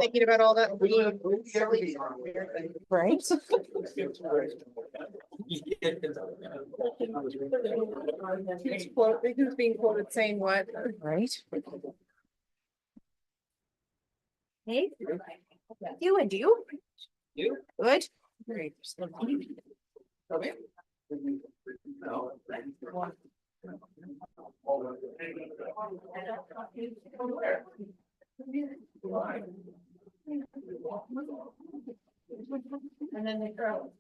Thinking about all that. Right? Who's being quoted saying what? Right? Hey, you and you? You? Good. Great. Okay. And then they grow.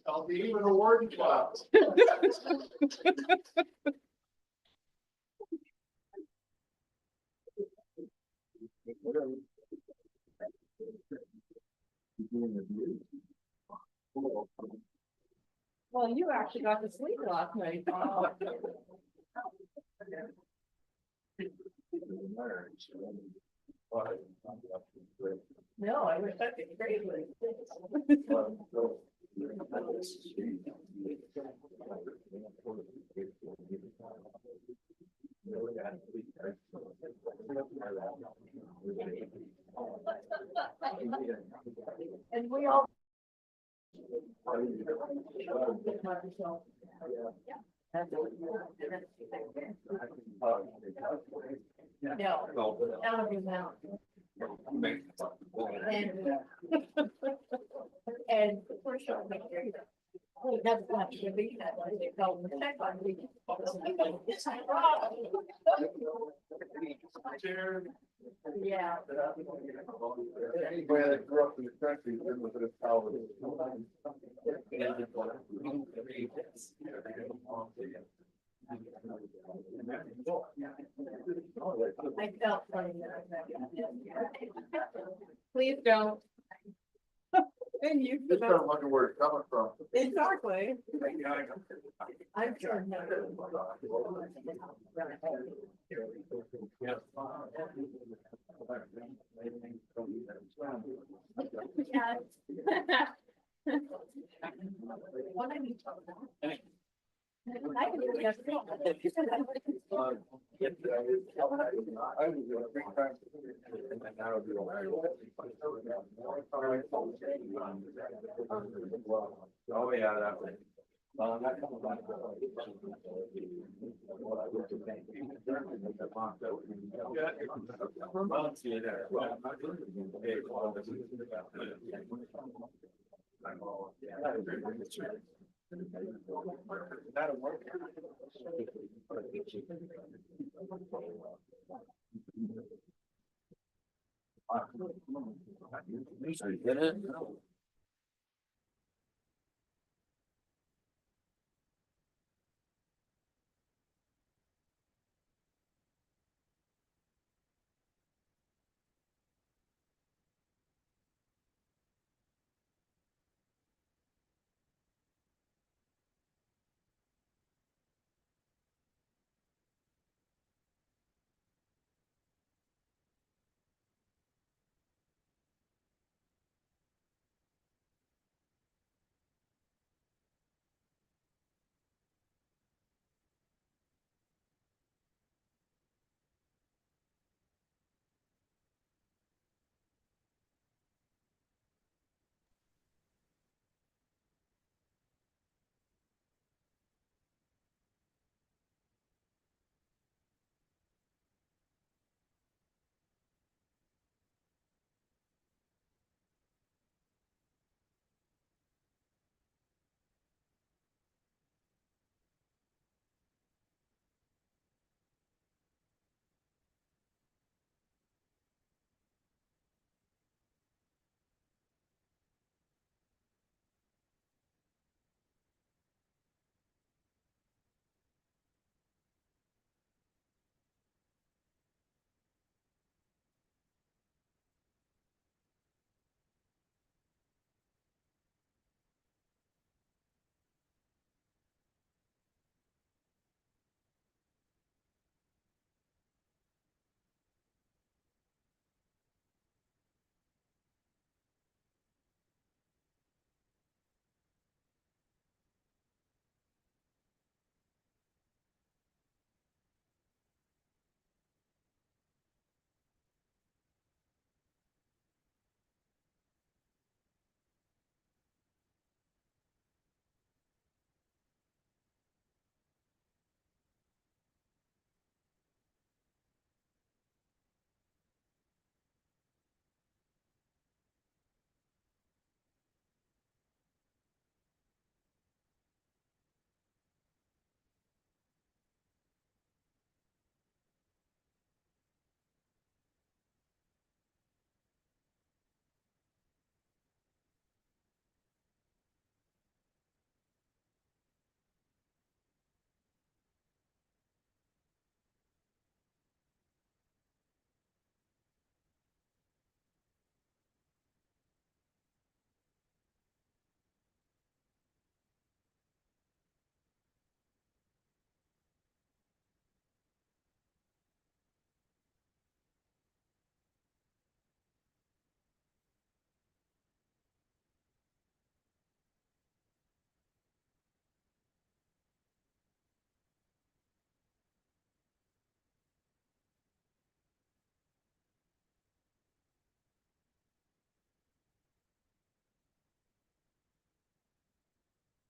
I'll be even a word cloud. Well, you actually got to sleep last night. No, I wish I could greatly. And we all. No, out of your mouth. And for sure, make sure you. We have to have to be that way. They go and check on me. Yeah. Anybody that grew up in the country, then was a power. I felt funny. Please don't. And you. Just trying to wonder where it's coming from. Exactly. I'm sure. Yeah. What I need to talk about. I can do that. I was a big time. And now I'll oh, yeah, that way. That'll work.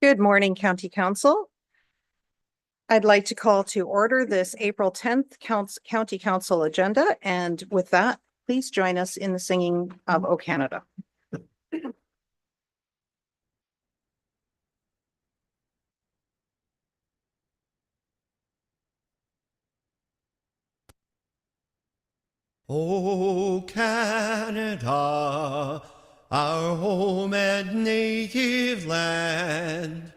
Good morning, County Council. I'd like to call to order this April 10th County Council agenda, and with that, please join us in the singing of O Canada. O Canada, our home and native land,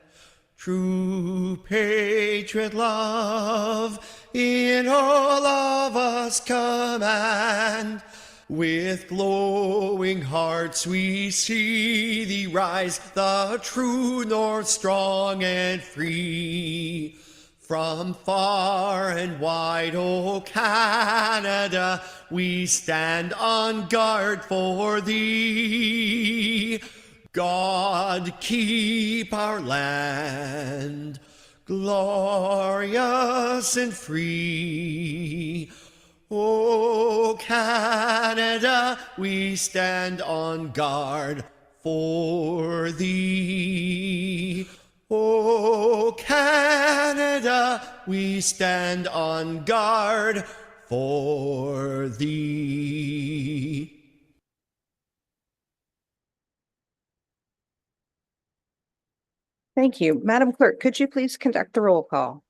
true patriot love in all of us command. With glowing hearts we see thee rise, the true north strong and free. From far and wide, O Canada, we stand on guard for thee. God keep our land glorious and free. O Canada, we stand on guard for thee. O Canada, we stand on guard for thee. Thank you. Madam Clerk, could you please conduct the roll call?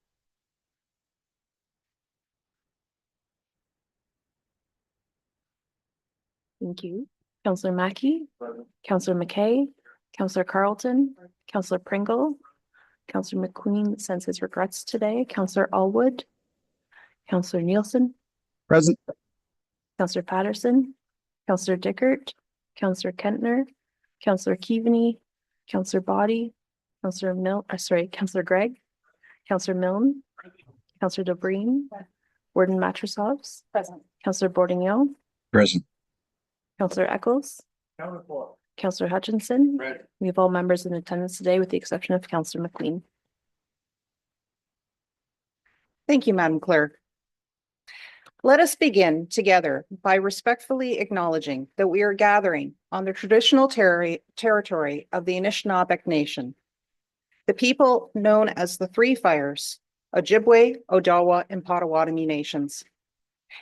Thank you. Councillor Mackey, Councillor McKay, Councillor Carlton, Councillor Pringle, Councillor McQueen sends his regrets today, Councillor Allwood, Councillor Nielsen, Present. Councillor Patterson, Councillor Dickert, Councillor Kentner, Councillor Keaveney, Councillor Body, Councillor Councillor Gregg, Councillor Milne, Councillor Dobreen, Warden Matrosovs, Present. Councillor Bourdignon, Present. Councillor Eccles, Counted for. Councillor Hutchinson. Ready. We have all members in attendance today with the exception of Councillor McQueen. Thank you, Madam Clerk. Let us begin together by respectfully acknowledging that we are gathering on the traditional territory of the Anishinaabe Nation, the people known as the Three Fires, Ojibwe, Odawa, and Potawatomi nations.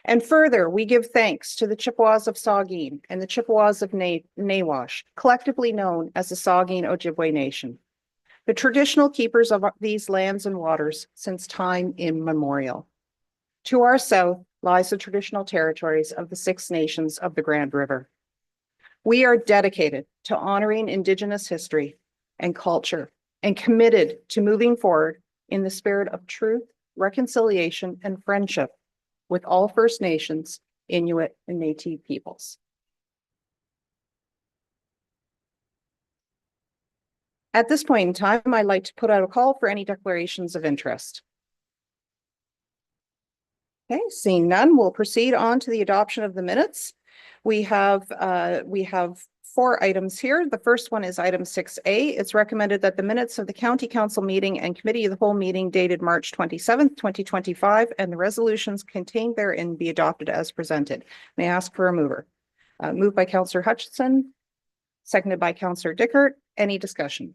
And further, we give thanks to the Chippewas of Saugeen and the Chippewas of Nawash, collectively known as the Saugeen Ojibwe Nation, the traditional keepers of these lands and waters since time immemorial. To our south lies the traditional territories of the Six Nations of the Grand River. We are dedicated to honoring Indigenous history and culture and committed to moving forward in the spirit of truth, reconciliation, and friendship with all First Nations, Inuit, and Métis peoples. At this point in time, I'd like to put out a call for any declarations of interest. Okay, seeing none, we'll proceed on to the adoption of the minutes. We have 4 items here. The first one is item 6A. It's recommended that the minutes of the County Council meeting and Committee of the Whole meeting dated March 27th, 2025, and the resolutions contained therein be adopted as presented. May I ask for a mover? Moved by Councillor Hutchinson, seconded by Councillor Dickert. Any discussion?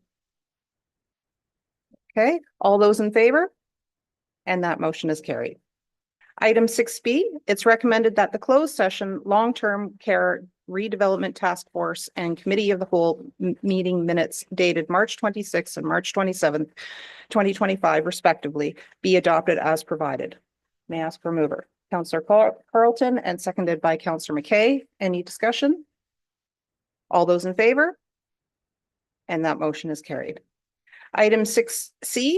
Okay, all those in favor? And that motion is carried. Item 6B, it's recommended that the closed session long-term care redevelopment task force and committee of the whole meeting minutes dated March 26th and March 27th, 2025 respectively be adopted as provided. May I ask for a mover? Councillor Carlton and seconded by Councillor McKay. Any discussion? All those in favor? And that motion is carried. Item 6C,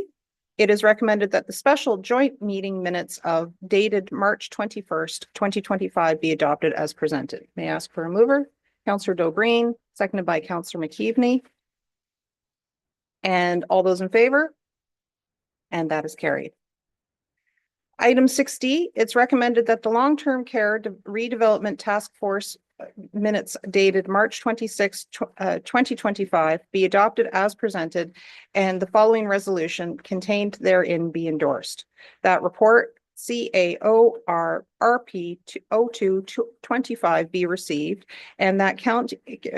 it is recommended that the special joint meeting minutes of dated March 21st, 2025 be adopted as presented. May I ask for a mover? Councillor Dobreen, seconded by Councillor McKeaveney. And all those in favor? And that is carried. Item 6D, it's recommended that the long-term care redevelopment task force minutes dated March 26, 2025 be adopted as presented and the following resolution contained therein be endorsed. That report CAORRP 0225 be received, and that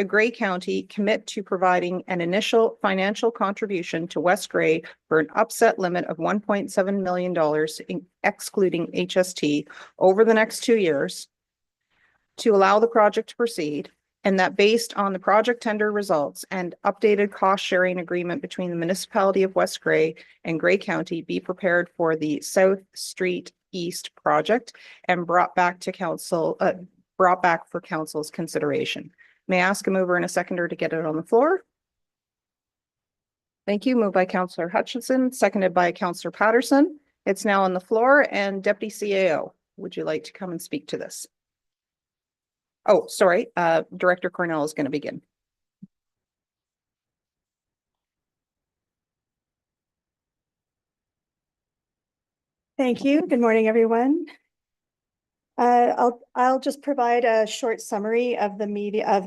Gray County commit to providing an initial financial contribution to West Gray for an upset limit of $1.7 million, excluding HST, over the next 2 years to allow the project to proceed, and that based on the project tender results and updated cost sharing agreement between the municipality of West Gray and Gray County be prepared for the South Street East project and brought back for council's consideration. May I ask a mover and a seconder to get it on the floor? Thank you. Moved by Councillor Hutchinson, seconded by Councillor Patterson. It's now on the floor, and Deputy CAO, would you like to come and speak to this? Oh, sorry, Director Cornell is going to begin. Thank you. Good morning, everyone. I'll just provide a short summary of the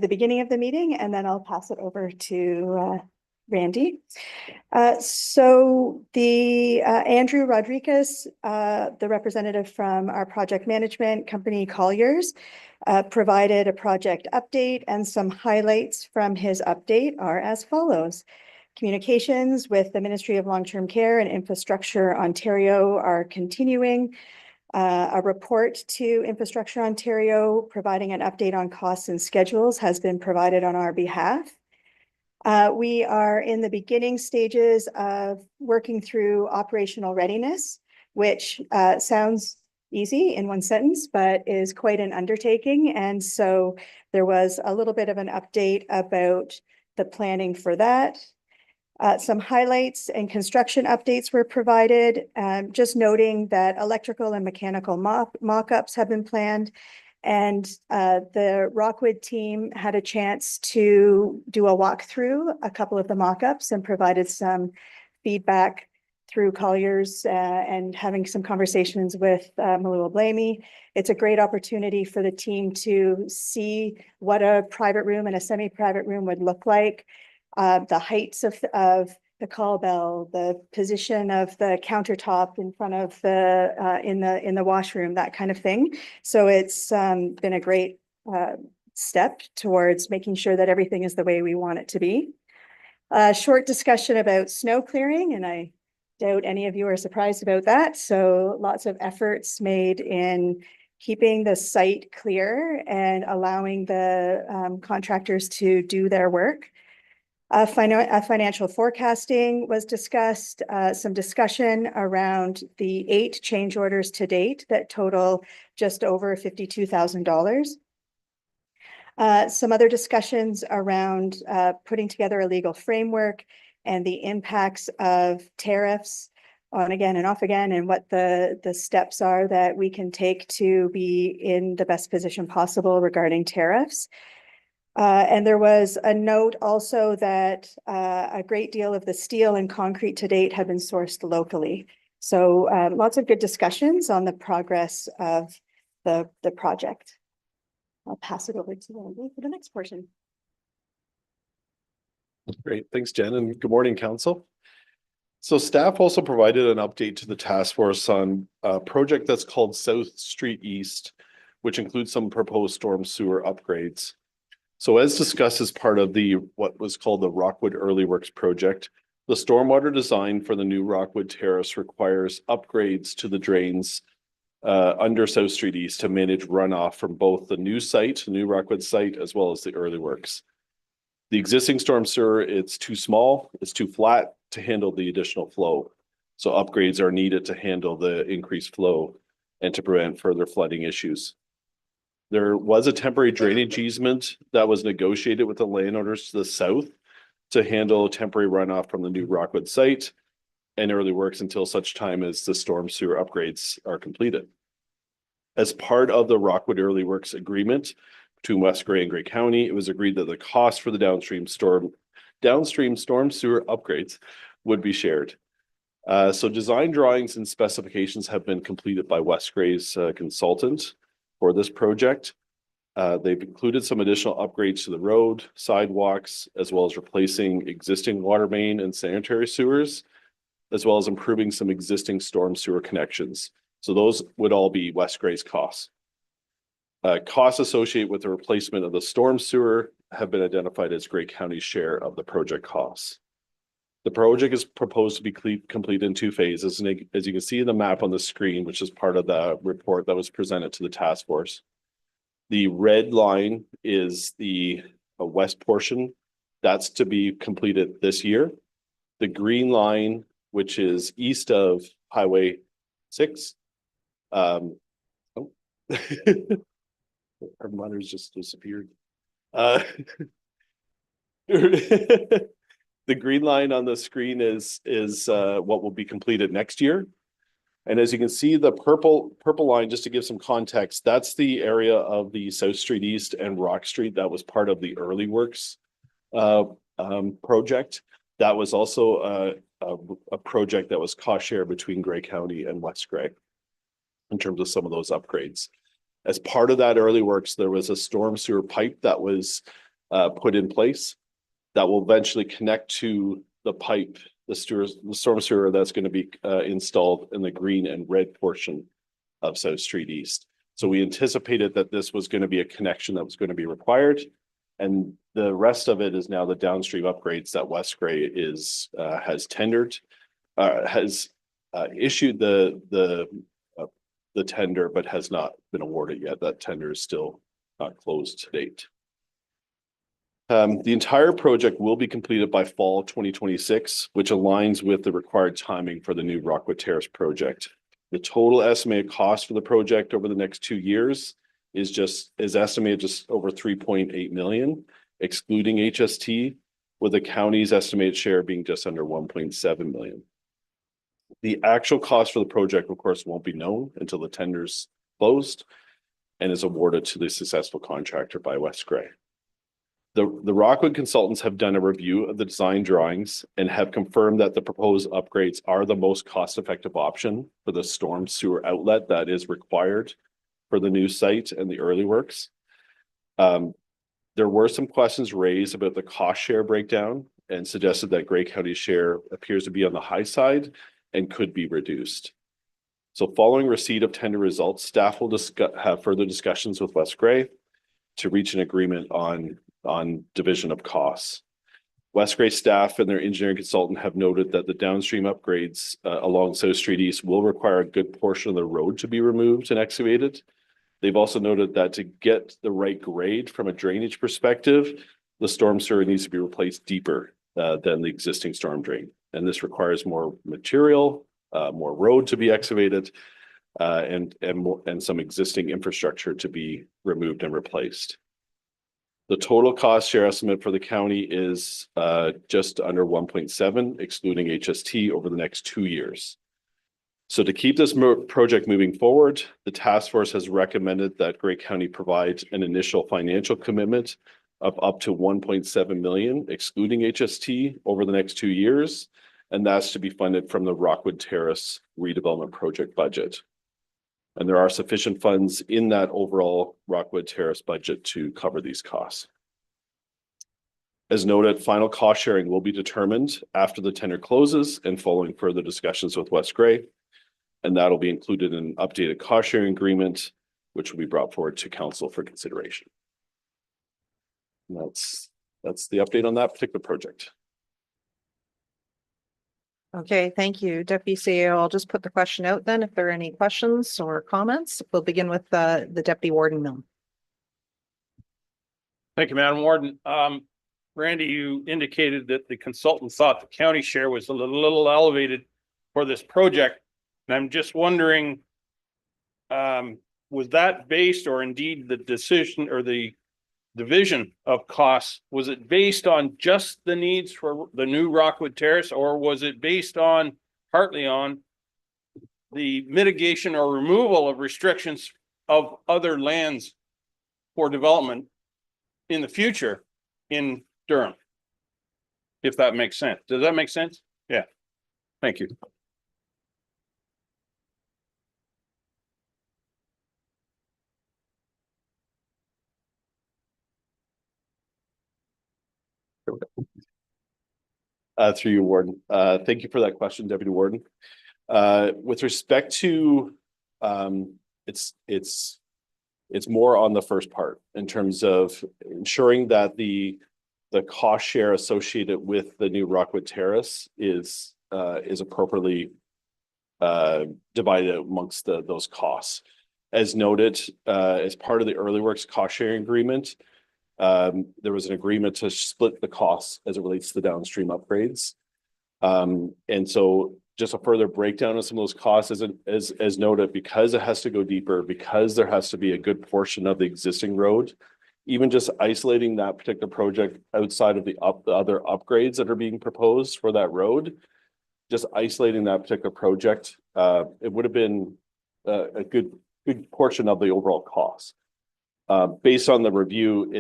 beginning of the meeting, and then I'll pass it over to Randy. So the Andrew Rodriguez, the representative from our project management company Colliers, provided a project update, and some highlights from his update are as follows. Communications with the Ministry of Long-Term Care and Infrastructure Ontario are continuing. A report to Infrastructure Ontario providing an update on costs and schedules has been provided on our behalf. We are in the beginning stages of working through operational readiness, which sounds easy in one sentence, but is quite an undertaking. And so there was a little bit of an update about the planning for that. Some highlights and construction updates were provided, just noting that electrical and mechanical mock-ups have been planned. And the Rockwood team had a chance to do a walkthrough a couple of the mock-ups and provided some feedback through Colliers and having some conversations with Malua Blamey. It's a great opportunity for the team to see what a private room and a semi-private room would look like, the heights of the call bell, the position of the countertop in front of the in the washroom, that kind of thing. So it's been a great step towards making sure that everything is the way we want it to be. A short discussion about snow clearing, and I doubt any of you are surprised about that. So lots of efforts made in keeping the site clear and allowing the contractors to do their work. Financial forecasting was discussed, some discussion around the 8 change orders to date that total just over $52,000. Some other discussions around putting together a legal framework and the impacts of tariffs on again and off again, and what the steps are that we can take to be in the best position possible regarding tariffs. And there was a note also that a great deal of the steel and concrete to date have been sourced locally. So lots of good discussions on the progress of the project. I'll pass it over to Randy for the next portion. Great, thanks, Jen, and good morning, council. So staff also provided an update to the task force on a project that's called South Street East, which includes some proposed storm sewer upgrades. So as discussed as part of what was called the Rockwood Early Works project, the stormwater design for the new Rockwood Terrace requires upgrades to the drains under South Street East to manage runoff from both the new site, the new Rockwood site, as well as the early works. The existing storm sewer, it's too small, it's too flat to handle the additional flow. So upgrades are needed to handle the increased flow and to prevent further flooding issues. There was a temporary drainage easement that was negotiated with the landowners to the south to handle temporary runoff from the new Rockwood site and early works until such time as the storm sewer upgrades are completed. As part of the Rockwood Early Works agreement between West Gray and Gray County, it was agreed that the cost for the downstream storm sewer upgrades would be shared. So design drawings and specifications have been completed by West Gray's consultant for this project. They've included some additional upgrades to the road, sidewalks, as well as replacing existing water main and sanitary sewers, as well as improving some existing storm sewer connections, So those would all be West Grey's costs. Costs associated with the replacement of the storm sewer have been identified as Grey County's share of the project costs. The project is proposed to be complete in 2 phases, and as you can see in the map on the screen, which is part of the report that was presented to the task force. The red line is the west portion. That's to be completed this year. The green line, which is east of Highway 6. Our monitor's just disappeared. The green line on the screen is what will be completed next year. And as you can see, the purple line, just to give some context, that's the area of the South Street East and Rock Street that was part of the early works project. That was also a project that was cost share between Grey County and West Grey in terms of some of those upgrades. As part of that early works, there was a storm sewer pipe that was put in place that will eventually connect to the pipe, the storm sewer that's going to be installed in the green and red portion of South Street East. So we anticipated that this was going to be a connection that was going to be required. And the rest of it is now the downstream upgrades that West Grey has tendered, has issued the tender, but has not been awarded yet. That tender is still not closed to date. The entire project will be completed by fall 2026, which aligns with the required timing for the new Rockwood Terrace project. The total estimated cost for the project over the next 2 years is estimated just over 3.8 million, excluding HST, with the county's estimated share being just under 1.7 million. The actual cost for the project, of course, won't be known until the tender's closed and is awarded to the successful contractor by West Grey. The Rockwood consultants have done a review of the design drawings and have confirmed that the proposed upgrades are the most cost-effective option for the storm sewer outlet that is required for the new site and the early works. There were some questions raised about the cost share breakdown and suggested that Grey County's share appears to be on the high side and could be reduced. So following receipt of tender results, staff will have further discussions with West Grey to reach an agreement on division of costs. West Grey staff and their engineering consultant have noted that the downstream upgrades along South Street East will require a good portion of the road to be removed and excavated. They've also noted that to get the right grade from a drainage perspective, the storm sewer needs to be replaced deeper than the existing storm drain. And this requires more material, more road to be excavated, and some existing infrastructure to be removed and replaced. The total cost share estimate for the county is just under 1.7, excluding HST, over the next 2 years. So to keep this project moving forward, the task force has recommended that Grey County provide an initial financial commitment of up to 1.7 million, excluding HST, over the next 2 years. And that's to be funded from the Rockwood Terrace redevelopment project budget. And there are sufficient funds in that overall Rockwood Terrace budget to cover these costs. As noted, final cost sharing will be determined after the tender closes and following further discussions with West Grey. And that'll be included in an updated cost sharing agreement, which will be brought forward to council for consideration. And that's the update on that particular project. Okay, thank you, Deputy CEO. I'll just put the question out then if there are any questions or comments. We'll begin with the Deputy Warden Milne. Thank you, Madam Warden. Randy, you indicated that the consultant thought the county share was a little elevated for this project. And I'm just wondering, was that based, or indeed the decision or the division of costs, was it based on just the needs for the new Rockwood Terrace, or was it based on, partly on, the mitigation or removal of restrictions of other lands for development in the future in Durham? If that makes sense. Does that make sense? Yeah. Thank you. Through you, Warden. Thank you for that question, Deputy Warden. With respect to it's more on the first part in terms of ensuring that the cost share associated with the new Rockwood Terrace is appropriately divided amongst those costs. As noted, as part of the early works cost sharing agreement, there was an agreement to split the costs as it relates to the downstream upgrades. And so just a further breakdown of some of those costs as noted, because it has to go deeper, because there has to be a good portion of the existing road, even just isolating that particular project outside of the other upgrades that are being proposed for that road, just isolating that particular project, it would have been a good portion of the overall cost. Based on the review,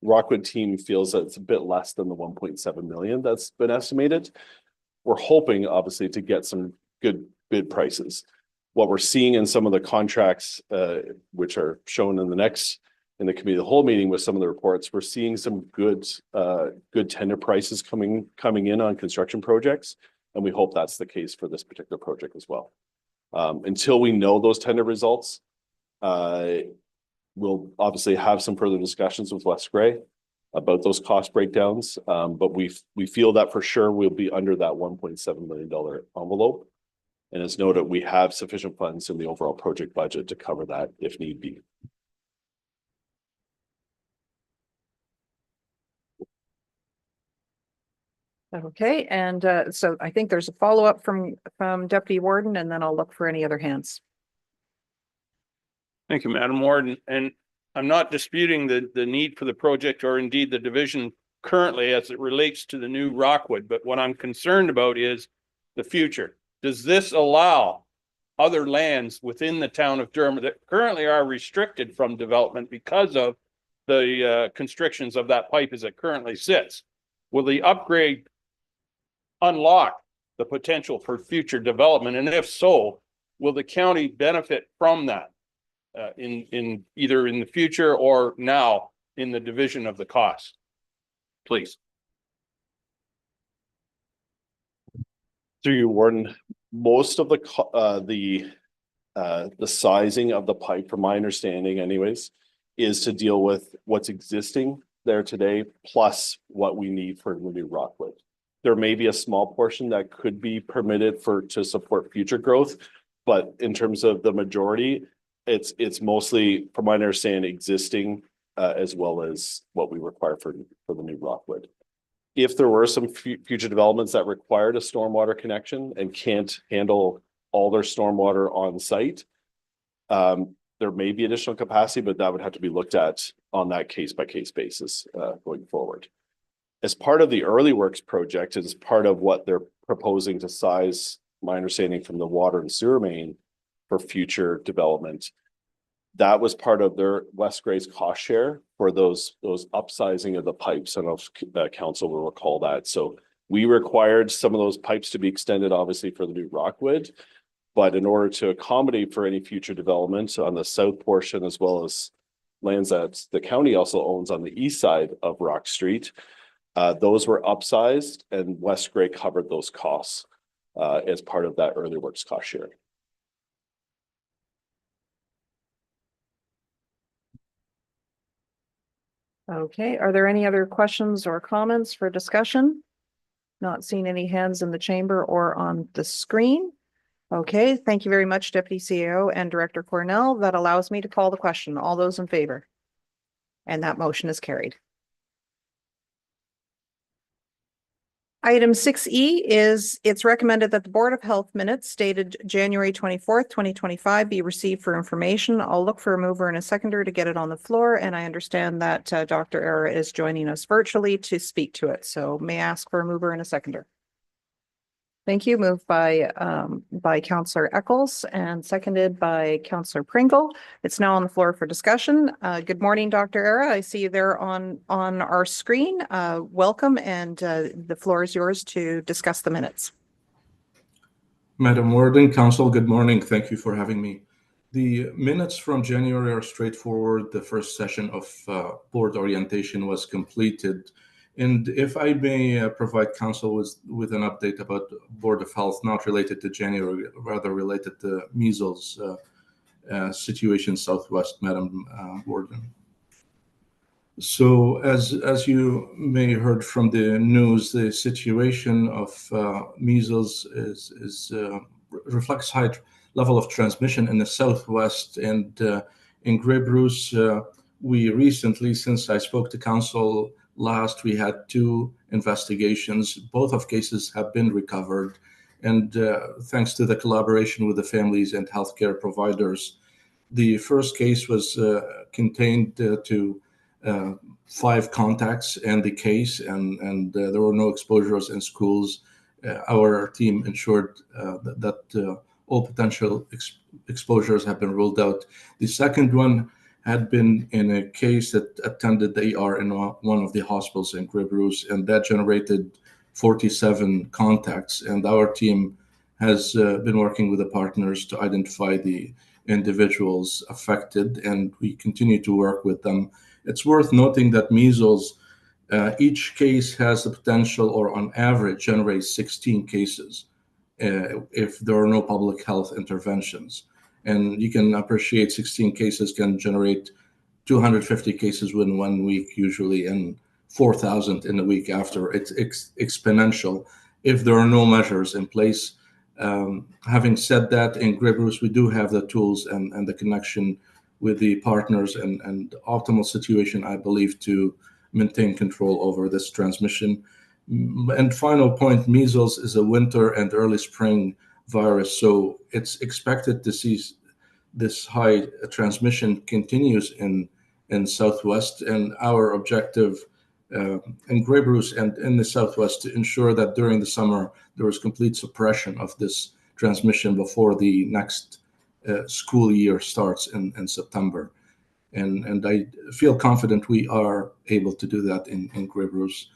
Rockwood team feels that it's a bit less than the 1.7 million that's been estimated. We're hoping, obviously, to get some good bid prices. What we're seeing in some of the contracts, which are shown in the committee of the whole meeting with some of the reports, we're seeing some good tender prices coming in on construction projects, and we hope that's the case for this particular project as well. Until we know those tender results, we'll obviously have some further discussions with West Grey about those cost breakdowns, but we feel that for sure we'll be under that $1.7 million envelope. And as noted, we have sufficient funds in the overall project budget to cover that if need be. Okay, and so I think there's a follow-up from Deputy Warden, and then I'll look for any other hands. Thank you, Madam Warden. And I'm not disputing the need for the project or indeed the division currently as it relates to the new Rockwood. But what I'm concerned about is the future. Does this allow other lands within the town of Durham that currently are restricted from development because of the constrictions of that pipe as it currently sits? Will the upgrade unlock the potential for future development? And if so, will the county benefit from that? In either in the future or now in the division of the cost, please. Through you, Warden, most of the sizing of the pipe, from my understanding anyways, is to deal with what's existing there today, plus what we need for the new Rockwood. There may be a small portion that could be permitted to support future growth, but in terms of the majority, it's mostly, from my understanding, existing as well as what we require for the new Rockwood. If there were some future developments that required a stormwater connection and can't handle all their stormwater on site, there may be additional capacity, but that would have to be looked at on that case-by-case basis going forward. As part of the early works project, as part of what they're proposing to size, my understanding from the water and sewer main for future development, that was part of their West Grey's cost share for those upsizing of the pipes. I don't know if council will recall that. So we required some of those pipes to be extended, obviously, for the new Rockwood. But in order to accommodate for any future development on the south portion, as well as lands that the county also owns on the east side of Rock Street, those were upsized, and West Grey covered those costs as part of that early works cost sharing. Okay, are there any other questions or comments for discussion? Not seeing any hands in the chamber or on the screen. Okay, thank you very much, Deputy CEO and Director Cornell. That allows me to call the question. All those in favor? And that motion is carried. Item 6E is it's recommended that the Board of Health minutes dated January 24th, 2025 be received for information. I'll look for a mover and a seconder to get it on the floor, and I understand that Dr. Era is joining us virtually to speak to it. So may I ask for a mover and a seconder? Thank you. Moved by Councillor Eccles and seconded by Councillor Pringle. It's now on the floor for discussion. Good morning, Dr. Era. I see you there on our screen. Welcome, and the floor is yours to discuss the minutes. Madam Warden, Council, good morning. Thank you for having me. The minutes from January are straightforward. The first session of board orientation was completed And if I may provide council with an update about Board of Health, not related to January, rather related to measles situation Southwest, Madam Warden. So as you may heard from the news, the situation of measles reflects high level of transmission in the Southwest. And in Grey Bruce, we recently, since I spoke to council last, we had 2 investigations. Both of cases have been recovered. And thanks to the collaboration with the families and healthcare providers, the first case was contained to 5 contacts and the case, and there were no exposures in schools. Our team ensured that all potential exposures have been ruled out. The second one had been in a case that attended the ER in one of the hospitals in Grey Bruce, and that generated 47 contacts. And our team has been working with the partners to identify the individuals affected, and we continue to work with them. It's worth noting that measles, each case has the potential, or on average, generates 16 cases if there are no public health interventions. And you can appreciate 16 cases can generate 250 cases within 1 week usually, and 4,000 in the week after. It's exponential if there are no measures in place. Having said that, in Grey Bruce, we do have the tools and the connection with the partners and optimal situation, I believe, to maintain control over this transmission. And final point, measles is a winter and early spring virus, so it's expected to see this high transmission continues in Southwest. And our objective in Grey Bruce and in the Southwest to ensure that during the summer there is complete suppression of this transmission before the next school year starts in September. And I feel confident we are able to do that in Grey Bruce.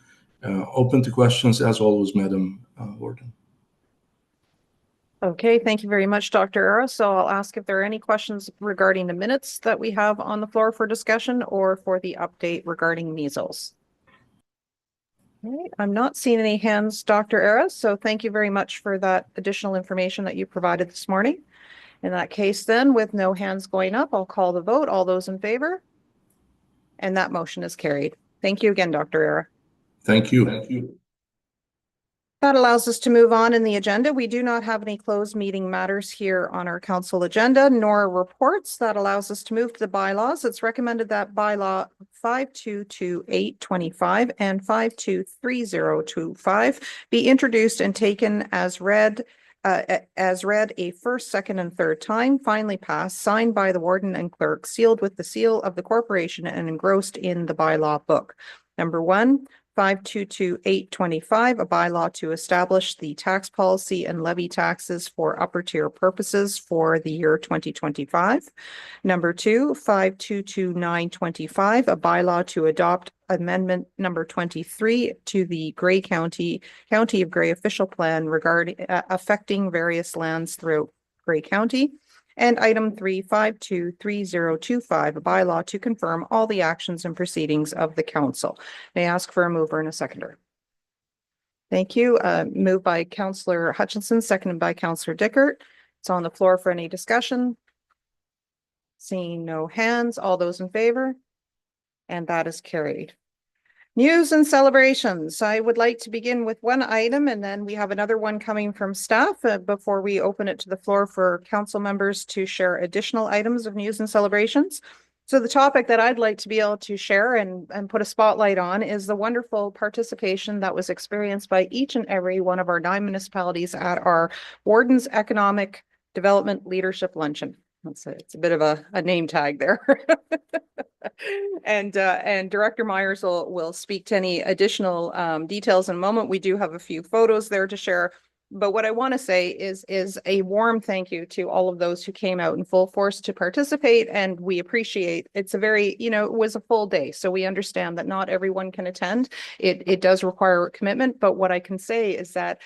Open to questions as always, Madam Warden. Okay, thank you very much, Dr. Era. So I'll ask if there are any questions regarding the minutes that we have on the floor for discussion or for the update regarding measles. Okay, I'm not seeing any hands, Dr. Era, so thank you very much for that additional information that you provided this morning. In that case, then, with no hands going up, I'll call the vote. All those in favor? And that motion is carried. Thank you again, Dr. Era. Thank you. Thank you. That allows us to move on in the agenda. We do not have any closed meeting matters here on our council agenda, nor reports. That allows us to move to the bylaws. It's recommended that bylaw 522825 and 523025 be introduced and taken as read a first, second, and third time, finally passed, signed by the warden and clerk, sealed with the seal of the corporation, and engrossed in the bylaw book. Number 1, 522825, a bylaw to establish the tax policy and levy taxes for upper tier purposes for the year 2025. Number 2, 522925, a bylaw to adopt amendment number 23 to the Grey County of Grey official plan regarding affecting various lands throughout Grey County. And item 3, 523025, a bylaw to confirm all the actions and proceedings of the council. May I ask for a mover and a seconder? Thank you. Moved by Councillor Hutchinson, seconded by Councillor Dickert. It's on the floor for any discussion. Seeing no hands, all those in favor? And that is carried. News and celebrations. I would like to begin with one item, and then we have another one coming from staff before we open it to the floor for council members to share additional items of news and celebrations. So the topic that I'd like to be able to share and put a spotlight on is the wonderful participation that was experienced by each and every one of our 9 municipalities at our Warden's Economic Development Leadership Luncheon. It's a bit of a name tag there. And Director Myers will speak to any additional details in a moment. We do have a few photos there to share. But what I want to say is a warm thank you to all of those who came out in full force to participate, and we appreciate, it's a very, it was a full day, so we understand that not everyone can attend. It does require a commitment, but what I can say is that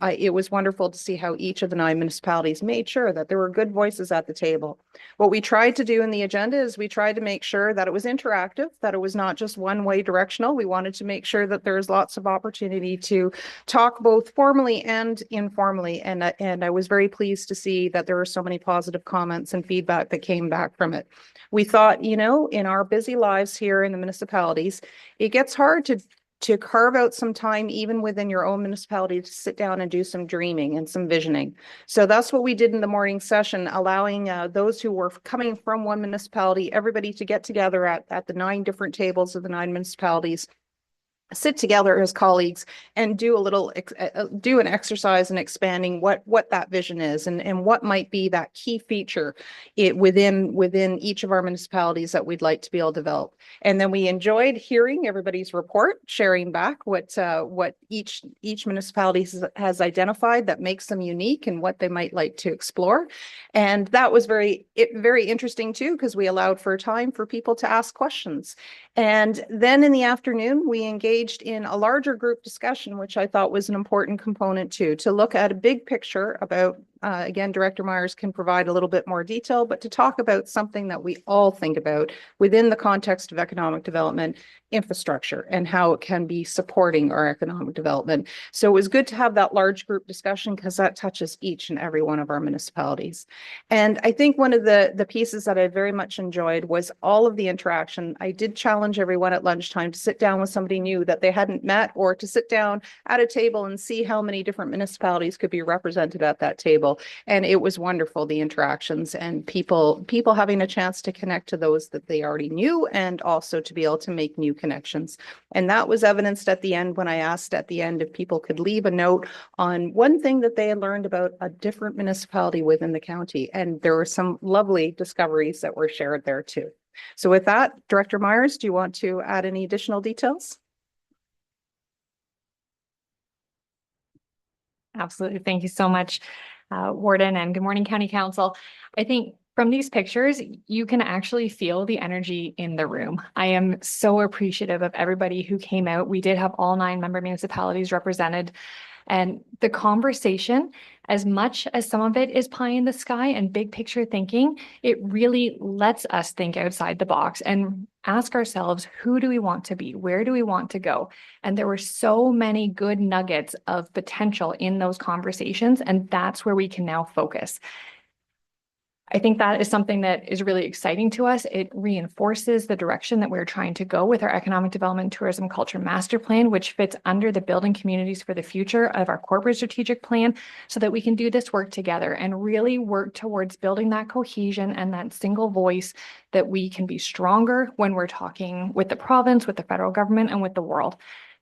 it was wonderful to see how each of the 9 municipalities made sure that there were good voices at the table. What we tried to do in the agenda is we tried to make sure that it was interactive, that it was not just one-way directional. We wanted to make sure that there's lots of opportunity to talk both formally and informally. And I was very pleased to see that there were so many positive comments and feedback that came back from it. We thought, in our busy lives here in the municipalities, it gets hard to carve out some time even within your own municipality to sit down and do some dreaming and some visioning. So that's what we did in the morning session, allowing those who were coming from one municipality, everybody to get together at the 9 different tables of the 9 municipalities, sit together as colleagues and do a little do an exercise in expanding what that vision is and what might be that key feature within each of our municipalities that we'd like to be able to develop. And then we enjoyed hearing everybody's report, sharing back what each municipality has identified that makes them unique and what they might like to explore. And that was very interesting too, because we allowed for time for people to ask questions. And then in the afternoon, we engaged in a larger group discussion, which I thought was an important component too, to look at a big picture about, again, Director Myers can provide a little bit more detail, but to talk about something that we all think about within the context of economic development, infrastructure, and how it can be supporting our economic development. So it was good to have that large group discussion because that touches each and every one of our municipalities. And I think one of the pieces that I very much enjoyed was all of the interaction. I did challenge everyone at lunchtime to sit down with somebody new that they hadn't met, or to sit down at a table and see how many different municipalities could be represented at that table. And it was wonderful, the interactions and people having a chance to connect to those that they already knew, and also to be able to make new connections. And that was evidenced at the end when I asked at the end if people could leave a note on one thing that they had learned about a different municipality within the county. And there were some lovely discoveries that were shared there too. So with that, Director Myers, do you want to add any additional details? Absolutely. Thank you so much, Warden, and good morning, County Council. I think from these pictures, you can actually feel the energy in the room. I am so appreciative of everybody who came out. We did have all 9 member municipalities represented. And the conversation, as much as some of it is pie in the sky and big picture thinking, it really lets us think outside the box and ask ourselves, who do we want to be? Where do we want to go? And there were so many good nuggets of potential in those conversations, and that's where we can now focus. I think that is something that is really exciting to us. It reinforces the direction that we're trying to go with our Economic Development, Tourism, Culture Master Plan, which fits under the Building Communities for the Future of our corporate strategic plan, so that we can do this work together and really work towards building that cohesion and that single voice, that we can be stronger when we're talking with the province, with the federal government, and with the world.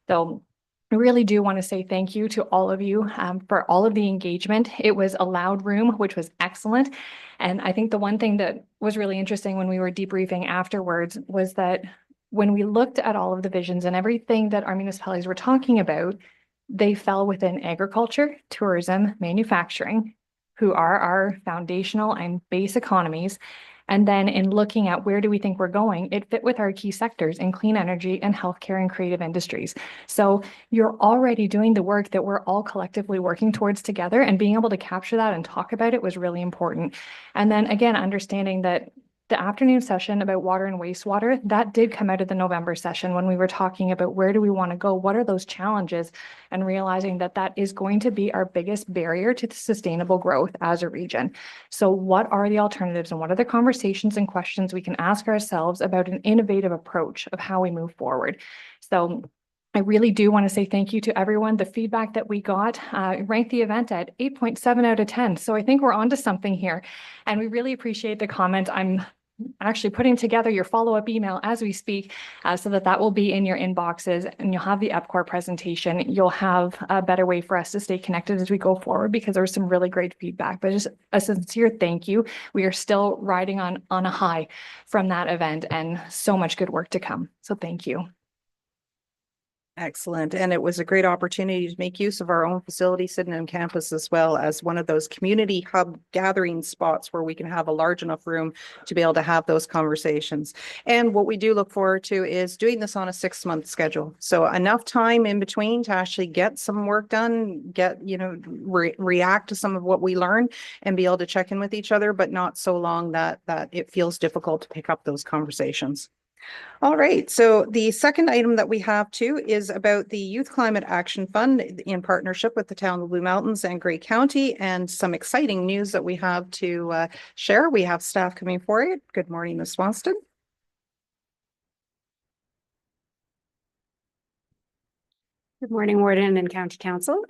So I really do want to say thank you to all of you for all of the engagement. It was a loud room, which was excellent. And I think the one thing that was really interesting when we were debriefing afterwards was that when we looked at all of the visions and everything that our municipalities were talking about, they fell within agriculture, tourism, manufacturing, who are our foundational and base economies. And then in looking at where do we think we're going, it fit with our key sectors in clean energy and healthcare and creative industries. So you're already doing the work that we're all collectively working towards together, and being able to capture that and talk about it was really important. And then again, understanding that the afternoon session about water and wastewater, that did come out of the November session when we were talking about where do we want to go, what are those challenges, and realizing that that is going to be our biggest barrier to sustainable growth as a region. So what are the alternatives, and what are the conversations and questions we can ask ourselves about an innovative approach of how we move forward? So I really do want to say thank you to everyone. The feedback that we got ranked the event at 8.7 out of 10. So I think we're onto something here, and we really appreciate the comment. I'm actually putting together your follow-up email as we speak, so that will be in your inboxes, and you'll have the EPCOR presentation. You'll have a better way for us to stay connected as we go forward, because there was some really great feedback. But just a sincere thank you. We are still riding on a high from that event, and so much good work to come. So thank you. Excellent. And it was a great opportunity to make use of our own facility sitting on campus as well as one of those community hub gathering spots where we can have a large enough room to be able to have those conversations. And what we do look forward to is doing this on a 6-month schedule. So enough time in between to actually get some work done, get, react to some of what we learn and be able to check in with each other, but not so long that it feels difficult to pick up those conversations. All right, so the second item that we have too is about the Youth Climate Action Fund in partnership with the town of Blue Mountains and Grey County, and some exciting news that we have to share. We have staff coming forward. Good morning, Ms. Swanston. Good morning, Warden and County Council.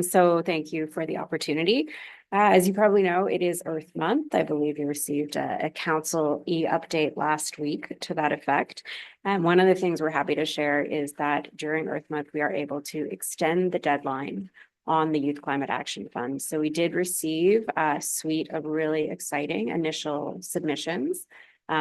So thank you for the opportunity. As you probably know, it is Earth Month. I believe you received a council e-update last week to that effect. And one of the things we're happy to share is that during Earth Month, we are able to extend the deadline on the Youth Climate Action Fund. So we did receive a suite of really exciting initial submissions,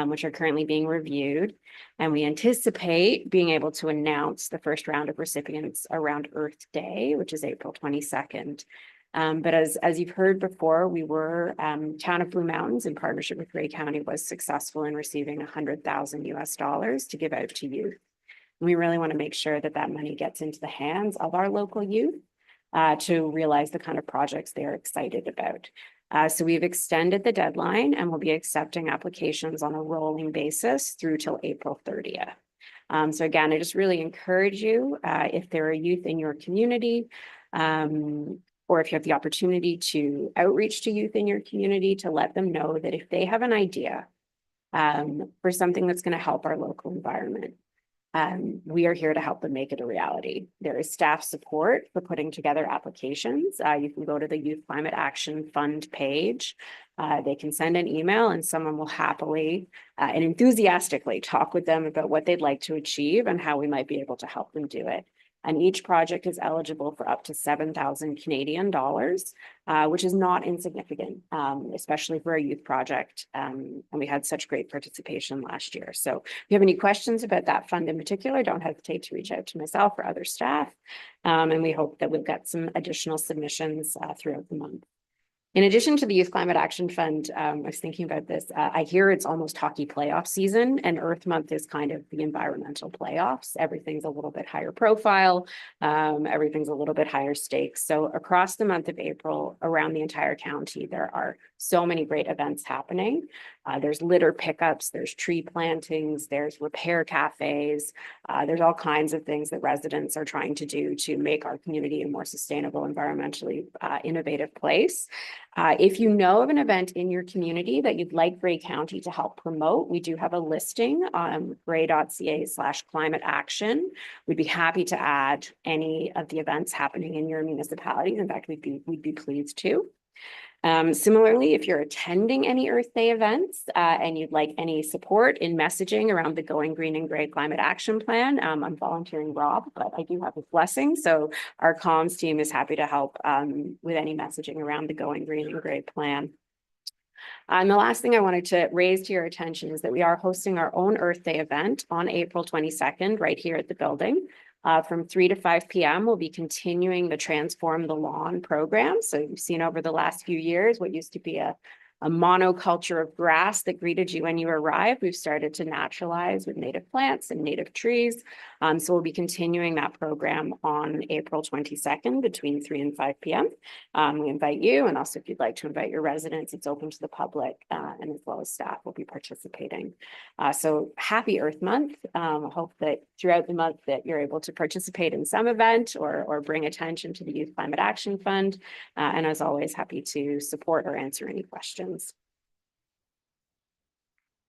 which are currently being reviewed. And we anticipate being able to announce the first round of recipients around Earth Day, which is April 22nd. But as you've heard before, we were, Town of Blue Mountains in partnership with Grey County was successful in receiving $100,000 to give out to youth. And we really want to make sure that that money gets into the hands of our local youth to realize the kind of projects they're excited about. So we've extended the deadline and we'll be accepting applications on a rolling basis through till April 30th. So again, I just really encourage you, if there are youth in your community, or if you have the opportunity to outreach to youth in your community, to let them know that if they have an idea for something that's going to help our local environment, we are here to help them make it a reality. There is staff support for putting together applications. You can go to the Youth Climate Action Fund page. They can send an email and someone will happily and enthusiastically talk with them about what they'd like to achieve and how we might be able to help them do it. And each project is eligible for up to 7,000 Canadian dollars, which is not insignificant, especially for a youth project. And we had such great participation last year. So if you have any questions about that fund in particular, don't hesitate to reach out to myself or other staff. And we hope that we'll get some additional submissions throughout the month. In addition to the Youth Climate Action Fund, I was thinking about this. I hear it's almost hockey playoff season, and Earth Month is kind of the environmental playoffs. Everything's a little bit higher profile. Everything's a little bit higher stakes. So across the month of April, around the entire county, there are so many great events happening. There's litter pickups, there's tree plantings, there's repair cafes. There's all kinds of things that residents are trying to do to make our community a more sustainable, environmentally innovative place. If you know of an event in your community that you'd like Grey County to help promote, we do have a listing on grey.ca/climate action. We'd be happy to add any of the events happening in your municipalities. In fact, we'd be pleased to. Similarly, if you're attending any Earth Day events and you'd like any support in messaging around the Going Green and Grey Climate Action Plan, I'm volunteering Rob, but I do have his blessing. So our comms team is happy to help with any messaging around the Going Green and Grey plan. And the last thing I wanted to raise to your attention is that we are hosting our own Earth Day event on April 22nd, right here at the building. From 3 to 5 p.m. we'll be continuing the Transform the Lawn program. So you've seen over the last few years what used to be a monoculture of grass that greeted you when you arrived. We've started to naturalize with native plants and native trees. So we'll be continuing that program on April 22nd between 3 and 5 p.m. We invite you, and also if you'd like to invite your residents, it's open to the public and as well as staff will be participating. So happy Earth Month. I hope that throughout the month that you're able to participate in some event or bring attention to the Youth Climate Action Fund. And as always, happy to support or answer any questions.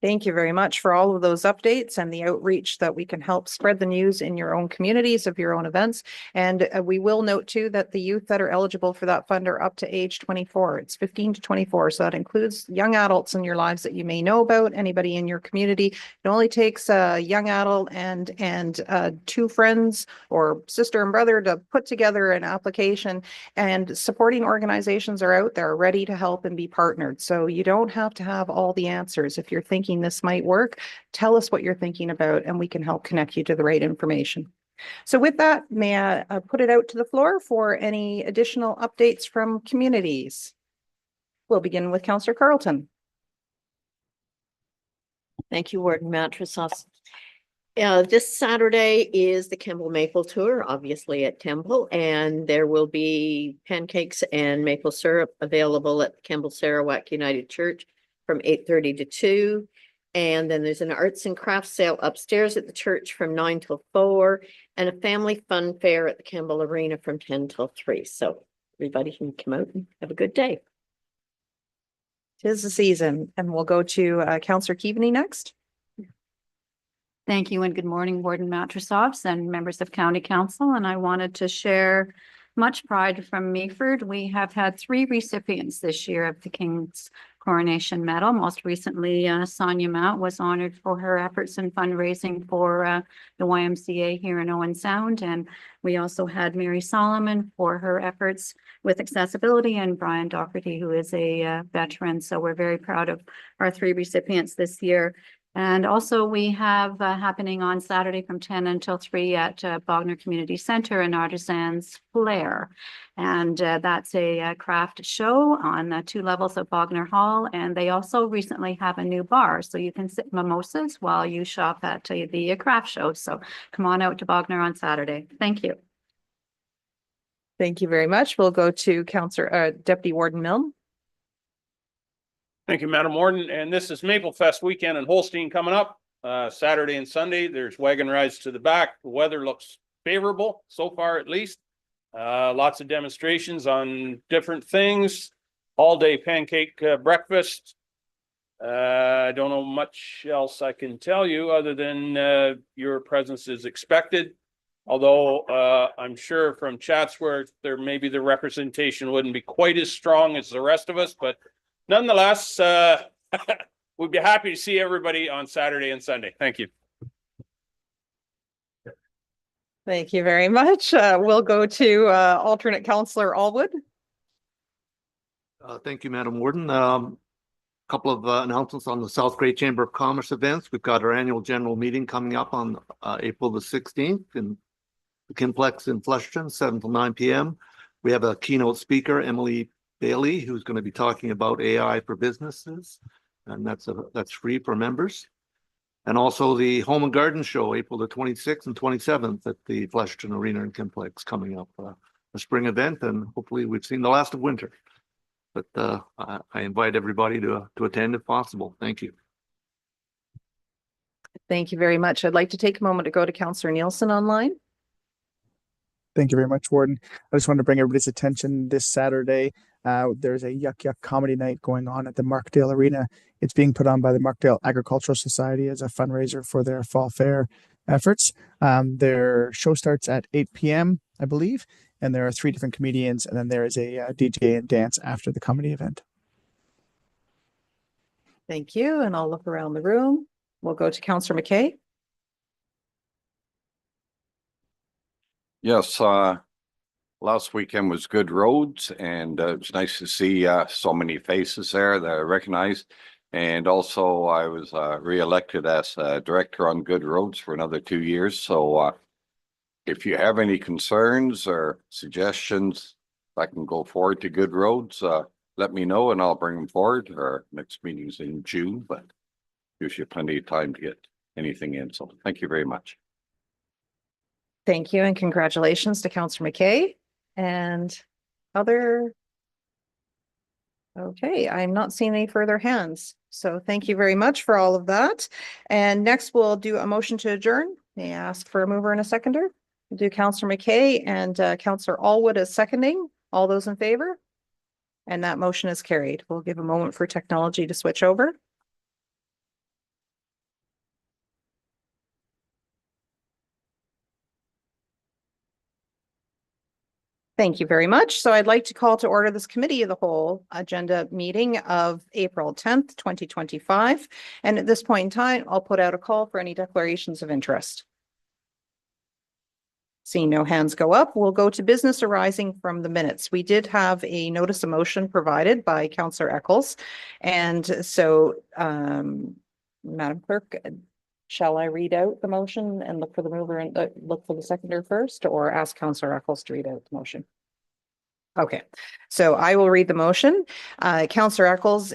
Thank you very much for all of those updates and the outreach that we can help spread the news in your own communities of your own events. And we will note too that the youth that are eligible for that fund are up to age 24. It's 15 to 24. So that includes young adults in your lives that you may know about, anybody in your community. It only takes a young adult and 2 friends or sister and brother to put together an application, and supporting organizations are out there ready to help and be partnered. So you don't have to have all the answers. If you're thinking this might work, tell us what you're thinking about and we can help connect you to the right information. So with that, may I put it out to the floor for any additional updates from communities? We'll begin with Councillor Carlton. Thank you, Warden Matrosov. This Saturday is the Kemble Maple Tour, obviously at Temple, and there will be pancakes and maple syrup available at Kemble Sarawak United Church from 8:30 to 2. And then there's an arts and crafts sale upstairs at the church from 9 till 4, and a family fun fair at the Kemble Arena from 10 till 3. So everybody can come out and have a good day. 'Tis the season, and we'll go to Councillor Keaveney next. Thank you and good morning, Warden Matrosovs and members of County Council. And I wanted to share much pride from Meaford. We have had 3 recipients this year of the King's Coronation Medal. Most recently, Sonia Mount was honored for her efforts in fundraising for the YMCA here in Owen Sound. And we also had Mary Solomon for her efforts with accessibility, and Brian Doherty, who is a veteran. So we're very proud of our 3 recipients this year. And also we have happening on Saturday from 10 until 3 at Bognor Community Center, an Artisans Flair. And that's a craft show on 2 levels of Bognor Hall. And they also recently have a new bar, so you can sip mimosas while you shop at the craft show. So come on out to Bognor on Saturday. Thank you. Thank you very much. We'll go to Councillor Deputy Warden Milne. Thank you, Madam Warden. And this is Maple Fest weekend in Holstein coming up, Saturday and Sunday. There's wagon rides to the back. The weather looks favorable so far, at least. Lots of demonstrations on different things, all day pancake breakfast. I don't know much else I can tell you other than your presence is expected. Although I'm sure from Chatsworth, there maybe the representation wouldn't be quite as strong as the rest of us, but nonetheless, we'd be happy to see everybody on Saturday and Sunday. Thank you. Thank you very much. We'll go to alternate Councillor Allwood. Thank you, Madam Warden. Couple of announcements on the South Grey Chamber of Commerce events. We've got our annual general meeting coming up on April the 16th in the Kinplex in Flushton, 7 till 9 p.m. We have a keynote speaker, Emily Bailey, who's going to be talking about AI for businesses, and that's free for members. And also the Home and Garden Show, April the 26th and 27th at the Flushton Arena in Kinplex coming up, a spring event, and hopefully we've seen the last of winter. But I invite everybody to attend if possible. Thank you. Thank you very much. I'd like to take a moment to go to Councillor Nielsen online. Thank you very much, Warden. I just wanted to bring everybody's attention this Saturday. There's a Yuck Yuck comedy night going on at the Markdale Arena. It's being put on by the Markdale Agricultural Society as a fundraiser for their fall fair efforts. Their show starts at 8 p.m., I believe, and there are 3 different comedians, and then there is a DJ and dance after the comedy event. Thank you, and I'll look around the room. We'll go to Councillor McKay. Yes, last weekend was Good Roads, and it was nice to see so many faces there that I recognized. And also I was re-elected as director on Good Roads for another 2 years. So if you have any concerns or suggestions, I can go forward to Good Roads. Let me know and I'll bring them forward. Our next meeting is in June, but gives you plenty of time to get anything in. So thank you very much. Thank you, and congratulations to Councillor McKay and other. Okay, I'm not seeing any further hands. So thank you very much for all of that. And next we'll do a motion to adjourn. May I ask for a mover and a seconder? We'll do Councillor McKay and Councillor Allwood as seconding. All those in favor? And that motion is carried. We'll give a moment for technology to switch over. Thank you very much. So I'd like to call to order this committee of the whole agenda meeting of April 10th, 2025. And at this point in time, I'll put out a call for any declarations of interest. Seeing no hands go up, we'll go to business arising from the minutes. We did have a notice of motion provided by Councillor Eccles. And so, Madam Clerk, Shall I read out the motion and look for the mover and look for the seconder first, or ask Councillor Eccles to read out the motion? Okay, so I will read the motion. Councillor Eccles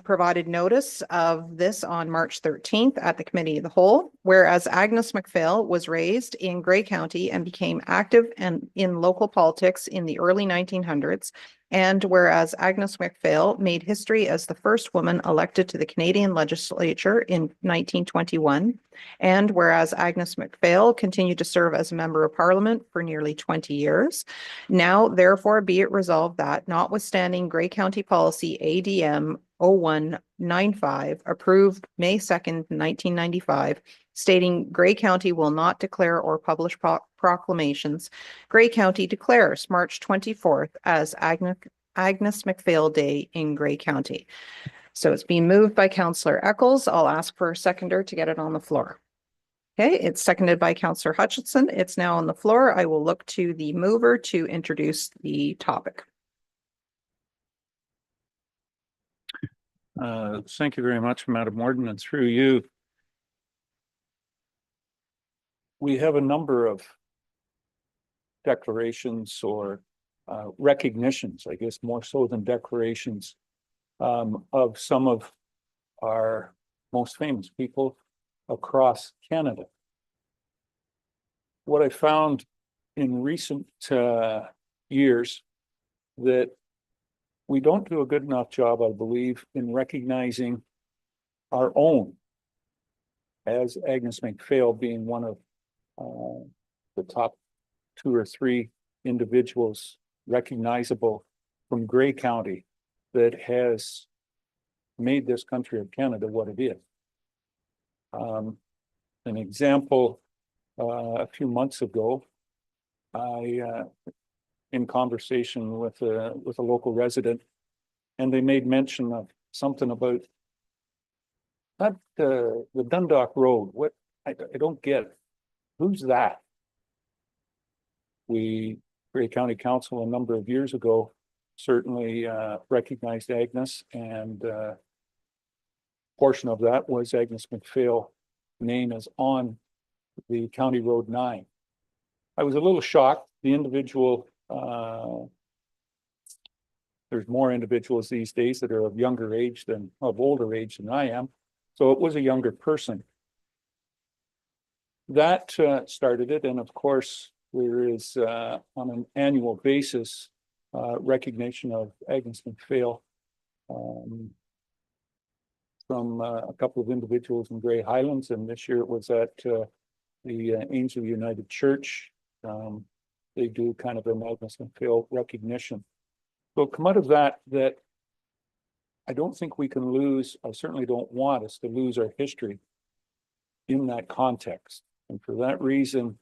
provided notice of this on March 13th at the Committee of the Whole, whereas Agnes MacPhail was raised in Grey County and became active and in local politics in the early 1900s. And whereas Agnes MacPhail made history as the first woman elected to the Canadian legislature in 1921, and whereas Agnes MacPhail continued to serve as a member of Parliament for nearly 20 years, now therefore be it resolved that notwithstanding Grey County Policy ADM 0195 approved May 2nd, 1995, stating Grey County will not declare or publish proclamations, Grey County declares March 24th as Agnes MacPhail Day in Grey County. So it's being moved by Councillor Eccles. I'll ask for a seconder to get it on the floor. Okay, it's seconded by Councillor Hutchinson. It's now on the floor. I will look to the mover to introduce the topic. Thank you very much, Madam Warden, and through you. We have a number of declarations or recognitions, I guess more so than declarations, of some of our most famous people across Canada. What I found in recent years that we don't do a good enough job, I believe, in recognizing our own, as Agnes MacPhail being one of the top 2 or 3 individuals recognizable from Grey County that has made this country of Canada what it is. An example, a few months ago, I in conversation with a local resident, and they made mention of something about that the Dundalk Road. What I don't get it. Who's that? Grey County Council a number of years ago certainly recognized Agnes, and portion of that was Agnes MacPhail name is on the County Road 9. I was a little shocked. The individual, there's more individuals these days that are of younger age than of older age than I am. So it was a younger person. That started it. And of course, there is on an annual basis, recognition of Agnes MacPhail from a couple of individuals in Grey Highlands. And this year it was at the Angel United Church. They do kind of an Agnes MacPhail recognition. So come out of that, that I don't think we can lose, I certainly don't want us to lose our history in that context. And for that reason,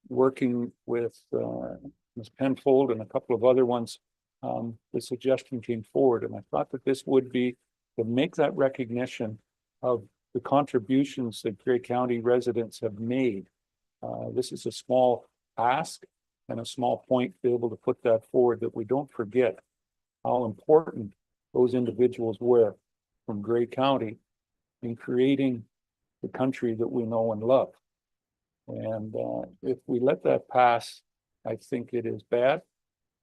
working with Ms. Penfold and a couple of other ones, the suggestion came forward. And I thought that this would be to make that recognition of the contributions that Grey County residents have made. This is a small ask and a small point to be able to put that forward, that we don't forget how important those individuals were from Grey County in creating the country that we know and love. And if we let that pass, I think it is bad.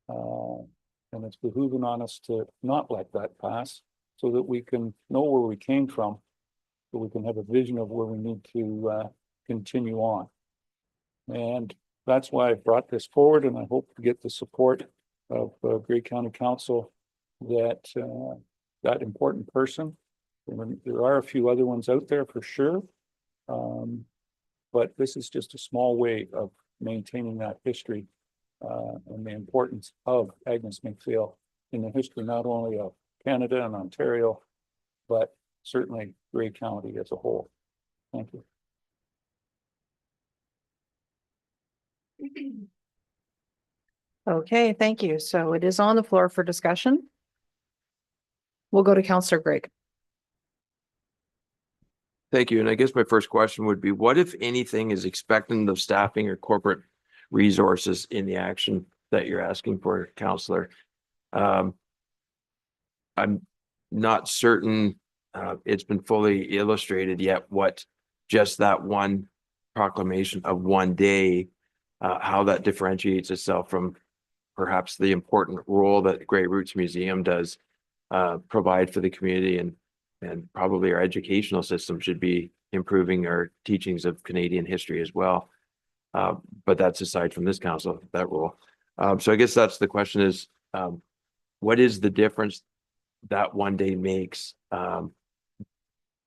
And it's behooving on us to not let that pass, so that we can know where we came from, so we can have a vision of where we need to continue on. And that's why I brought this forward, and I hope to get the support of Grey County Council that that important person. There are a few other ones out there for sure, but this is just a small way of maintaining that history and the importance of Agnes MacPhail in the history not only of Canada and Ontario, but certainly Grey County as a whole. Thank you. Okay, thank you. So it is on the floor for discussion. We'll go to Councillor Greg. Thank you. And I guess my first question would be, what, if anything, is expected of staffing or corporate resources in the action that you're asking for, Councillor? I'm not certain it's been fully illustrated yet what just that one proclamation of one day, how that differentiates itself from perhaps the important role that Grey Roots Museum does provide for the community, and probably our educational system should be improving our teachings of Canadian history as well. But that's aside from this council, that role. So I guess that's the question is, what is the difference that one day makes,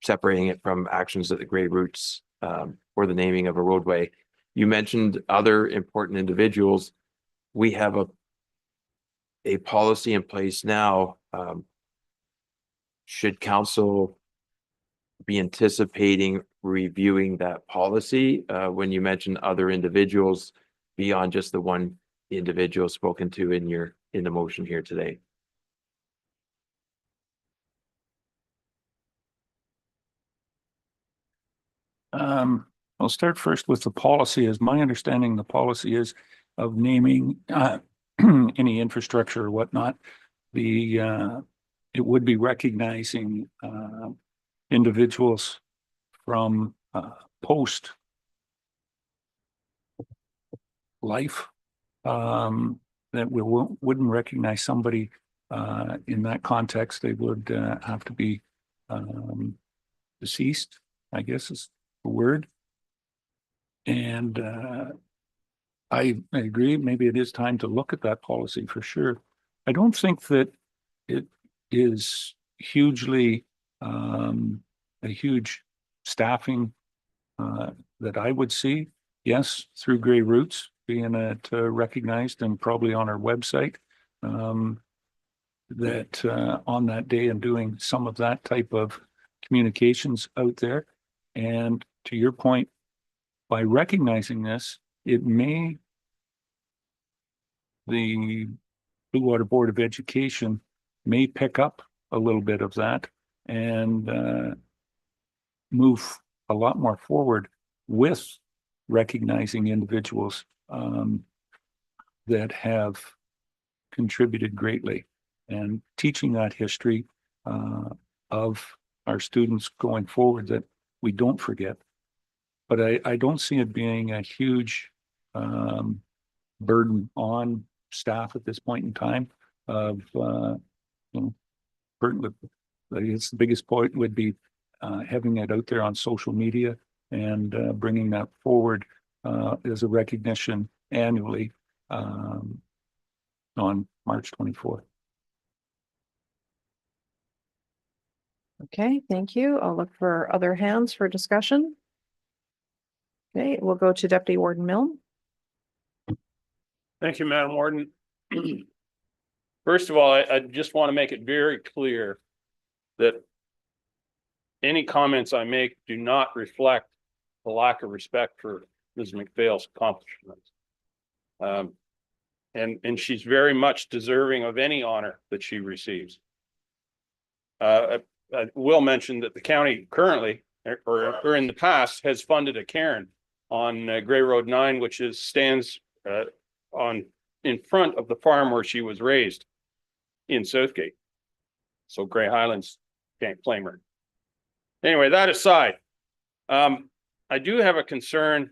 separating it from actions at the Grey Roots or the naming of a roadway? You mentioned other important individuals. We have a policy in place now. Should council be anticipating reviewing that policy when you mention other individuals beyond just the one individual spoken to in the motion here today? I'll start first with the policy. As my understanding, the policy is of naming any infrastructure or whatnot. It would be recognizing individuals from post life that we wouldn't recognize somebody in that context. They would have to be deceased, I guess is the word. And I agree, maybe it is time to look at that policy for sure. I don't think that it is hugely a huge staffing that I would see. Yes, through Grey Roots being recognized and probably on our website, that on that day and doing some of that type of communications out there. And to your point, by recognizing this, the Blue Water Board of Education may pick up a little bit of that and move a lot more forward with recognizing individuals that have contributed greatly and teaching that history of our students going forward that we don't forget. But I don't see it being a huge burden on staff at this point in time of, I guess the biggest point would be having it out there on social media and bringing that forward as a recognition annually on March 24th. Okay, thank you. I'll look for other hands for discussion. Okay, we'll go to Deputy Warden Milne. Thank you, Madam Warden. First of all, I just want to make it very clear that any comments I make do not reflect the lack of respect for Ms. McPhail's accomplishments. And she's very much deserving of any honor that she receives. I will mention that the county currently, or in the past, has funded a cairn on Grey Road 9, which stands in front of the farm where she was raised in Southgate. So Grey Highlands can't claim her. Anyway, that aside, I do have a concern.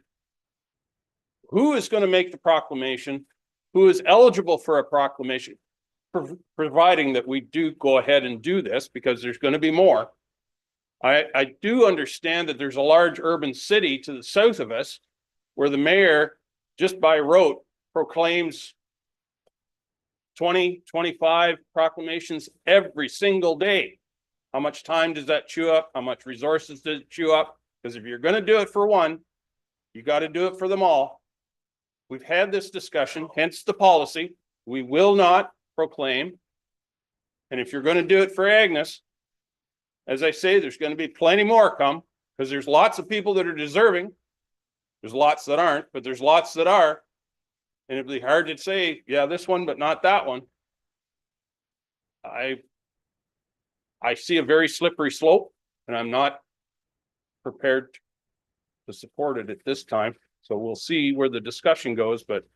Who is going to make the proclamation? Who is eligible for a proclamation? Providing that we do go ahead and do this, because there's going to be more. I do understand that there's a large urban city to the south of us where the mayor, just by rote, proclaims 20, 25 proclamations every single day. How much time does that chew up? How much resources does it chew up? Because if you're going to do it for one, you got to do it for them all. We've had this discussion, hence the policy. We will not proclaim. And if you're going to do it for Agnes, as I say, there's going to be plenty more come, because there's lots of people that are deserving. There's lots that aren't, but there's lots that are. And it'd be hard to say, yeah, this one, but not that one. I see a very slippery slope, and I'm not prepared to support it at this time. So we'll see where the discussion goes, but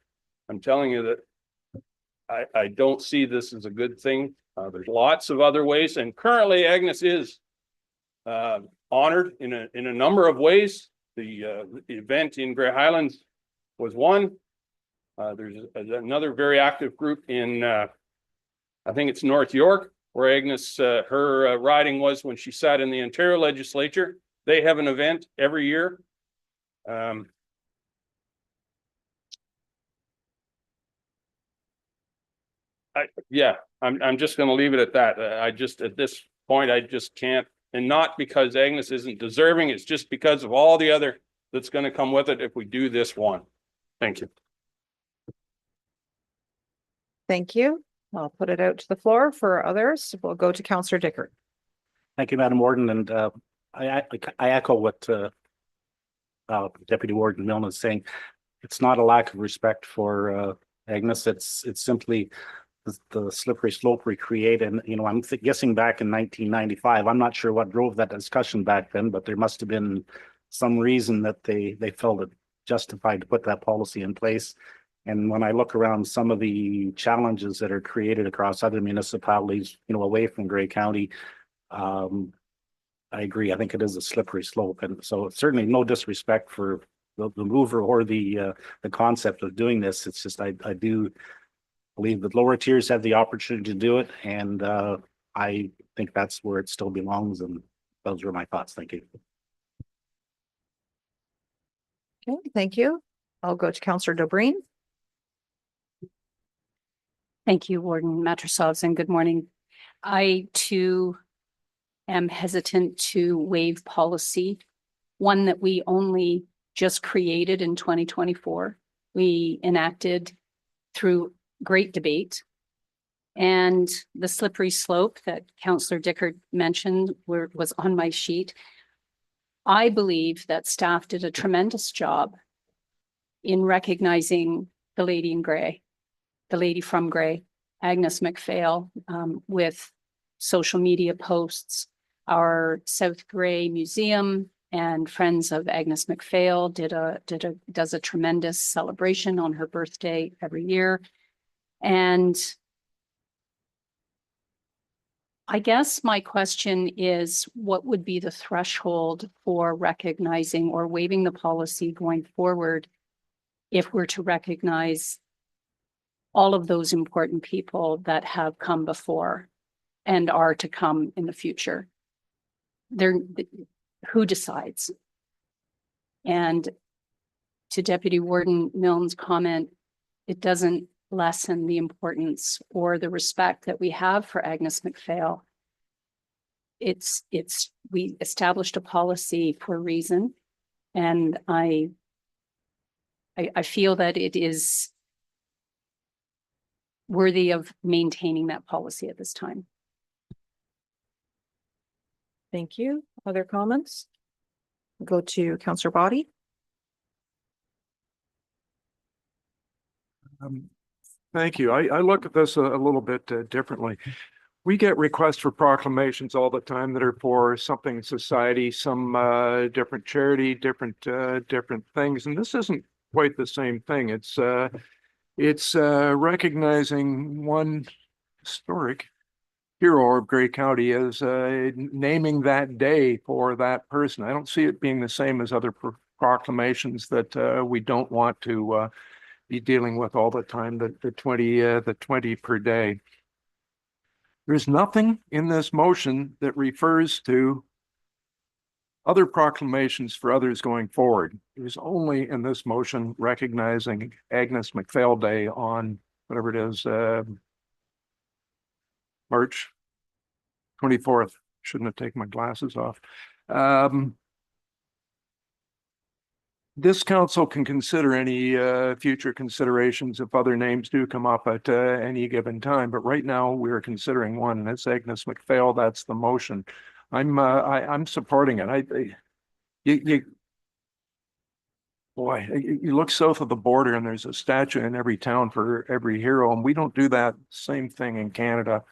I'm telling you that I don't see this as a good thing. There's lots of other ways, and currently Agnes is honored in a number of ways. The event in Grey Highlands was one. There's another very active group in, I think it's North York, where Agnes, her riding was when she sat in the Ontario legislature. They have an event every year. I'm just gonna leave it at that. I just, at this point, I just can't, and not because Agnes isn't deserving, it's just because of all the other that's gonna come with it if we do this one. Thank you. Thank you. I'll put it out to the floor for others. We'll go to Councillor Dickert. Thank you, Madam Warden, and I echo what Deputy Warden Milne is saying. It's not a lack of respect for Agnes. It's simply the slippery slope we create. And I'm guessing back in 1995. I'm not sure what drove that discussion back then, but there must have been some reason that they felt it justified to put that policy in place. And when I look around some of the challenges that are created across other municipalities, away from Grey County, I agree. I think it is a slippery slope. And so certainly no disrespect for the mover or the concept of doing this. It's just, I do believe that lower tiers have the opportunity to do it. And I think that's where it still belongs. And those were my thoughts. Thank you. Okay, thank you. I'll go to Councillor Dobreen. Thank you, Warden Matrosovs, and good morning. I too am hesitant to waive policy, one that we only just created in 2024. We enacted through great debate, and the slippery slope that Councillor Dickert mentioned was on my sheet. I believe that staff did a tremendous job in recognizing the lady in gray, the lady from Grey, Agnes MacPhail, with social media posts. Our South Grey Museum and Friends of Agnes MacPhail does a tremendous celebration on her birthday every year. And I guess my question is, what would be the threshold for recognizing or waiving the policy going forward if we're to recognize all of those important people that have come before and are to come in the future? Who decides? And to Deputy Warden Milne's comment, it doesn't lessen the importance or the respect that we have for Agnes MacPhail. We established a policy for a reason, and I feel that it is worthy of maintaining that policy at this time. Thank you. Other comments? Go to Councillor Boddy. Thank you. I look at this a little bit differently. We get requests for proclamations all the time that are for something in society, some different charity, different things, and this isn't quite the same thing. It's recognizing one historic hero of Grey County as naming that day for that person. I don't see it being the same as other proclamations that we don't want to be dealing with all the time, the 20 per day. There's nothing in this motion that refers to other proclamations for others going forward. There's only in this motion recognizing Agnes MacPhail Day on whatever it is, March 24th. Shouldn't have taken my glasses off. This council can consider any future considerations if other names do come up at any given time. But right now we're considering one, and it's Agnes MacPhail. That's the motion. I'm supporting it. You look south of the border and there's a statue in every town for every hero, and we don't do that same thing in Canada.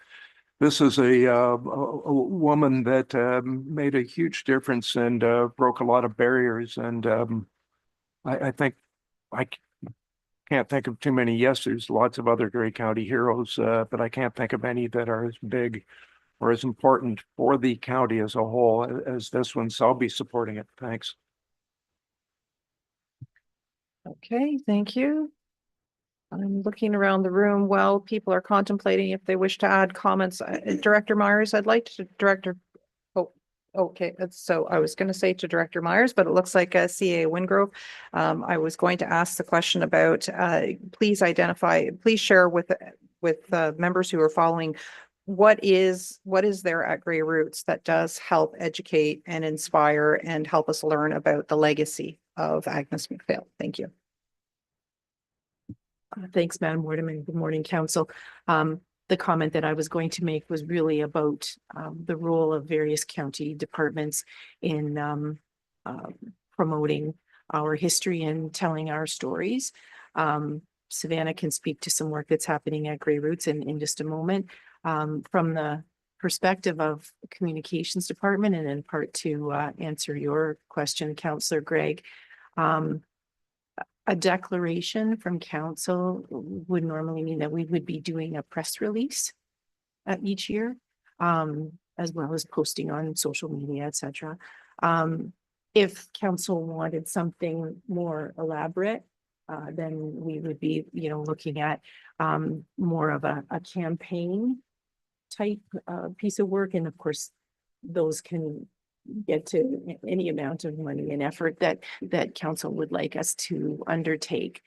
This is a woman that made a huge difference and broke a lot of barriers. And I think I can't think of too many. Yes, there's lots of other Grey County heroes, but I can't think of any that are as big or as important for the county as a whole as this one. So I'll be supporting it. Thanks. Okay, thank you. I'm looking around the room while people are contemplating if they wish to add comments. Director Myers, I'd like to oh, okay, so I was going to say to Director Myers, but it looks like CA Wingrove. I was going to ask the question about, please share with members who are following what is there at Grey Roots that does help educate and inspire and help us learn about the legacy of Agnes MacPhail. Thank you. Thanks, Madam Warden. Good morning, Council. The comment that I was going to make was really about the role of various county departments in promoting our history and telling our stories. Savannah can speak to some work that's happening at Grey Roots in just a moment. From the perspective of communications department, and in part to answer your question, Councillor Greg, a declaration from council would normally mean that we would be doing a press release each year, as well as posting on social media, etc. If council wanted something more elaborate, then we would be, looking at more of a campaign type piece of work. And of course, those can get to any amount of money and effort that council would like us to undertake.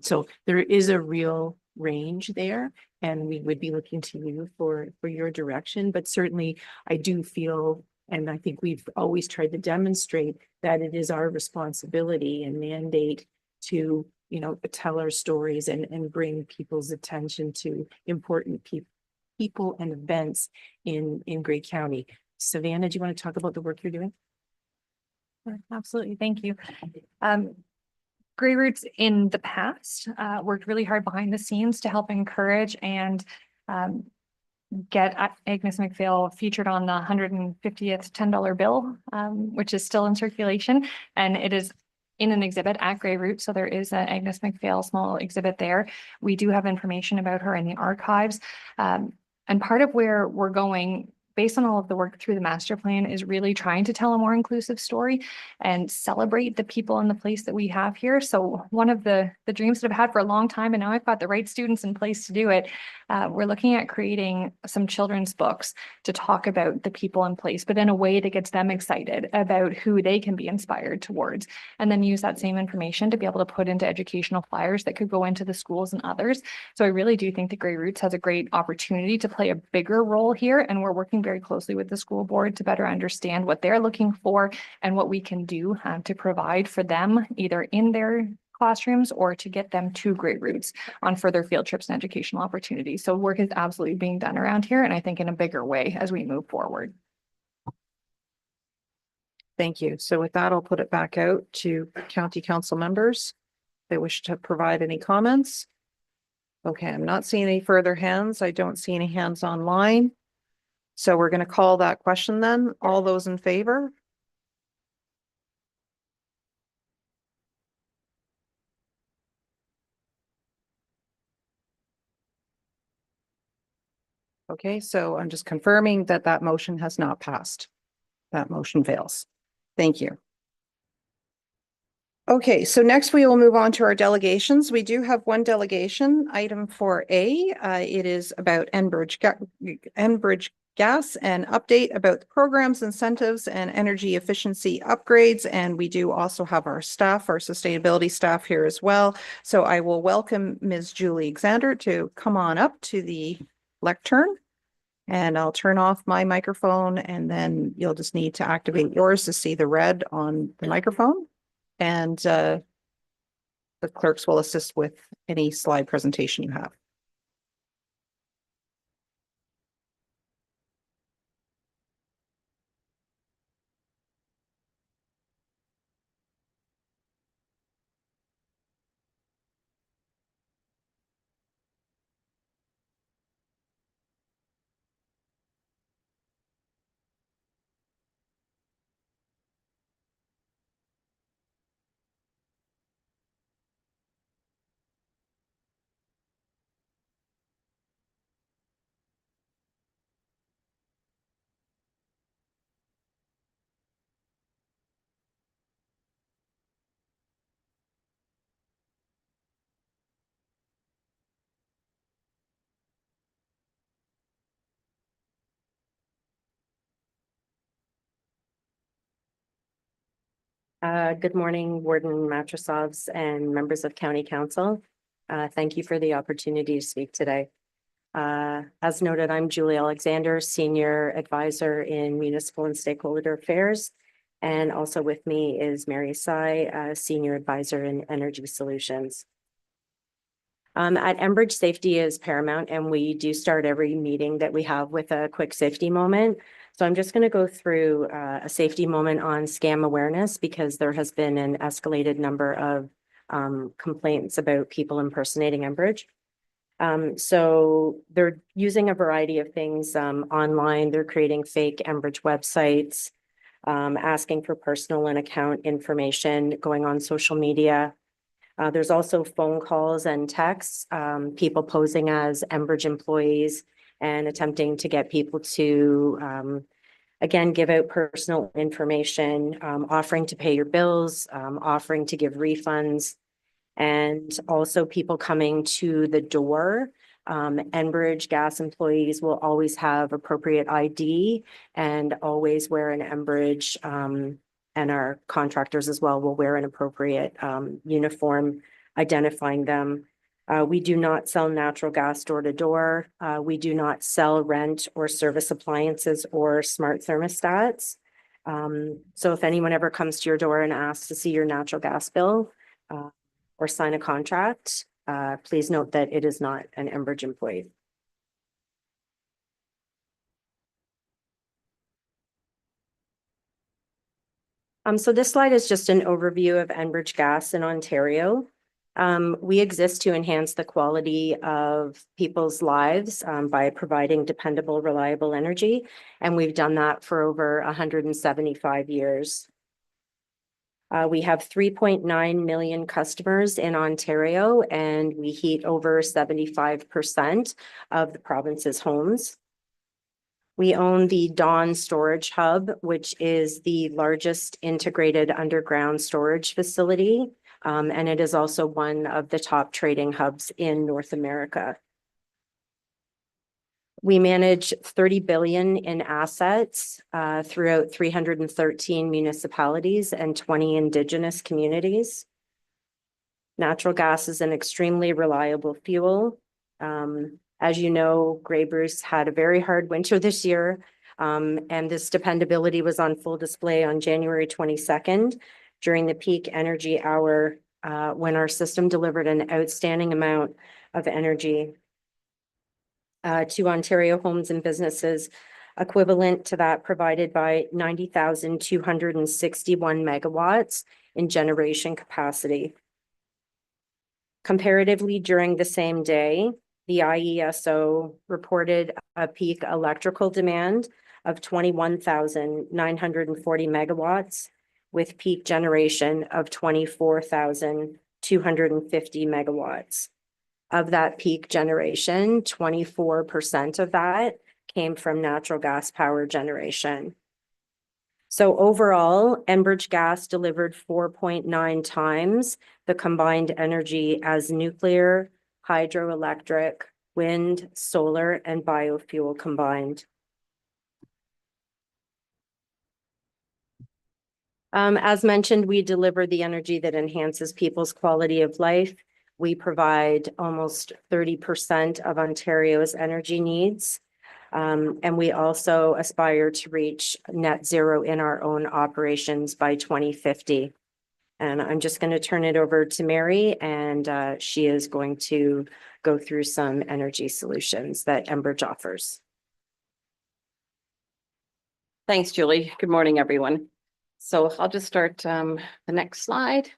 So there is a real range there, and we would be looking to you for your direction. But certainly I do feel, and I think we've always tried to demonstrate, that it is our responsibility and mandate to, tell our stories and bring people's attention to important people and events in Grey County. Savannah, do you want to talk about the work you're doing? Sure, absolutely. Thank you. Grey Roots in the past worked really hard behind the scenes to help encourage and get Agnes MacPhail featured on the 150th $10 bill, which is still in circulation. And it is in an exhibit at Grey Roots. So there is an Agnes MacPhail small exhibit there. We do have information about her in the archives. And part of where we're going, based on all of the work through the master plan, is really trying to tell a more inclusive story and celebrate the people and the place that we have here. So one of the dreams that I've had for a long time, and now I've got the right students in place to do it, we're looking at creating some children's books to talk about the people in place, but in a way that gets them excited about who they can be inspired towards, and then use that same information to be able to put into educational flyers that could go into the schools and others. So I really do think that Grey Roots has a great opportunity to play a bigger role here, and we're working very closely with the school board to better understand what they're looking for and what we can do to provide for them, either in their classrooms or to get them to Grey Roots on further field trips and educational opportunities. So work is absolutely being done around here, and I think in a bigger way as we move forward. Thank you. So with that, I'll put it back out to county council members. If they wish to provide any comments. Okay, I'm not seeing any further hands. I don't see any hands online. So we're going to call that question then. All those in favor? Okay, so I'm just confirming that that motion has not passed. That motion fails. Thank you. Okay, so next we will move on to our delegations. We do have one delegation, item 4A. It is about Enbridge Gas and update about the programs, incentives, and energy efficiency upgrades. And we do also have our staff, our sustainability staff here as well. So I will welcome Ms. Julie Xander to come on up to the lectern. And I'll turn off my microphone, and then you'll just need to activate yours to see the red on the microphone. And the clerks will assist with any slide presentation you have. Good morning, Warden Matrosovs and members of County Council. Thank you for the opportunity to speak today. As noted, I'm Julie Alexander, Senior Advisor in Municipal and Stakeholder Affairs. And also with me is Mary Sy, Senior Advisor in Energy Solutions. At Enbridge, safety is paramount, and we do start every meeting that we have with a quick safety moment. So I'm just going to go through a safety moment on scam awareness because there has been an escalated number of complaints about people impersonating Enbridge. So they're using a variety of things online. They're creating fake Enbridge websites, asking for personal and account information, going on social media. There's also phone calls and texts, people posing as Enbridge employees and attempting to get people to, again, give out personal information, offering to pay your bills, offering to give refunds, and also people coming to the door. Enbridge gas employees will always have appropriate ID and always wear an Enbridge, and our contractors as well will wear an appropriate uniform identifying them. We do not sell natural gas door to door. We do not sell, rent, or service appliances or smart thermostats. So if anyone ever comes to your door and asks to see your natural gas bill or sign a contract, please note that it is not an Enbridge employee. So this slide is just an overview of Enbridge Gas in Ontario. We exist to enhance the quality of people's lives by providing dependable, reliable energy, and we've done that for over 175 years. We have 3.9 million customers in Ontario, and we heat over 75% of the province's homes. We own the Dawn Storage Hub, which is the largest integrated underground storage facility, and it is also one of the top trading hubs in North America. We manage 30 billion in assets throughout 313 municipalities and 20 Indigenous communities. Natural gas is an extremely reliable fuel. As you know, Grey Bruce had a very hard winter this year, and this dependability was on full display on January 22nd during the peak energy hour when our system delivered an outstanding amount of energy to Ontario homes and businesses, equivalent to that provided by 90,261 megawatts in generation capacity. Comparatively, during the same day, the IESO reported a peak electrical demand of 21,940 megawatts with peak generation of 24,250 megawatts. Of that peak generation, 24% of that came from natural gas power generation. So overall, Enbridge Gas delivered 4.9 times the combined energy as nuclear, hydroelectric, wind, solar, and biofuel combined. As mentioned, we deliver the energy that enhances people's quality of life. We provide almost 30% of Ontario's energy needs. And we also aspire to reach net zero in our own operations by 2050. And I'm just going to turn it over to Mary, and she is going to go through some energy solutions that Enbridge offers. Thanks, Julie. Good morning, everyone. So I'll just start the next slide.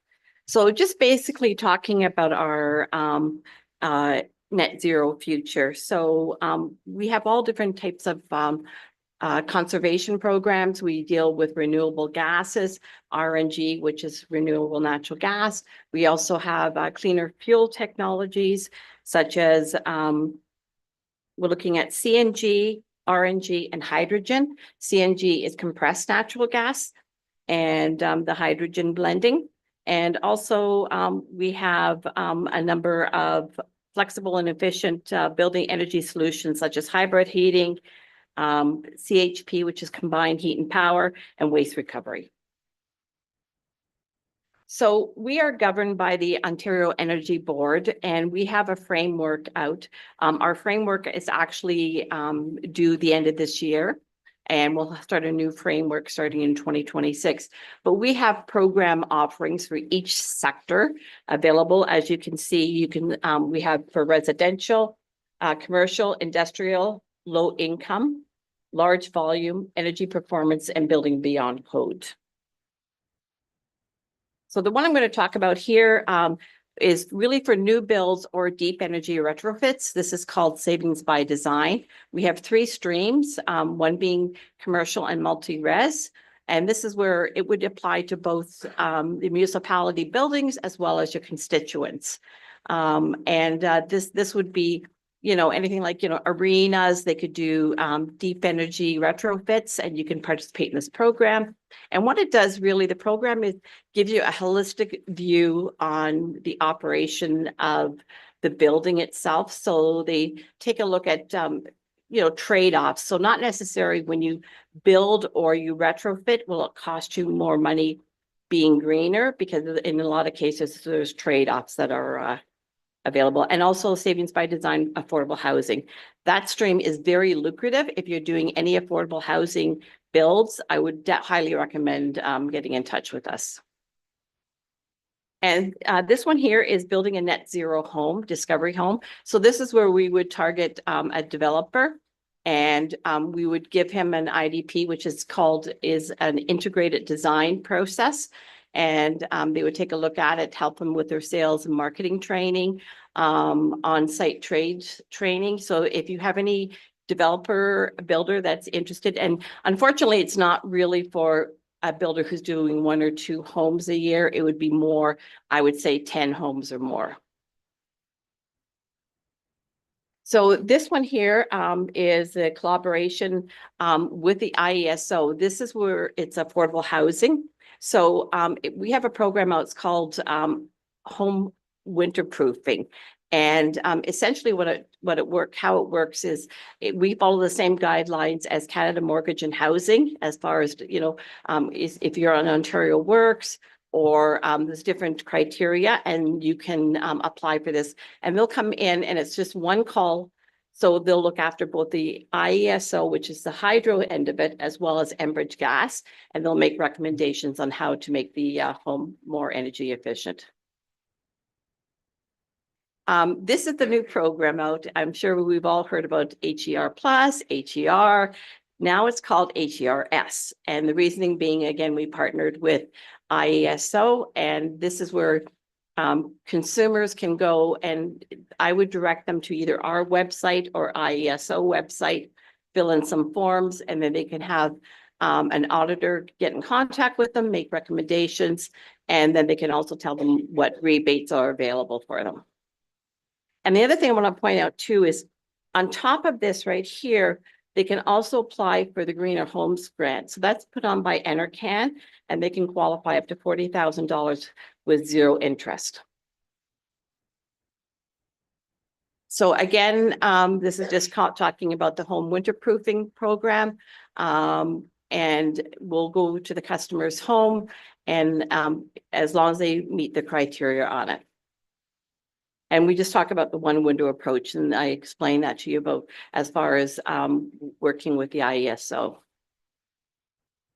So just basically talking about our net zero future. So we have all different types of conservation programs. We deal with renewable gases, RNG, which is renewable natural gas. We also have cleaner fuel technologies, such as we're looking at CNG, RNG, and hydrogen. CNG is compressed natural gas, and the hydrogen blending. And also we have a number of flexible and efficient building energy solutions, such as hybrid heating, CHP, which is combined heat and power, and waste recovery. So we are governed by the Ontario Energy Board, and we have a framework out. Our framework is actually due the end of this year, and we'll start a new framework starting in 2026. But we have program offerings for each sector available. As you can see, we have for residential, commercial, industrial, low income, large volume, energy performance, and building beyond code. So the one I'm going to talk about here is really for new builds or deep energy retrofits. This is called Savings by Design. We have 3 streams, one being commercial and multi-res. And this is where it would apply to both the municipality buildings as well as your constituents. This would be, anything like, arenas. They could do deep energy retrofits, and you can participate in this program. And what it does really, the program gives you a holistic view on the operation of the building itself. So they take a look at, trade-offs. So not necessarily when you build or you retrofit, will it cost you more money being greener? Because in a lot of cases, there's trade-offs that are available, and also Savings by Design affordable housing. That stream is very lucrative. If you're doing any affordable housing builds, I would highly recommend getting in touch with us. And this one here is building a net zero home, Discovery Home. So this is where we would target a developer, and we would give him an IDP, which is an integrated design process. And they would take a look at it, help them with their sales and marketing training, on-site training. So if you have any builder that's interested, and unfortunately, it's not really for a builder who's doing 1 or 2 homes a year. It would be more, I would say 10 homes or more. So this one here is a collaboration with the IESO. This is where it's affordable housing. So we have a program out, it's called Home Winterproofing. And essentially how it works is we follow the same guidelines as Canada Mortgage and Housing, as far as, if you're on Ontario Works, or there's different criteria, and you can apply for this. And they'll come in, and it's just one call. So they'll look after both the IESO, which is the hydro end of it, as well as Enbridge Gas, and they'll make recommendations on how to make the home more energy efficient. This is the new program out. I'm sure we've all heard about HER Plus, HER. Now it's called HERS. And the reasoning being, again, we partnered with IESO, and this is where consumers can go, and I would direct them to either our website or IESO website, fill in some forms, and then they can have an auditor get in contact with them, make recommendations, and then they can also tell them what rebates are available for them. And the other thing I want to point out too is, on top of this right here, they can also apply for the Greener Homes Grant. So that's put on by NRCan, and they can qualify up to $40,000 with 0 interest. So again, this is just talking about the home winterproofing program. And we'll go to the customer's home, and as long as they meet the criteria on it. And we just talk about the one window approach, and I explained that to you about as far as working with the IESO.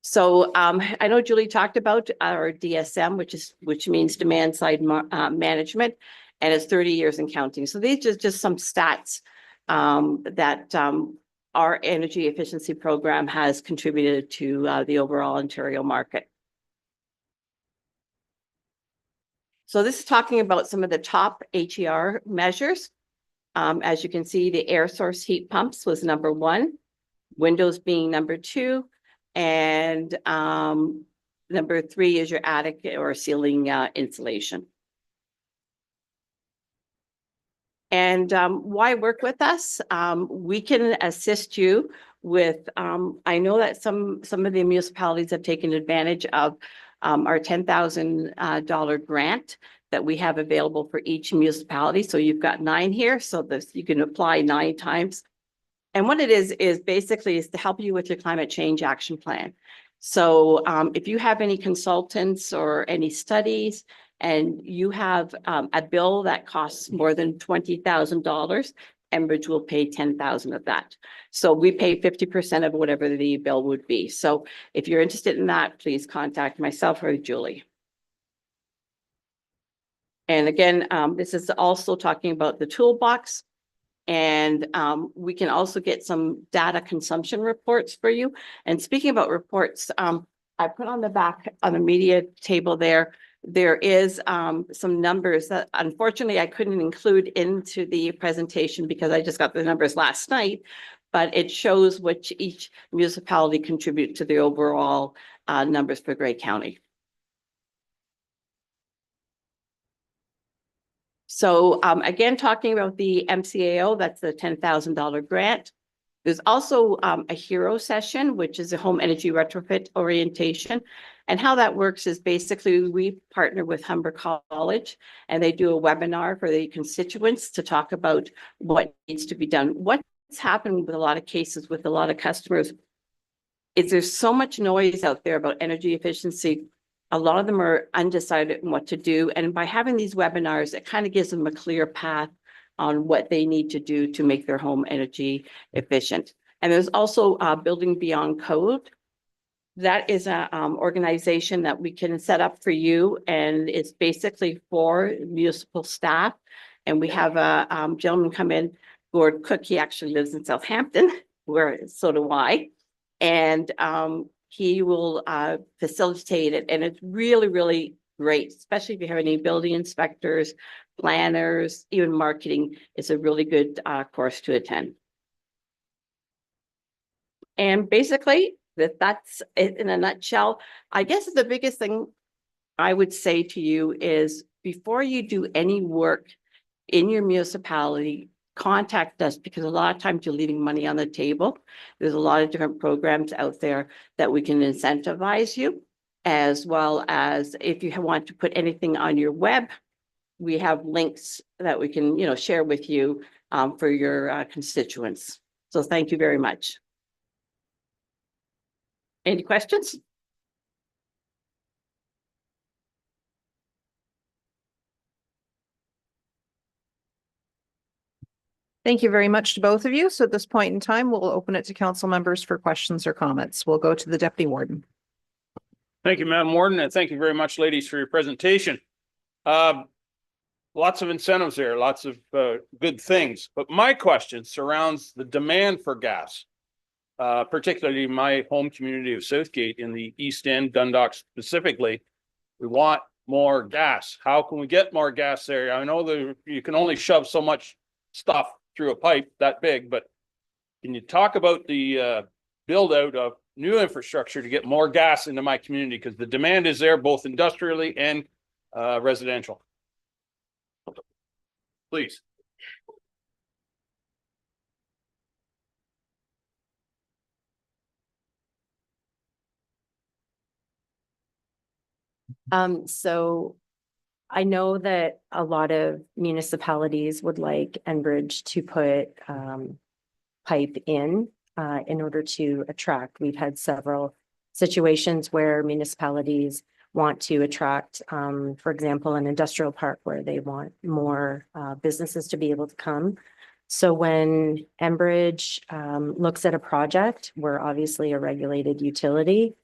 So I know Julie talked about our DSM, which means demand side management, and it's 30 years and counting. So these are just some stats that our energy efficiency program has contributed to the overall Ontario market. So this is talking about some of the top HER measures. As you can see, the air source heat pumps was number 1, windows being number 2, and number 3 is your attic or ceiling insulation. And why work with us? We can assist you with, I know that some of the municipalities have taken advantage of our $10,000 grant that we have available for each municipality. So you've got 9 here, so you can apply 9 times. And what it is basically to help you with your climate change action plan. So if you have any consultants or any studies and you have a bill that costs more than $20,000, Enbridge will pay 10,000 of that. So we pay 50% of whatever the bill would be. So if you're interested in that, please contact myself or Julie. And again, this is also talking about the toolbox. And we can also get some data consumption reports for you. And speaking about reports, I put on the back on the media table there is some numbers that unfortunately I couldn't include into the presentation because I just got the numbers last night, but it shows which each municipality contribute to the overall numbers for Grey County. So again, talking about the MCAO, that's the $10,000 grant. There's also a hero session, which is a home energy retrofit orientation. And how that works is basically we partner with Humber College and they do a webinar for the constituents to talk about what needs to be done. What's happened with a lot of cases with a lot of customers is there's so much noise out there about energy efficiency. A lot of them are undecided on what to do. And by having these webinars, it kind of gives them a clear path on what they need to do to make their home energy efficient. And there's also Building Beyond Code. That is a organization that we can set up for you. And it's basically for municipal staff. And we have a gentleman come in, Gord Cook. He actually lives in Southampton, where so do I. And he will facilitate it. And it's really, really great, especially if you have any building inspectors, planners, even marketing. It's a really good course to attend. And basically, that's it in a nutshell. I guess the biggest thing I would say to you is before you do any work in your municipality, contact us because a lot of times you're leaving money on the table. There's a lot of different programs out there that we can incentivize you, as well as if you want to put anything on your web, we have links that we can, share with you for your constituents. So thank you very much. Any questions? Thank you very much to both of you. So at this point in time, we'll open it to council members for questions or comments. We'll go to the deputy warden. Thank you, Madam Warden, and thank you very much, ladies, for your presentation. Lots of incentives there, lots of good things. But my question surrounds the demand for gas, particularly my home community of Southgate in the East End, Dundalk specifically. We want more gas. How can we get more gas there? I know that you can only shove so much stuff through a pipe that big, but can you talk about the build out of new infrastructure to get more gas into my community? Because the demand is there both industrially and residential. Please. So I know that a lot of municipalities would like Enbridge to put pipe in order to attract. We've had several situations where municipalities want to attract, for example, an industrial park where they want more businesses to be able to come. So when Enbridge looks at a project, we're obviously a regulated utility.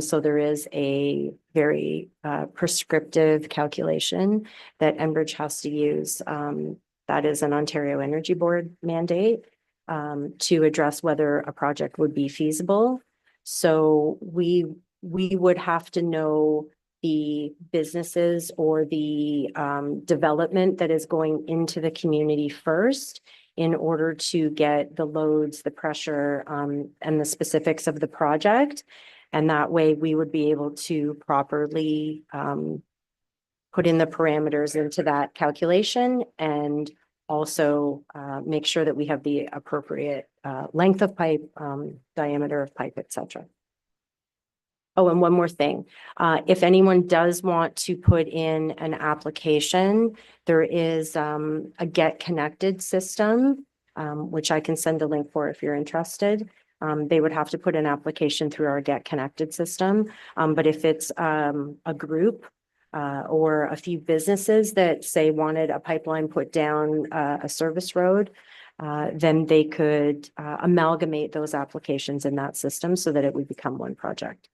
So there is a very prescriptive calculation that Enbridge has to use. That is an Ontario Energy Board mandate to address whether a project would be feasible. So we would have to know the businesses or the development that is going into the community first in order to get the loads, the pressure, and the specifics of the project. And that way we would be able to properly put in the parameters into that calculation and also make sure that we have the appropriate length of pipe, diameter of pipe, et cetera. Oh, and one more thing. If anyone does want to put in an application, there is a Get Connected system, which I can send a link for if you're interested. They would have to put an application through our Get Connected system. But if it's a group or a few businesses that say wanted a pipeline put down a service road, then they could amalgamate those applications in that system so that it would become one project.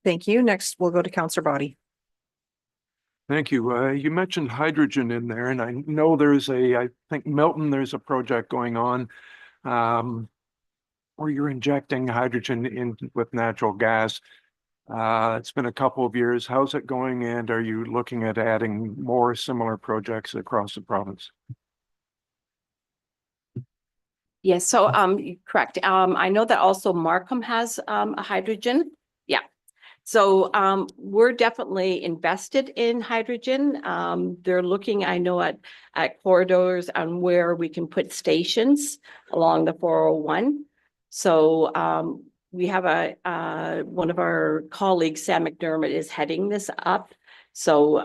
Thank you. Next, we'll go to Councillor Body. Thank you. You mentioned hydrogen in there, and I know I think Milton, there's a project going on where you're injecting hydrogen in with natural gas. It's been a couple of years. How's it going? And are you looking at adding more similar projects across the province? Yes, so correct. I know that also Markham has a hydrogen. Yeah. So we're definitely invested in hydrogen. They're looking, I know, at corridors on where we can put stations along the 401. So we have one of our colleagues, Sam McDermott, is heading this up. So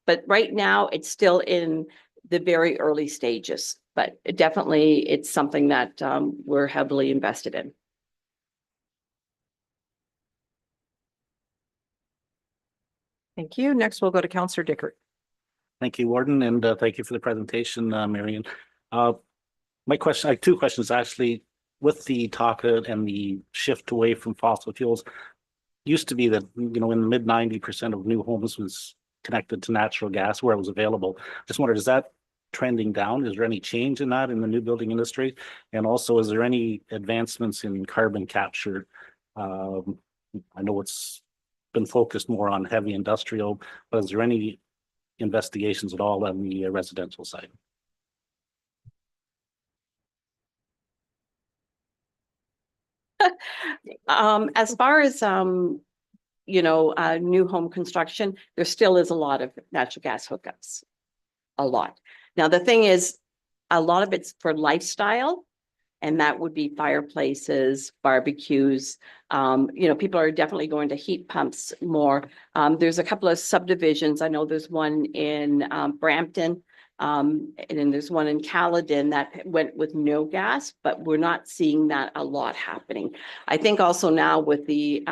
but right now it's still in the very early stages, but definitely it's something that we're heavily invested in. Thank you. Next, we'll go to Councillor Dickert. Thank you, Warden, and thank you for the presentation, Marion. My question, I have two questions actually. With the talk and the shift away from fossil fuels, used to be that, in the mid 90% of new homes was connected to natural gas where it was available. Just wondered, is that trending down? Is there any change in that in the new building industry? And also, is there any advancements in carbon capture? I know it's been focused more on heavy industrial, but is there any investigations at all on the residential side? As far as new home construction, there still is a lot of natural gas hookups. A lot. Now, the thing is, a lot of it's for lifestyle, and that would be fireplaces, barbecues. People are definitely going to heat pumps more. There's a couple of subdivisions. I know there's one in Brampton, and then there's one in Caledon that went with no gas, but we're not seeing that a lot happening. I think also now with the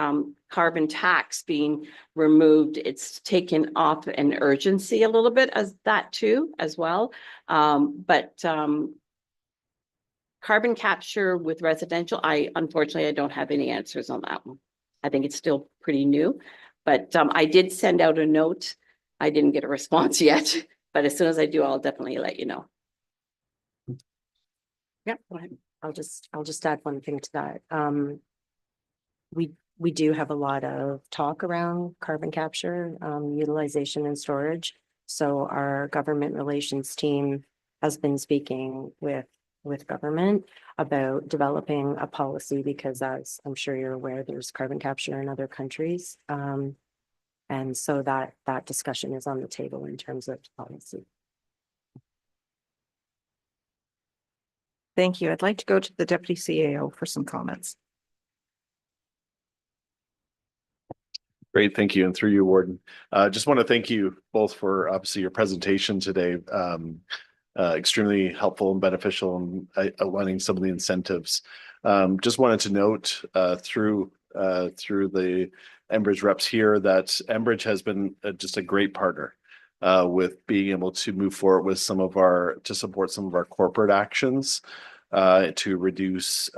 carbon tax being removed, it's taken off an urgency a little bit as that too, as well. But carbon capture with residential, unfortunately, I don't have any answers on that one. I think it's still pretty new, but I did send out a note. I didn't get a response yet, but as soon as I do, I'll definitely let you know. Yeah, go ahead. I'll just add one thing to that. We do have a lot of talk around carbon capture, utilization and storage. So our government relations team has been speaking with government about developing a policy, because as I'm sure you're aware, there's carbon capture in other countries. And so that discussion is on the table in terms of policy. Thank you. I'd like to go to the Deputy CAO for some comments. Great, thank you. And through you, Warden. Just want to thank you both for obviously your presentation today. Extremely helpful and beneficial in outlining some of the incentives. Just wanted to note through the Enbridge reps here that Enbridge has been just a great partner with being able to move forward with to support some of our corporate actions to reduce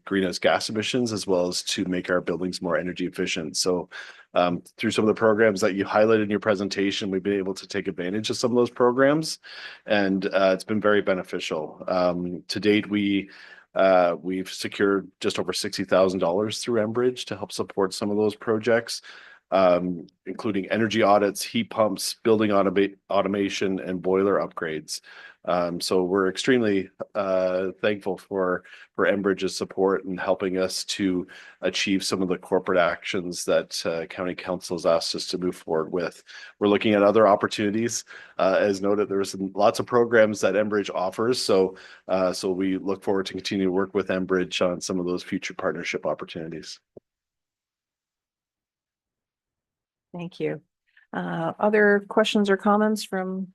greenhouse gas emissions, as well as to make our buildings more energy efficient. So through some of the programs that you highlighted in your presentation, we've been able to take advantage of some of those programs, and it's been very beneficial. To date, we've secured just over $60,000 through Enbridge to help support some of those projects, including energy audits, heat pumps, building automation, and boiler upgrades. So we're extremely thankful for Enbridge's support in helping us to achieve some of the corporate actions that County Council has asked us to move forward with. We're looking at other opportunities. As noted, there's lots of programs that Enbridge offers. So we look forward to continue to work with Enbridge on some of those future partnership opportunities. Thank you. Other questions or comments from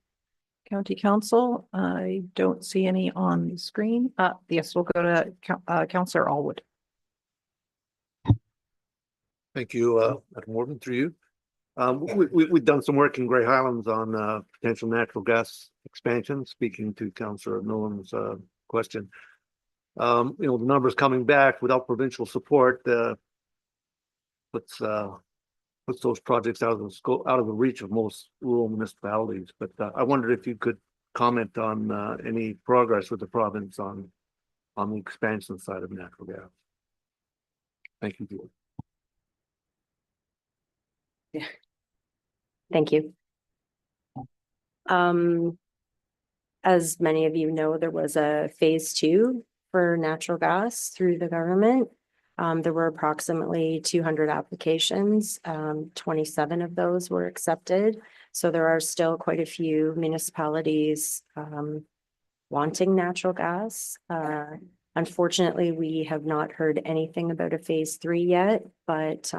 County Council, I don't see any on the screen. Yes, we'll go to Councillor Allwood. Thank you, Madam Warden, through you. We've done some work in Grey Highlands on potential natural gas expansion, speaking to Councillor Nolan's question. The numbers coming back without provincial support puts those projects out of the scope, out of the reach of most rural municipalities. But I wondered if you could comment on any progress with the province on the expansion side of natural gas. Thank you, Julie. Yeah. Thank you. As many of you know, there was a phase 2 for natural gas through the government. There were approximately 200 applications. 27 of those were accepted. So there are still quite a few municipalities wanting natural gas. Unfortunately, we have not heard anything about a phase 3 yet, but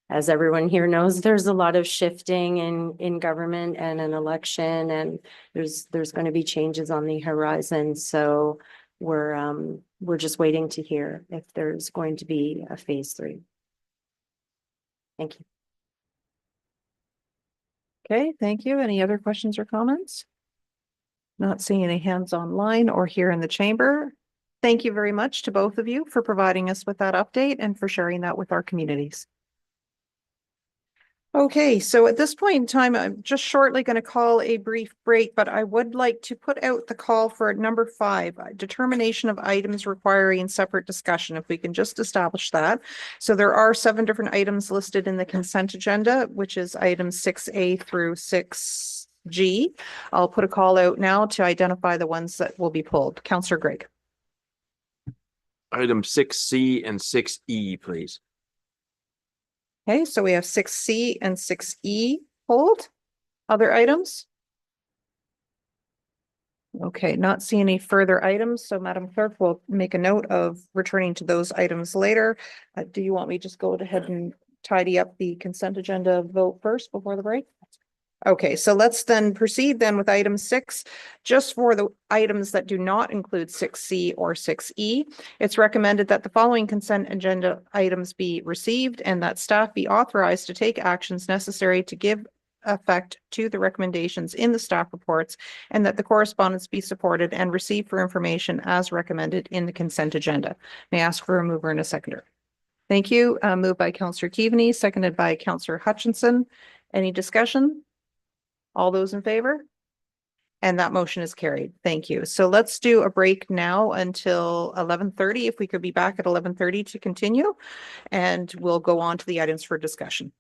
as everyone here knows, there's a lot of shifting in government and an election, and there's going to be changes on the horizon. So we're just waiting to hear if there's going to be a phase 3. Thank you. Okay, thank you. Any other questions or comments? Not seeing any hands online or here in the chamber. Thank you very much to both of you for providing us with that update and for sharing that with our communities. Okay, so at this point in time, I'm just shortly going to call a brief break, but I would like to put out the call for number 5, determination of items requiring separate discussion, if we can just establish that. So there are 7 different items listed in the consent agenda, which is items 6A through 6G. I'll put a call out now to identify the ones that will be pulled. Councillor Greg. Item 6C and 6E, please. Okay, so we have 6C and 6E pulled. Other items? Okay, not seeing any further items, so Madam Clerk will make a note of returning to those items later. Do you want me to just go ahead and tidy up the consent agenda vote first before the break? Okay, so let's then proceed then with item 6, just for the items that do not include 6C or 6E. It's recommended that the following consent agenda items be received and that staff be authorized to take actions necessary to give effect to the recommendations in the staff reports, and that the correspondence be supported and received for information as recommended in the consent agenda. May I ask for a mover and a seconder? Thank you. Moved by Councillor Keaveney, seconded by Councillor Hutchinson. Any discussion? All those in favor? And that motion is carried. Thank you. So let's do a break now until 11:30. If we could be back at 11:30 to continue, and we'll go on to the items for discussion.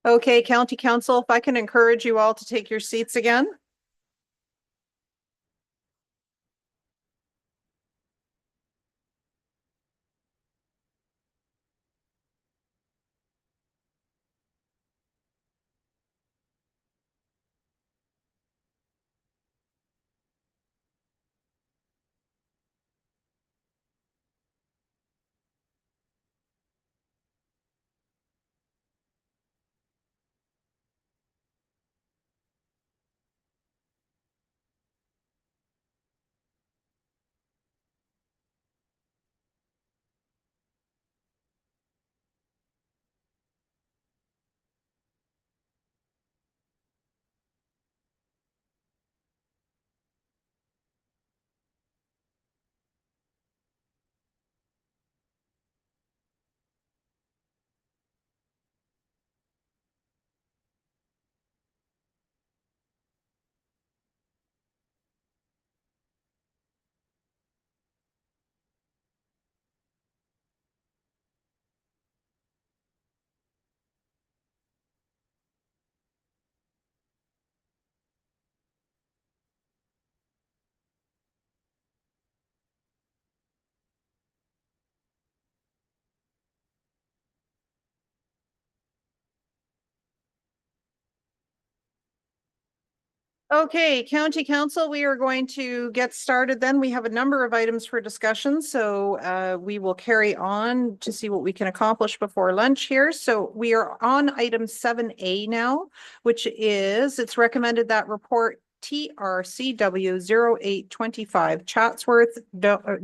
Okay, County Council, if I can encourage you all to take your seats again. Okay, County Council, we are going to get started then. We have a number of items for discussion, so we will carry on to see what we can accomplish before lunch here. So we are on item 7A now, which is, it's recommended that report TRCW 0825 Chatsworth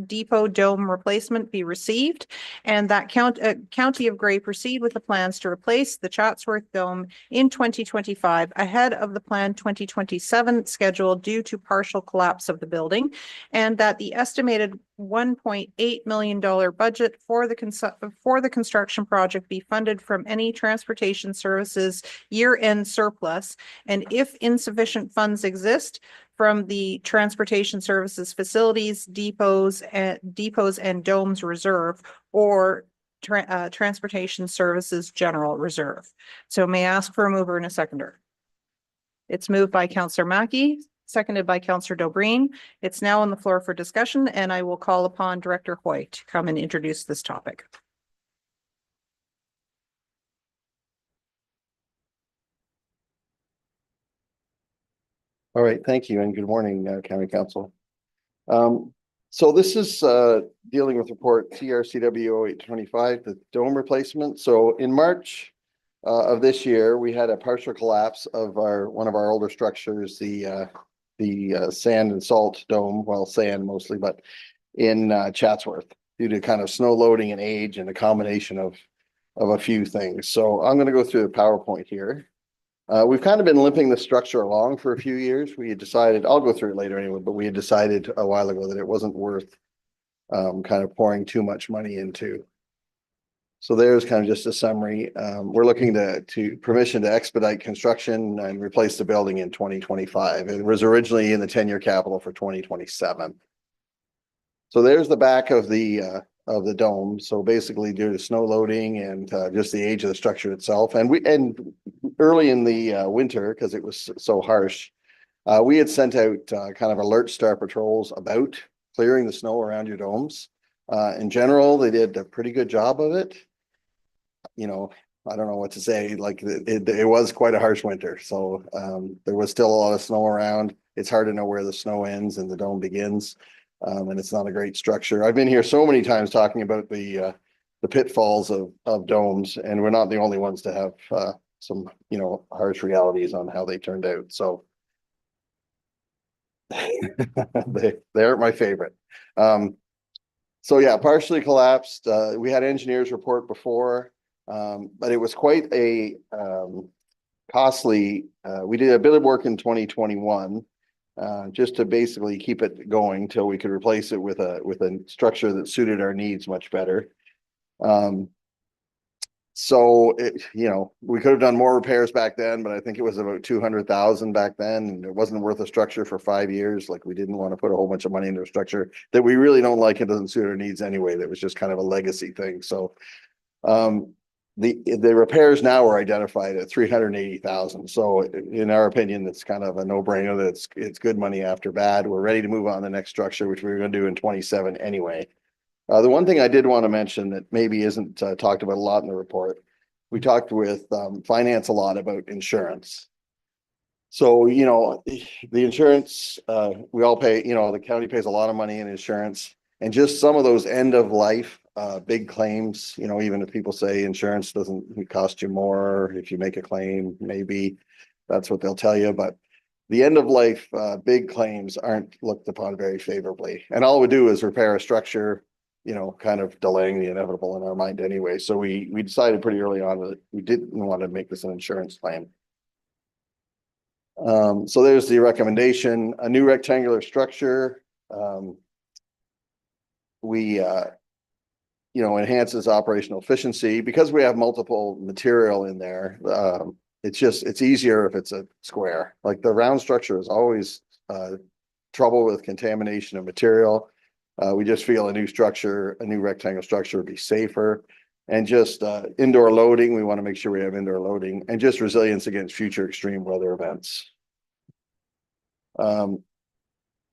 Depot Dome replacement be received, and that County of Grey proceed with the plans to replace the Chatsworth Dome in 2025 ahead of the planned 2027 schedule due to partial collapse of the building, and that the estimated $1.8 million budget for the construction project be funded from any transportation services year-end surplus, and if insufficient funds exist, from the transportation services facilities, depots and domes reserve, or transportation services general reserve. So may I ask for a mover and a seconder? It's moved by Councillor Mackey, seconded by Councillor Dobreen. It's now on the floor for discussion, and I will call upon Director Hoy to come and introduce this topic. All right, thank you and good morning, County Council. So this is dealing with report TRCW 0825, the dome replacement. So in March of this year, we had a partial collapse of one of our older structures, the sand and salt dome, well, sand mostly, but in Chatsworth, due to kind of snow loading and age and a combination of a few things. So I'm going to go through the PowerPoint here. We've kind of been limping the structure along for a few years. We had decided, I'll go through it later anyway, but we had decided a while ago that it wasn't worth kind of pouring too much money into. So there's kind of just a summary. We're looking to permission to expedite construction and replace the building in 2025. It was originally in the 10-year capital for 2027. So there's the back of the dome. So basically due to snow loading and just the age of the structure itself. And early in the winter, because it was so harsh, we had sent out kind of alert star patrols about clearing the snow around your domes. In general, they did a pretty good job of it. You know, I don't know what to say, like it was quite a harsh winter. So there was still a lot of snow around. It's hard to know where the snow ends and the dome begins. And it's not a great structure. I've been here so many times talking about the pitfalls of domes, and we're not the only ones to have some, you know, harsh realities on how they turned out. So they aren't my favorite. So yeah, partially collapsed. We had engineers report before, but it was quite a costly. We did a bit of work in 2021. Just to basically keep it going till we could replace it with a structure that suited our needs much better. So you know, we could have done more repairs back then, but I think it was about 200,000 back then, and it wasn't worth a structure for 5 years. Like, we didn't want to put a whole bunch of money into a structure that we really don't like. It doesn't suit our needs anyway. That was just kind of a legacy thing. So the repairs now are identified at 380,000. So in our opinion, it's kind of a no-brainer that it's good money after bad. We're ready to move on to the next structure, which we were going to do in 27 anyway. The one thing I did want to mention that maybe isn't talked about a lot in the report, we talked with finance a lot about insurance. So, you know, the insurance, we all pay, you know, the county pays a lot of money in insurance, and just some of those end of life big claims, you know, even if people say insurance doesn't cost you more if you make a claim, maybe that's what they'll tell you, but the end of life big claims aren't looked upon very favorably. And all we do is repair a structure, you know, kind of delaying the inevitable in our mind anyway. So we decided pretty early on that we didn't want to make this an insurance claim. So there's the recommendation, a new rectangular structure. You know, enhances operational efficiency because we have multiple material in there. It's easier if it's a square. Like the round structure is always trouble with contamination of material. We just feel a new structure, a new rectangle structure would be safer. And just indoor loading, we want to make sure we have indoor loading, and just resilience against future extreme weather events.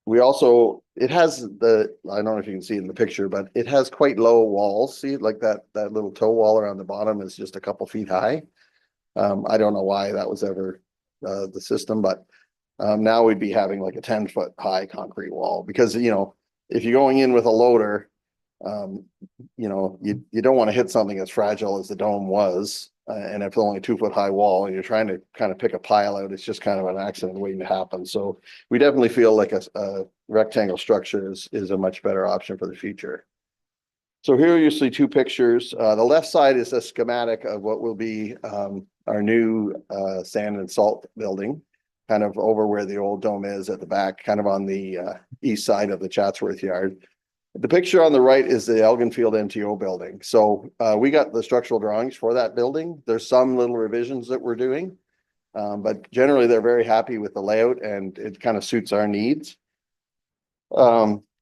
We also, it has I don't know if you can see in the picture, but it has quite low walls. See, like that little toe wall around the bottom is just a couple feet high. I don't know why that was ever the system, but now we'd be having like a 10-foot high concrete wall, because, you know, if you're going in with a loader, you know, you don't want to hit something as fragile as the dome was. And if it's only a 2-foot high wall and you're trying to kind of pick a pile out, it's just kind of an accident waiting to happen. So we definitely feel like a rectangle structure is a much better option for the future. So here you see two pictures. The left side is a schematic of what will be our new sand and salt building, kind of over where the old dome is at the back, kind of on the east side of the Chatsworth Yard. The picture on the right is the Elginfield MTO building. So we got the structural drawings for that building. There's some little revisions that we're doing, but generally they're very happy with the layout and it kind of suits our needs.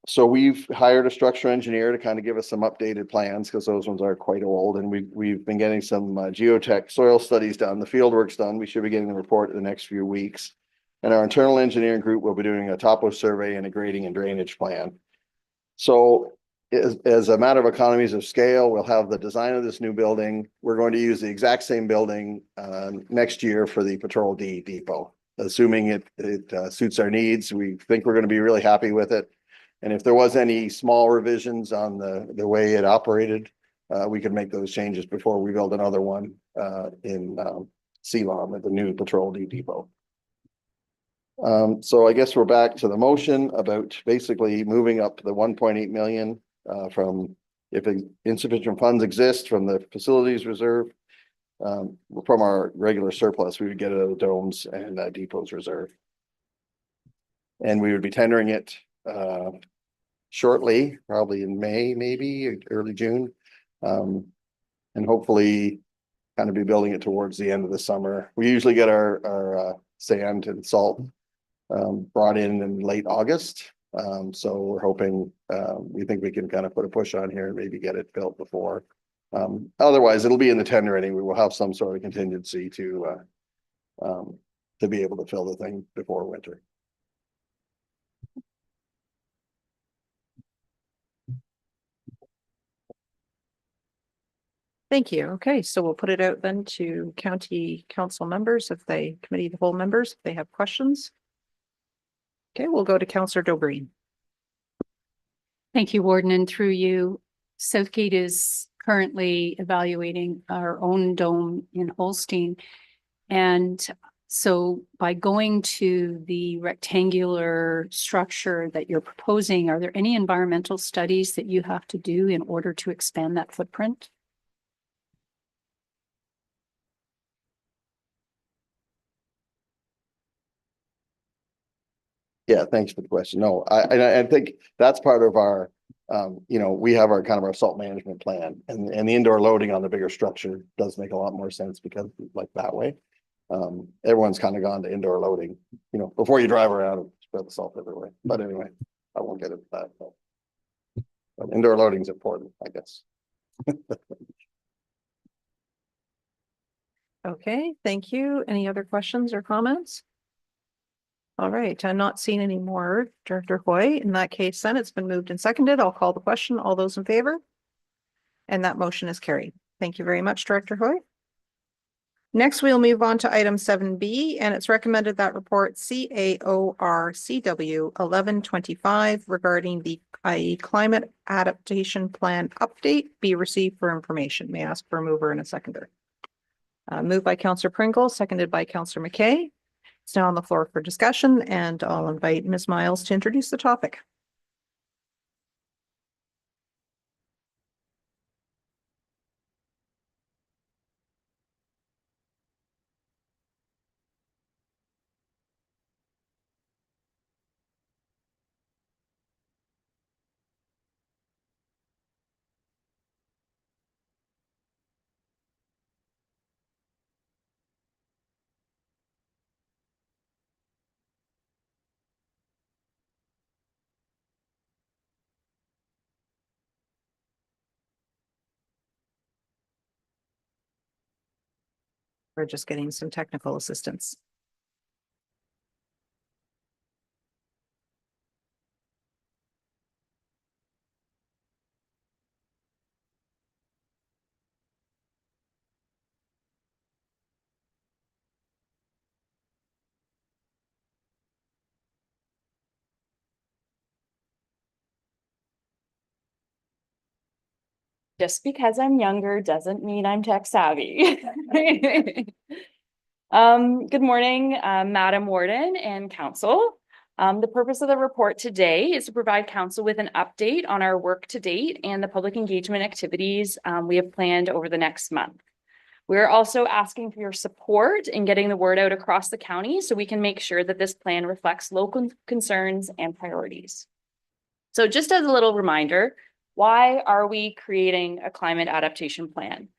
So we've hired a structural engineer to kind of give us some updated plans, because those ones are quite old, and we've been getting some geotech soil studies done. The field work's done. We should be getting the report in the next few weeks. And our internal engineering group will be doing a topo survey and a grading and drainage plan. So as a matter of economies of scale, we'll have the design of this new building. We're going to use the exact same building next year for the Patrol D depot, assuming it suits our needs. We think we're going to be really happy with it. And if there was any small revisions on the way it operated, we could make those changes before we build another one in Ceylon at the new Patrol D depot. So I guess we're back to the motion about basically moving up the 1.8 million from, if insufficient funds exist, from the facilities reserve, from our regular surplus, we would get it out of domes and depots reserve. And we would be tendering it shortly, probably in May, maybe early June. And hopefully kind of be building it towards the end of the summer. We usually get our sand and salt brought in late August. So we're hoping, we think we can kind of put a push on here and maybe get it built before. Otherwise, it'll be in the tender anyway. We'll have some sort of contingency to be able to fill the thing before winter. Thank you. Okay, so we'll put it out then to county council members, committee of the whole members, if they have questions. Okay, we'll go to Councillor Dobreen. Thank you, Warden, and through you, Southgate is currently evaluating our own dome in Holstein. And so by going to the rectangular structure that you're proposing, are there any environmental studies that you have to do in order to expand that footprint? Yeah, thanks for the question. No, I think that's part of our, you know, we have our kind of our salt management plan, and the indoor loading on the bigger structure does make a lot more sense, because like that way, everyone's kind of gone to indoor loading, you know, before you drive around and spread the salt everywhere. But anyway, I won't get into that. But indoor loading is important, I guess. Okay, thank you. Any other questions or comments? All right, I'm not seeing any more. Director Hoy, in that case, then it's been moved and seconded. I'll call the question. All those in favor? And that motion is carried. Thank you very much, Director Hoy. Next, we'll move on to item 7B, and it's recommended that report CAORCW 1125 regarding the IE Climate Adaptation Plan update be received for information. May I ask for a mover and a seconder? Moved by Councillor Pringle, seconded by Councillor McKay. It's now on the floor for discussion, and I'll invite Ms. Miles to introduce the topic. We're just getting some technical assistance. Just because I'm younger doesn't mean I'm tech savvy. Good morning, Madam Warden and Council. The purpose of the report today is to provide Council with an update on our work to date and the public engagement activities we have planned over the next month. We're also asking for your support in getting the word out across the county so we can make sure that this plan reflects local concerns and priorities. So just as a little reminder, why are we creating a climate adaptation plan?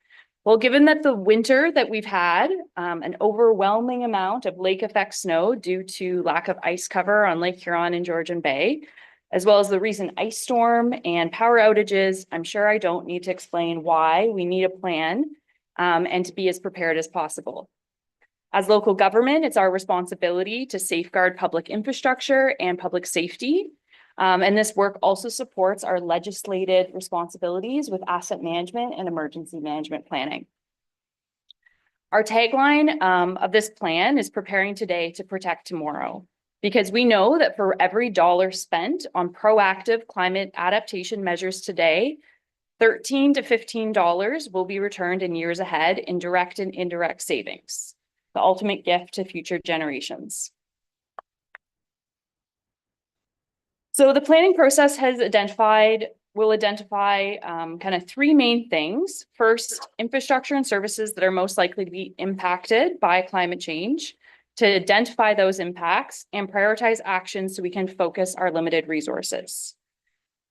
Well, given that the winter that we've had, an overwhelming amount of lake effect snow due to lack of ice cover on Lake Huron and Georgian Bay, as well as the recent ice storm and power outages, I'm sure I don't need to explain why we need a plan and to be as prepared as possible. As local government, it's our responsibility to safeguard public infrastructure and public safety. And this work also supports our legislated responsibilities with asset management and emergency management planning. Our tagline of this plan is preparing today to protect tomorrow, because we know that for every dollar spent on proactive climate adaptation measures today, $13 to $15 will be returned in years ahead in direct and indirect savings, the ultimate gift to future generations. So the planning process will identify kind of three main things. First, infrastructure and services that are most likely to be impacted by climate change, to identify those impacts and prioritize actions so we can focus our limited resources.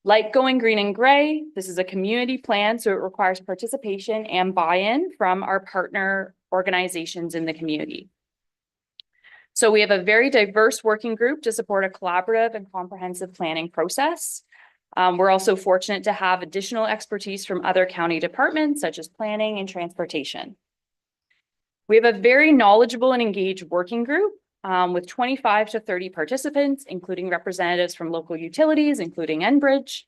Like Going Green and Gray, this is a community plan, so it requires participation and buy-in from our partner organizations in the community. So we have a very diverse working group to support a collaborative and comprehensive planning process. We're also fortunate to have additional expertise from other county departments, such as planning and transportation. We have a very knowledgeable and engaged working group with 25 to 30 participants, including representatives from local utilities, including Enbridge,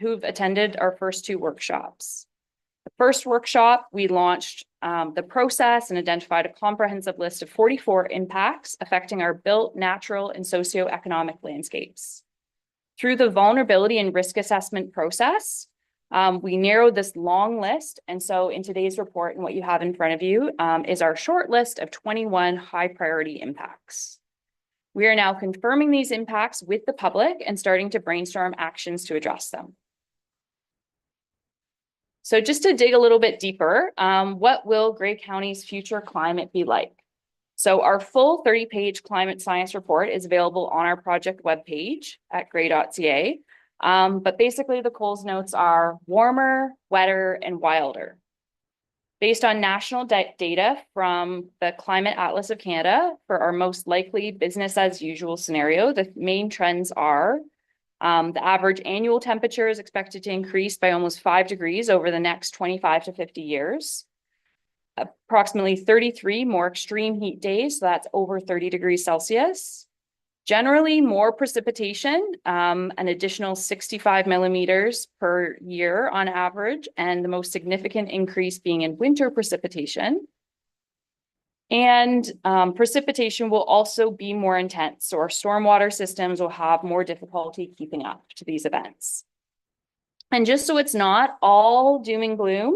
who've attended our first two workshops. The first workshop, we launched the process and identified a comprehensive list of 44 impacts affecting our built, natural, and socioeconomic landscapes. Through the vulnerability and risk assessment process, we narrowed this long list. And so in today's report and what you have in front of you is our short list of 21 high priority impacts. We are now confirming these impacts with the public and starting to brainstorm actions to address them. So just to dig a little bit deeper, what will Grey County's future climate be like? So our full 30-page climate science report is available on our project webpage at grey.ca. But basically the Coles notes are warmer, wetter, and wilder. Based on national data from the Climate Atlas of Canada for our most likely business as usual scenario, the main trends are the average annual temperature is expected to increase by almost 5 degrees over the next 25 to 50 years. approximately 33 more extreme heat days, so that's over 30 degrees Celsius. Generally, more precipitation, an additional 65 millimeters per year on average, and the most significant increase being in winter precipitation. And precipitation will also be more intense, so our stormwater systems will have more difficulty keeping up to these events. And just so it's not all doom and gloom,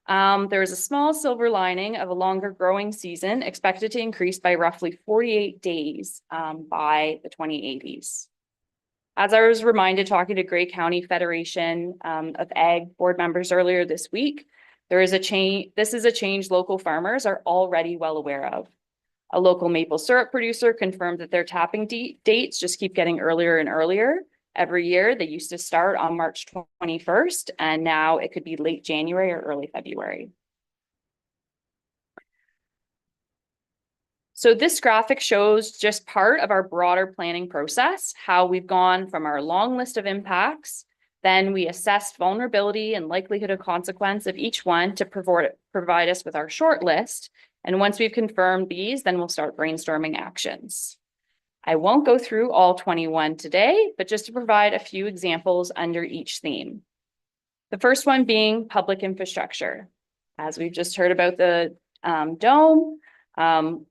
there is a small silver lining of a longer growing season expected to increase by roughly 48 days by the 2080s. As I was reminded talking to Grey County Federation of Ag board members earlier this week, there is a change. This is a change local farmers are already well aware of. A local maple syrup producer confirmed that their tapping dates just keep getting earlier and earlier. Every year, they used to start on March 21st, and now it could be late January or early February. So this graphic shows just part of our broader planning process, how we've gone from our long list of impacts, then we assessed vulnerability and likelihood of consequence of each one to provide us with our short list. And once we've confirmed these, then we'll start brainstorming actions. I won't go through all 21 today, but just to provide a few examples under each theme. The first one being public infrastructure. As we've just heard about the dome,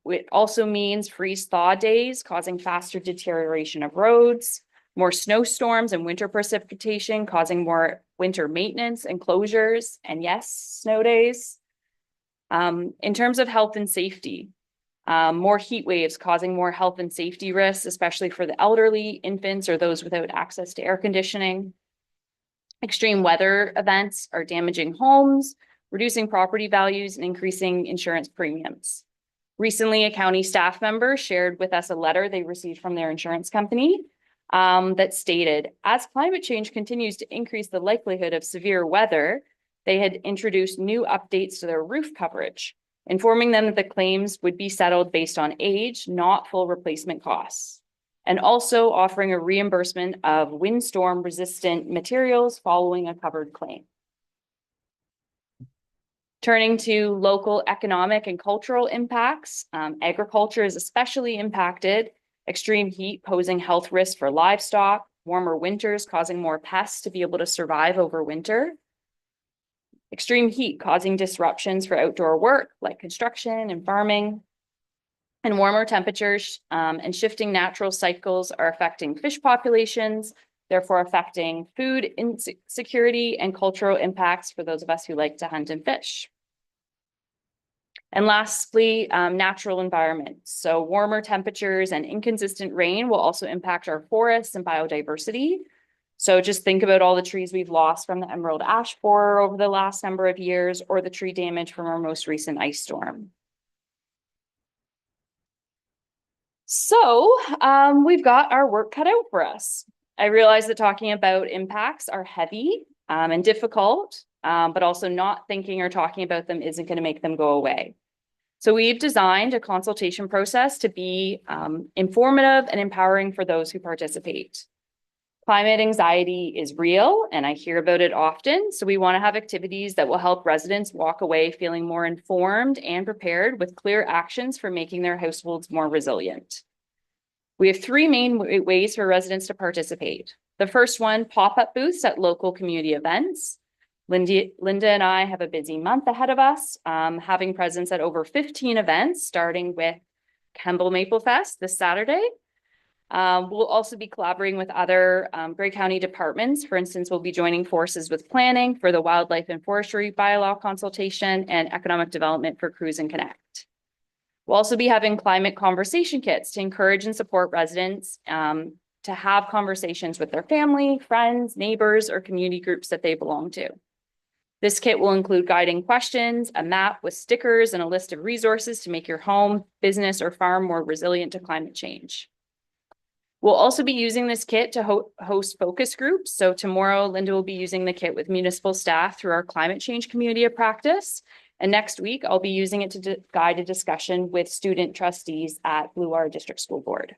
it also means freeze-thaw days causing faster deterioration of roads, more snowstorms and winter precipitation causing more winter maintenance and closures, and yes, snow days. In terms of health and safety, more heat waves causing more health and safety risks, especially for the elderly, infants, or those without access to air conditioning. Extreme weather events are damaging homes, reducing property values, and increasing insurance premiums. Recently, a county staff member shared with us a letter they received from their insurance company that stated, as climate change continues to increase the likelihood of severe weather, they had introduced new updates to their roof coverage, informing them that the claims would be settled based on age, not full replacement costs, and also offering a reimbursement of windstorm resistant materials following a covered claim. Turning to local economic and cultural impacts, agriculture is especially impacted. Extreme heat posing health risks for livestock, warmer winters causing more pests to be able to survive over winter. Extreme heat causing disruptions for outdoor work like construction and farming. And warmer temperatures and shifting natural cycles are affecting fish populations, therefore affecting food insecurity and cultural impacts for those of us who like to hunt and fish. And lastly, natural environment. So warmer temperatures and inconsistent rain will also impact our forests and biodiversity. So just think about all the trees we've lost from the emerald ash borer over the last number of years, or the tree damage from our most recent ice storm. So we've got our work cut out for us. I realize that talking about impacts are heavy and difficult, but also not thinking or talking about them isn't going to make them go away. So we've designed a consultation process to be informative and empowering for those who participate. Climate anxiety is real, and I hear about it often. So we want to have activities that will help residents walk away feeling more informed and prepared with clear actions for making their households more resilient. We have three main ways for residents to participate. The first one, pop-up booths at local community events. Linda and I have a busy month ahead of us, having presence at over 15 events, starting with Kemble Maple Fest this Saturday. We'll also be collaborating with other Grey County departments. For instance, we'll be joining forces with planning for the wildlife and forestry bylaw consultation and economic development for Cruise and Connect. We'll also be having climate conversation kits to encourage and support residents to have conversations with their family, friends, neighbors, or community groups that they belong to. This kit will include guiding questions, a map with stickers, and a list of resources to make your home, business, or farm more resilient to climate change. We'll also be using this kit to host focus groups. So tomorrow, Linda will be using the kit with municipal staff through our climate change community of practice. And next week, I'll be using it to guide a discussion with student trustees at Blue Water District School Board.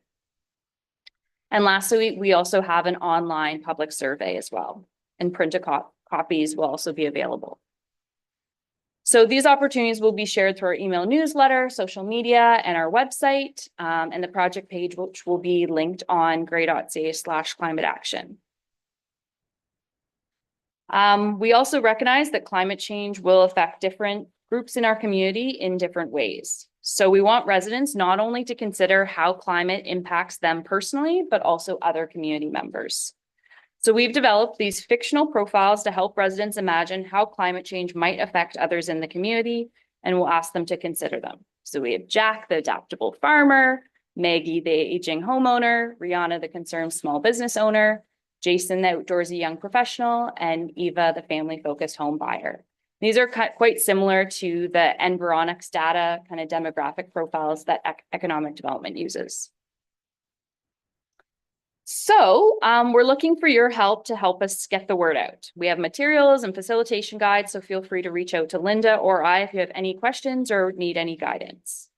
And lastly, we also have an online public survey as well, and print copies will also be available. So these opportunities will be shared through our email newsletter, social media, and our website, and the project page, which will be linked on gray.ca/climate action. We also recognize that climate change will affect different groups in our community in different ways. So we want residents not only to consider how climate impacts them personally, but also other community members. So we've developed these fictional profiles to help residents imagine how climate change might affect others in the community, and we'll ask them to consider them. So we have Jack, the adaptable farmer, Maggie, the aging homeowner, Rihanna, the concerned small business owner, Jason, the outdoorsy young professional, and Eva, the family-focused home buyer. These are quite similar to the Environics data kind of demographic profiles that economic development uses. So we're looking for your help to help us get the word out. We have materials and facilitation guides, so feel free to reach out to Linda or I if you have any questions or need any guidance.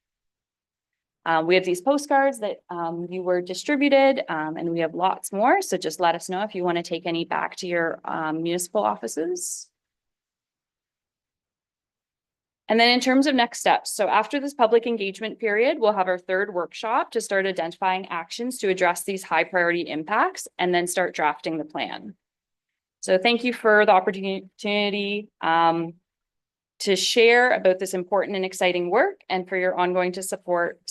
We have these postcards that you were distributed, and we have lots more. So just let us know if you want to take any back to your municipal offices. And then in terms of next steps, so after this public engagement period, we'll have our third workshop to start identifying actions to address these high priority impacts and then start drafting the plan. So thank you for the opportunity to share about this important and exciting work and for your ongoing support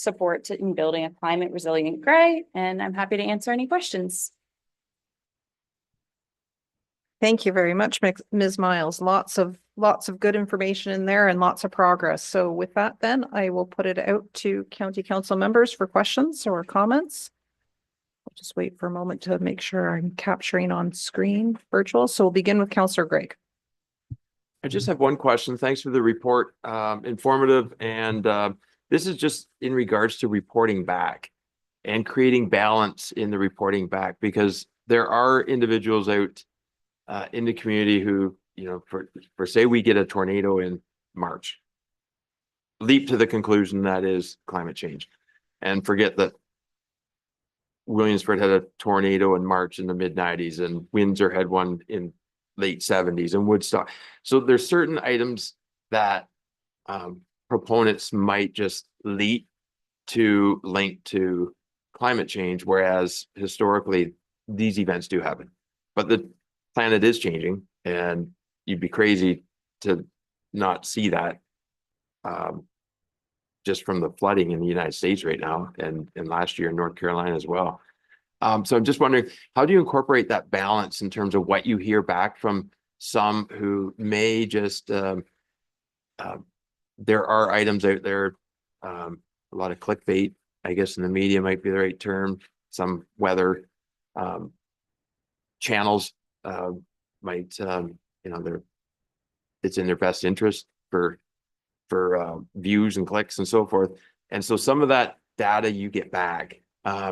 in building a climate resilient Gray. And I'm happy to answer any questions. Thank you very much, Ms. Miles. Lots of good information in there and lots of progress. So with that, then I will put it out to County Council members for questions or comments. I'll just wait for a moment to make sure I'm capturing on screen virtual. So we'll begin with Councillor Greg. I just have one question. Thanks for the report, informative. And this is just in regards to reporting back and creating balance in the reporting back, because there are individuals out in the community who, you know, for say we get a tornado in March, leap to the conclusion that is climate change and forget that Williamsburg had a tornado in March in the mid-90s and Windsor had one in late 70s and Woodstock. So there's certain items that proponents might just leap to link to climate change, whereas historically these events do happen. But the planet is changing and you'd be crazy to not see that just from the flooding in the United States right now and last year in North Carolina as well. So I'm just wondering, how do you incorporate that balance in terms of what you hear back from some who may just, there are items out there, a lot of clickbait, I guess in the media might be the right term, some weather channels might, you know, it's in their best interest for views and clicks and so forth. And so some of that data you get back,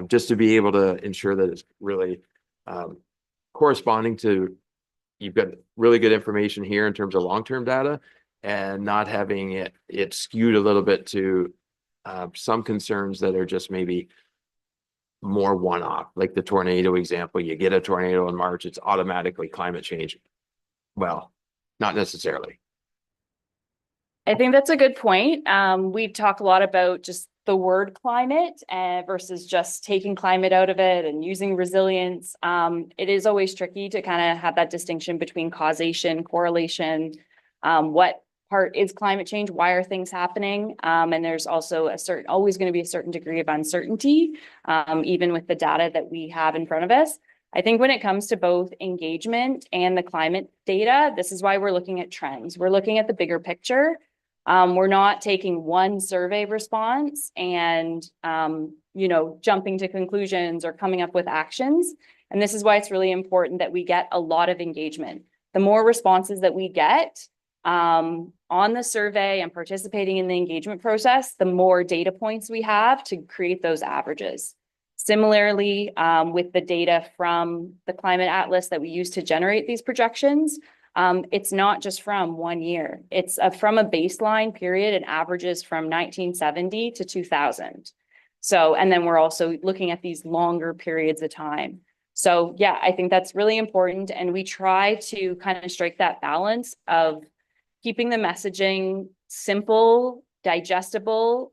just to be able to ensure that it's really corresponding to, you've got really good information here in terms of long-term data and not having it skewed a little bit to some concerns that are just maybe more one-off, like the tornado example. You get a tornado in March, it's automatically climate change. Well, not necessarily. I think that's a good point. We talk a lot about just the word climate versus just taking climate out of it and using resilience. It is always tricky to kind of have that distinction between causation, correlation, what part is climate change, why are things happening? And there's also always going to be a certain degree of uncertainty, even with the data that we have in front of us. I think when it comes to both engagement and the climate data, this is why we're looking at trends. We're looking at the bigger picture. We're not taking one survey response and, you know, jumping to conclusions or coming up with actions. And this is why it's really important that we get a lot of engagement. The more responses that we get on the survey and participating in the engagement process, the more data points we have to create those averages. Similarly, with the data from the Climate Atlas that we use to generate these projections, it's not just from 1 year. It's from a baseline period and averages from 1970 to 2000. So, and then we're also looking at these longer periods of time. So yeah, I think that's really important. And we try to kind of strike that balance of keeping the messaging simple, digestible.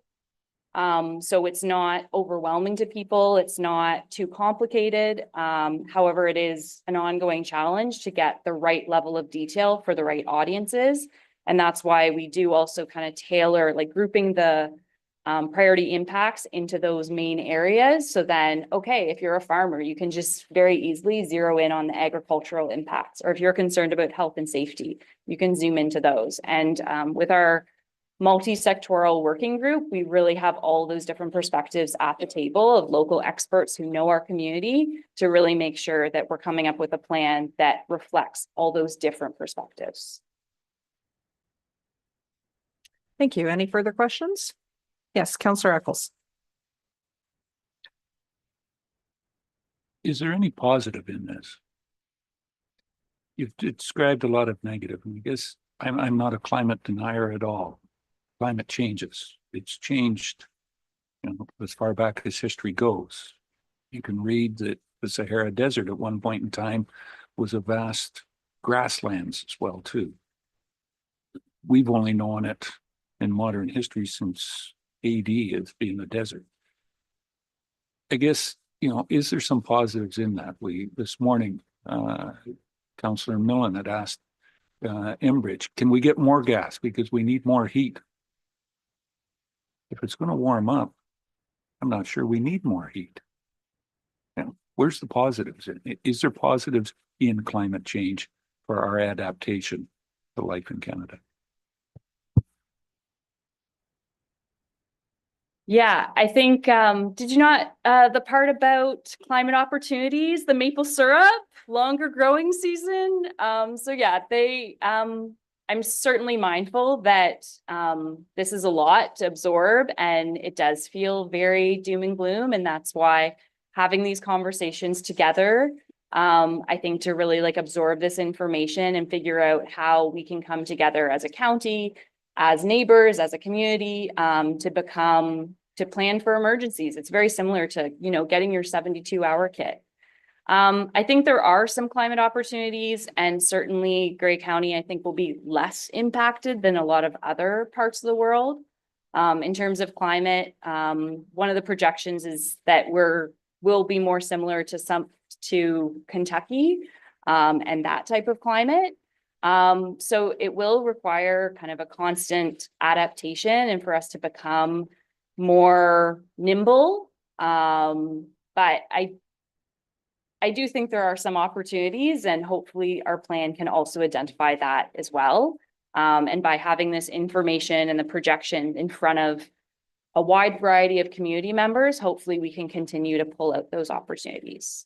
So it's not overwhelming to people. It's not too complicated. However, it is an ongoing challenge to get the right level of detail for the right audiences. And that's why we do also kind of tailor, like grouping the priority impacts into those main areas. So then, okay, if you're a farmer, you can just very easily zero in on the agricultural impacts. Or if you're concerned about health and safety, you can zoom into those. And with our multi-sectoral working group, we really have all those different perspectives at the table of local experts who know our community to really make sure that we're coming up with a plan that reflects all those different perspectives. Thank you. Any further questions? Yes, Councillor Eccles. Is there any positive in this? You've described a lot of negative, and I guess I'm not a climate denier at all. Climate changes. It's changed, as far back as history goes. You can read that the Sahara Desert at one point in time was a vast grasslands as well, too. We've only known it in modern history since AD as being a desert. I guess, is there some positives in that? This morning, Councillor Millen had asked Enbridge, can we get more gas because we need more heat? If it's going to warm up, I'm not sure we need more heat. Where's the positives? Is there positives in climate change for our adaptation to life in Canada? Yeah, I think, did you not, the part about climate opportunities, the maple syrup, longer growing season? So yeah, I'm certainly mindful that this is a lot to absorb and it does feel very doom and gloom. And that's why having these conversations together, I think to really absorb this information and figure out how we can come together as a county, as neighbors, as a community, to plan for emergencies. It's very similar to, getting your 72-hour kit. I think there are some climate opportunities, and certainly Grey County, I think, will be less impacted than a lot of other parts of the world. In terms of climate, one of the projections is that will be more similar to Kentucky and that type of climate. So it will require kind of a constant adaptation and for us to become more nimble. But I do think there are some opportunities, and hopefully our plan can also identify that as well. And by having this information and the projection in front of a wide variety of community members, hopefully we can continue to pull out those opportunities.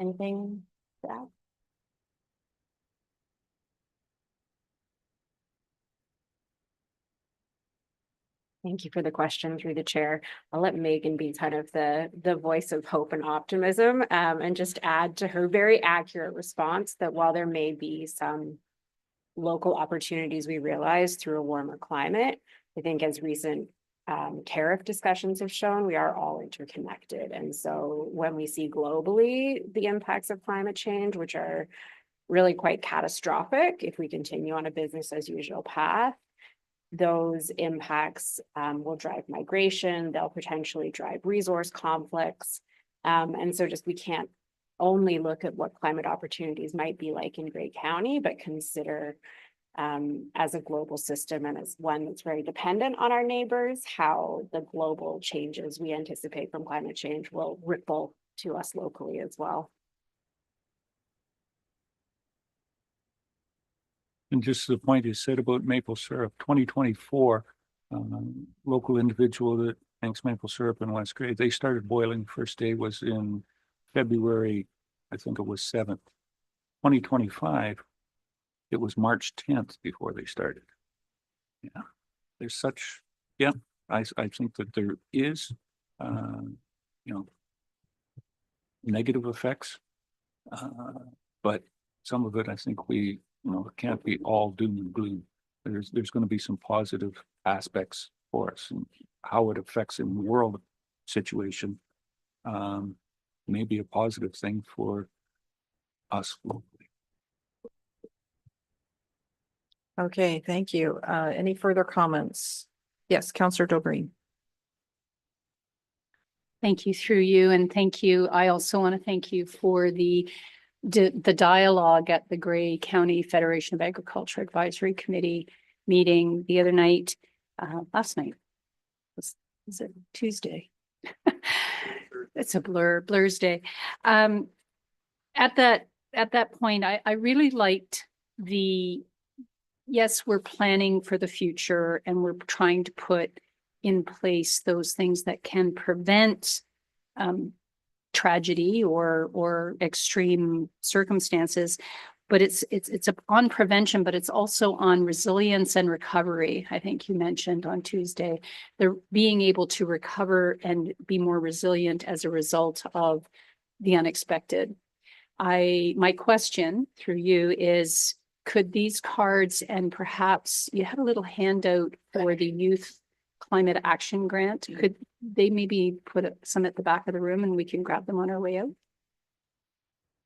Anything to add? Thank you for the question through the chair. I'll let Megan be kind of the voice of hope and optimism, and just add to her very accurate response that while there may be some local opportunities we realize through a warmer climate, I think as recent tariff discussions have shown, we are all interconnected. And so when we see globally the impacts of climate change, which are really quite catastrophic if we continue on a business as usual path, those impacts will drive migration, they'll potentially drive resource conflicts. And so we can't only look at what climate opportunities might be like in Grey County, but consider as a global system and as one that's very dependent on our neighbors, how the global changes we anticipate from climate change will ripple to us locally as well. And just the point you said about maple syrup, 2024, local individual that makes maple syrup in West Grey, they started boiling. First day was in February, I think it was 7th. 2025, it was March 10th before they started. Yeah, there's such, I think that there is, negative effects, but some of it, I think it can't be all doom and gloom. There's going to be some positive aspects for us, and how it affects in the world situation may be a positive thing for us locally. Okay, thank you. Any further comments? Yes, Counselor Dobreen. Thank you through you, and thank you. I also want to thank you for the dialogue at the Grey County Federation of Agriculture Advisory Committee meeting the other night, last night. Was it Tuesday? It's a blur's day. At that point, I really liked yes, we're planning for the future and we're trying to put in place those things that can prevent tragedy or extreme circumstances. But it's on prevention, but it's also on resilience and recovery. I think you mentioned on Tuesday, they're being able to recover and be more resilient as a result of the unexpected. My question through you is, could these cards, and perhaps you had a little handout for the Youth Climate Action Grant, could they maybe put some at the back of the room and we can grab them on our way out?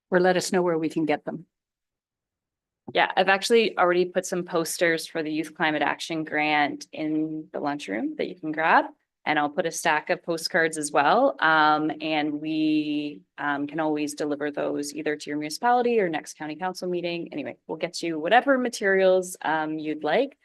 Or let us know where we can get them. Yeah, I've actually already put some posters for the Youth Climate Action Grant in the lunchroom that you can grab. And I'll put a stack of postcards as well. And we can always deliver those either to your municipality or next county council meeting. Anyway, we'll get you whatever materials you'd like,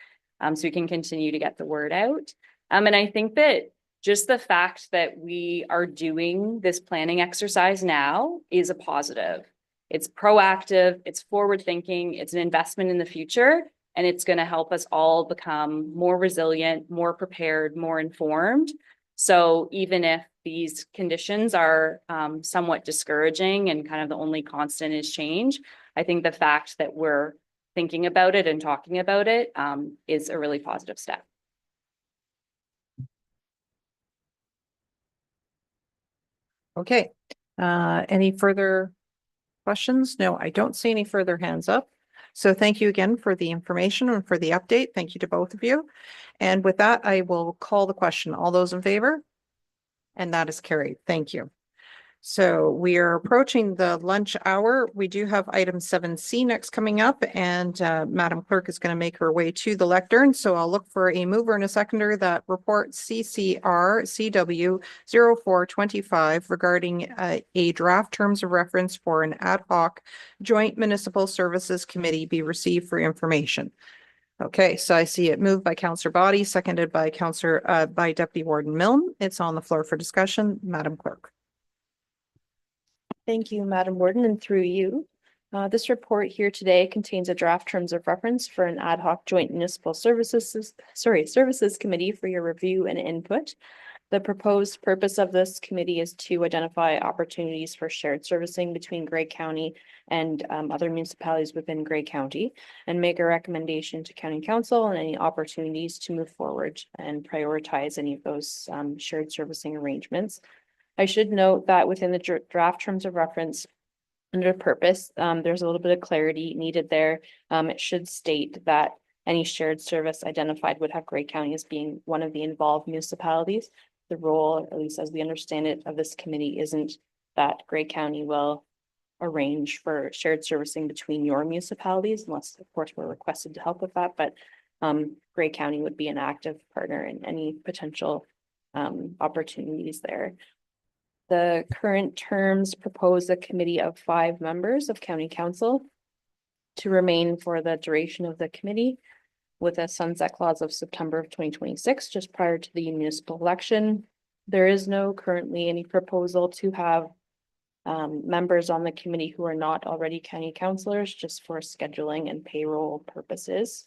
so we can continue to get the word out. And I think that just the fact that we are doing this planning exercise now is a positive. It's proactive, it's forward thinking, it's an investment in the future, and it's going to help us all become more resilient, more prepared, more informed. So even if these conditions are somewhat discouraging and kind of the only constant is change, I think the fact that we're thinking about it and talking about it is a really positive step. Okay, any further questions? No, I don't see any further hands up. So thank you again for the information and for the update. Thank you to both of you. And with that, I will call the question. All those in favor? And that is carried. Thank you. So we are approaching the lunch hour. We do have item 7C next coming up, and Madam Clerk is going to make her way to the lectern. So I'll look for a mover and a seconder that report CCR CW 0425 regarding a draft terms of reference for an ad hoc joint municipal services committee be received for information. Okay, so I see it moved by Councillor Body, seconded by by Deputy Warden Milne. It's on the floor for discussion. Madam Clerk. Thank you, Madam Warden, and through you. This report here today contains a draft terms of reference for an ad hoc joint municipal services committee for your review and input. The proposed purpose of this committee is to identify opportunities for shared servicing between Grey County and other municipalities within Grey County, and make a recommendation to County Council on any opportunities to move forward and prioritize any of those shared servicing arrangements. I should note that within the draft terms of reference under purpose, there's a little bit of clarity needed there. It should state that any shared service identified would have Grey County as being one of the involved municipalities. The role, at least as we understand it, of this committee isn't that Grey County will arrange for shared servicing between your municipalities, unless of course we're requested to help with that, but Grey County would be an active partner in any potential opportunities there. The current terms propose a committee of 5 members of County Council to remain for the duration of the committee, with a sunset clause of September of 2026, just prior to the municipal election. There is no currently any proposal to have members on the committee who are not already county councillors, just for scheduling and payroll purposes.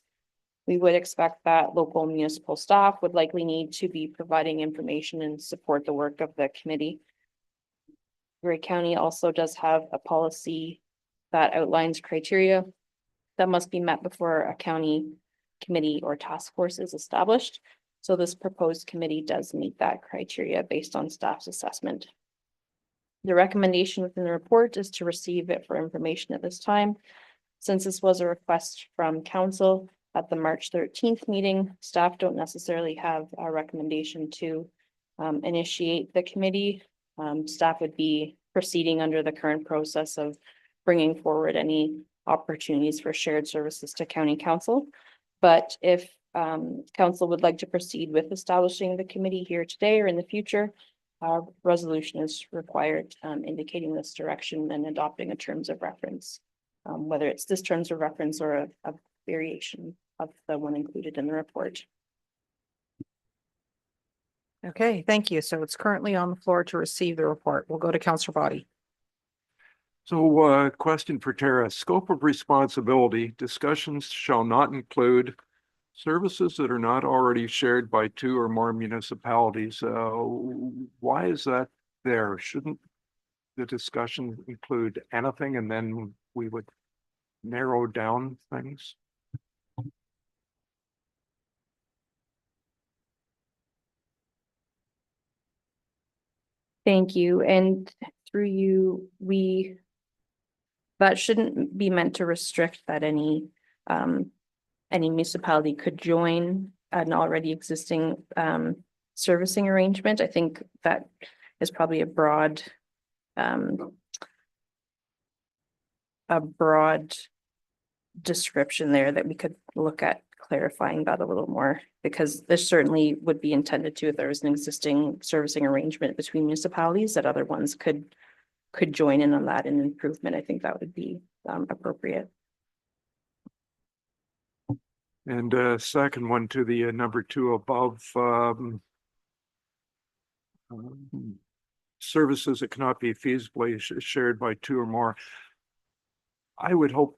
We would expect that local municipal staff would likely need to be providing information and support the work of the committee. Grey County also does have a policy that outlines criteria that must be met before a county committee or task force is established. So this proposed committee does meet that criteria based on staff's assessment. The recommendation within the report is to receive it for information at this time. Since this was a request from council at the March 13th meeting, staff don't necessarily have a recommendation to initiate the committee. Staff would be proceeding under the current process of bringing forward any opportunities for shared services to County Council. But if council would like to proceed with establishing the committee here today or in the future, resolution is required indicating this direction and adopting a terms of reference. Whether it's this terms of reference or a variation of the one included in the report. Okay, thank you. So it's currently on the floor to receive the report. We'll go to Councillor Body. So, question for Tara, scope of responsibility, discussions shall not include services that are not already shared by 2 or more municipalities. Why is that there? Shouldn't the discussion include anything and then we would narrow down things? Thank you. And through you, that shouldn't be meant to restrict that any municipality could join an already existing servicing arrangement. I think that is probably a broad description there that we could look at clarifying that a little more, because this certainly would be intended to, if there was an existing servicing arrangement between municipalities, that other ones could join in on that and improvement. I think that would be appropriate. And second one to the number 2 above, services that cannot be feasibly shared by 2 or more. I would hope